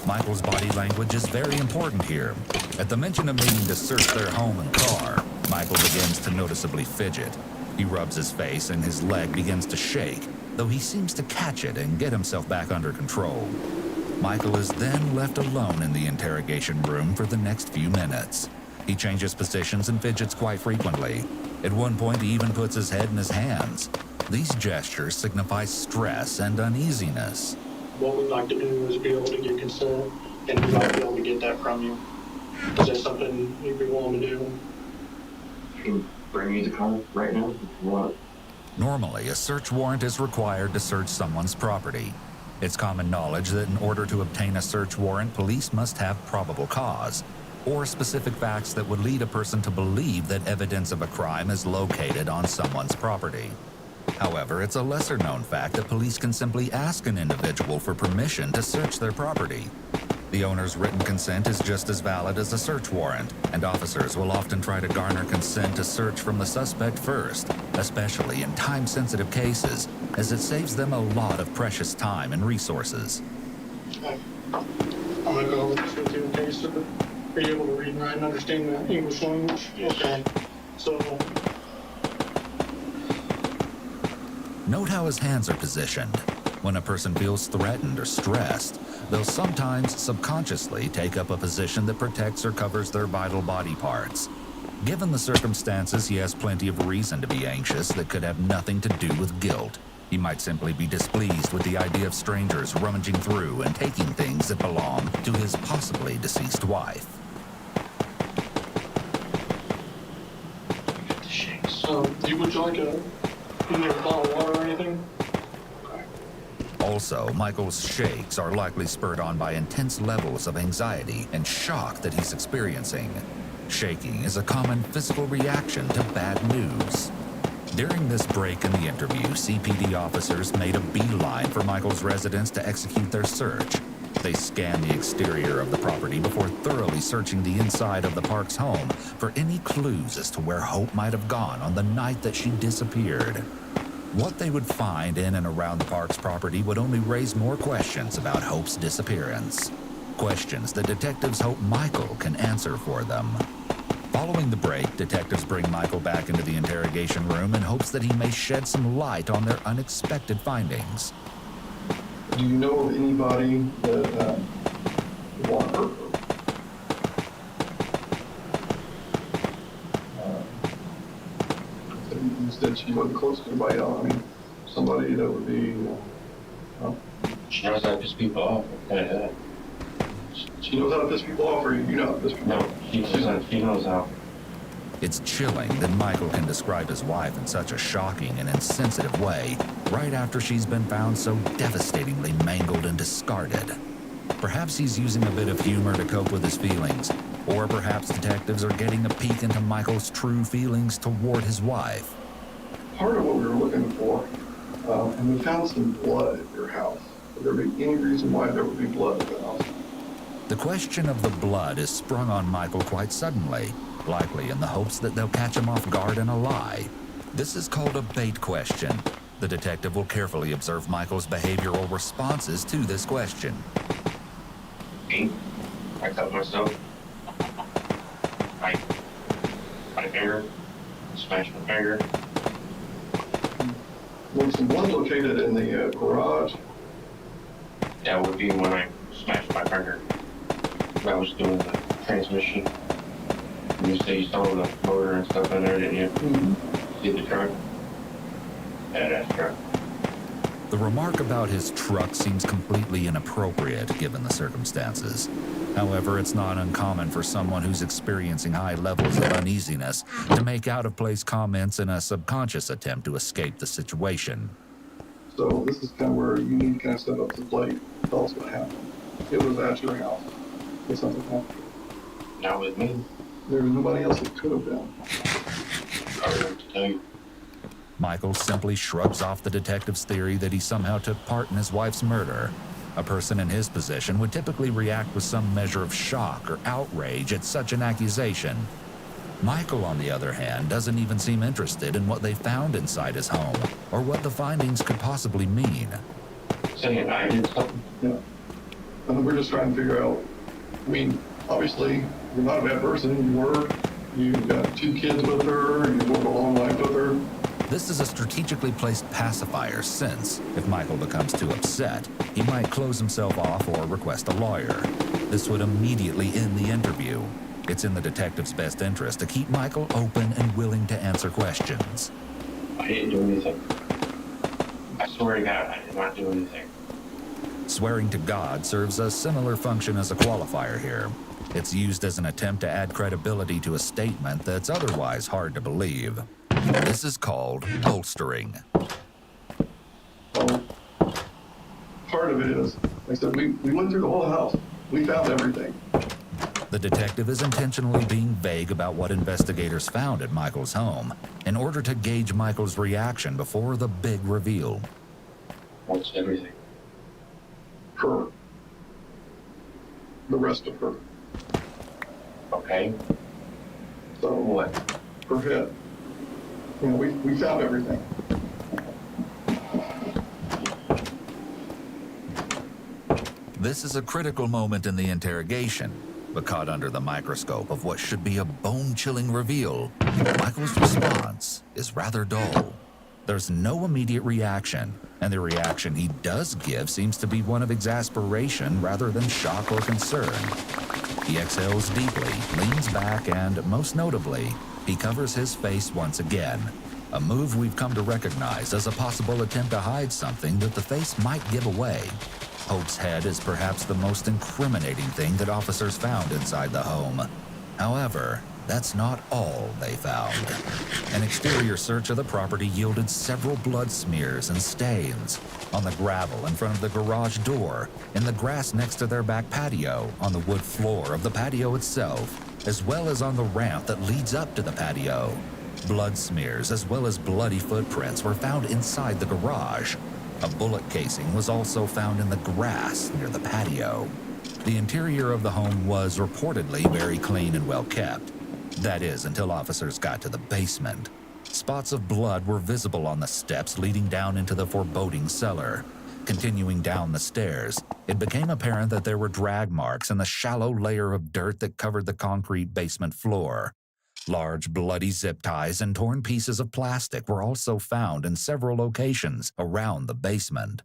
V: Michael's body language is very important here. At the mention of needing to search their home and car, Michael begins to noticeably fidget. He rubs his face and his leg begins to shake, though he seems to catch it and get himself back under control. Michael is then left alone in the interrogation room for the next few minutes. He changes positions and fidgets quite frequently. At one point, he even puts his head in his hands. These gestures signify stress and uneasiness.
L: What we'd like to do is be able to get consent, and we'd like to be able to get that from you. Is that something you'd be willing to do?
I: I can bring you the car right now if you want.
V: Normally, a search warrant is required to search someone's property. It's common knowledge that in order to obtain a search warrant, police must have probable cause, or specific facts that would lead a person to believe that evidence of a crime is located on someone's property. However, it's a lesser-known fact that police can simply ask an individual for permission to search their property. The owner's written consent is just as valid as a search warrant, and officers will often try to garner consent to search from the suspect first, especially in time-sensitive cases, as it saves them a lot of precious time and resources.
L: Okay. I'm gonna go over this with you, okay, sir? Are you able to read and write and understand the English language? Okay. So,
V: Note how his hands are positioned. When a person feels threatened or stressed, they'll sometimes subconsciously take up a position that protects or covers their vital body parts. Given the circumstances, he has plenty of reason to be anxious that could have nothing to do with guilt. He might simply be displeased with the idea of strangers rummaging through and taking things that belong to his possibly deceased wife.
L: would you like a bottle of water or anything?
V: Also, Michael's shakes are likely spurred on by intense levels of anxiety and shock that he's experiencing. Shaking is a common physical reaction to bad news. During this break in the interview, CPD officers made a beeline for Michael's residence to execute their search. They scanned the exterior of the property before thoroughly searching the inside of the Parks home for any clues as to where Hope might have gone on the night that she disappeared. What they would find in and around the Parks property would only raise more questions about Hope's disappearance. Questions that detectives hope Michael can answer for them. Following the break, detectives bring Michael back into the interrogation room in hopes that he may shed some light on their unexpected findings.
J: Do you know of anybody that want her? You said she wasn't close to anybody else. I mean, somebody that would be.
I: She knows how to piss people off.
J: She knows how to piss people off, or you know how to piss people off?
I: No, she knows how.
V: It's chilling that Michael can describe his wife in such a shocking and insensitive way, right after she's been found so devastatingly mangled and discarded. Perhaps he's using a bit of humor to cope with his feelings, or perhaps detectives are getting a peek into Michael's true feelings toward his wife.
J: Part of what we were looking for, and we found some blood at your house. Would there be any reason why there would be blood at the house?
V: The question of the blood is sprung on Michael quite suddenly, likely in the hopes that they'll catch him off guard in a lie. This is called a bait question. The detective will carefully observe Michael's behavioral responses to this question.
I: Me? I cut myself. My finger. Smashed my finger.
J: Was some blood located in the garage?
I: That would be when I smashed my finger. I was doing the transmission. And you say you saw the motor and stuff in there, didn't you? Mm-hmm. See the truck? Badass truck.
V: The remark about his truck seems completely inappropriate given the circumstances. However, it's not uncommon for someone who's experiencing high levels of uneasiness to make out-of-place comments in a subconscious attempt to escape the situation.
J: So this is kind of where you need to kind of step up to the plate. Tell us what happened. It was at your house. Did something happen?
I: Not with me.
J: There was nobody else that could have been.
I: I don't know what to tell you.
V: Michael simply shrugs off the detective's theory that he somehow took part in his wife's murder. A person in his position would typically react with some measure of shock or outrage at such an accusation. Michael, on the other hand, doesn't even seem interested in what they found inside his home or what the findings could possibly mean.
I: Saying I did something?
J: Yeah. And we're just trying to figure out, I mean, obviously, you're not a bad person. You've got 2 kids with her, and you've lived a long life with her.
V: This is a strategically placed pacifier since, if Michael becomes too upset, he might close himself off or request a lawyer. This would immediately end the interview. It's in the detective's best interest to keep Michael open and willing to answer questions.
I: I didn't do anything. I swear to God, I did not do anything.
V: Swearing to God serves a similar function as a qualifier here. It's used as an attempt to add credibility to a statement that's otherwise hard to believe. This is called bolstering.
J: So, part of it is, like I said, we went through the whole house. We found everything.
V: The detective is intentionally being vague about what investigators found at Michael's home in order to gauge Michael's reaction before the big reveal.
I: What's everything?
J: Her. the rest of her.
I: Okay.
J: So
I: What?
J: her head. You know, we found everything.
V: This is a critical moment in the interrogation, but caught under the microscope of what should be a bone-chilling reveal, Michael's response is rather dull. There's no immediate reaction, and the reaction he does give seems to be one of exasperation rather than shock or concern. He exhales deeply, leans back, and most notably, he covers his face once again, a move we've come to recognize as a possible attempt to hide something that the face might give away. Hope's head is perhaps the most incriminating thing that officers found inside the home. However, that's not all they found. An exterior search of the property yielded several blood smears and stains on the gravel in front of the garage door, in the grass next to their back patio, on the wood floor of the patio itself, as well as on the ramp that leads up to the patio. Blood smears as well as bloody footprints were found inside the garage. A bullet casing was also found in the grass near the patio. The interior of the home was reportedly very clean and well kept. That is, until officers got to the basement. Spots of blood were visible on the steps leading down into the foreboding cellar. Continuing down the stairs, it became apparent that there were drag marks in the shallow layer of dirt that covered the concrete basement floor. Large bloody zip ties and torn pieces of plastic were also found in several locations around the basement.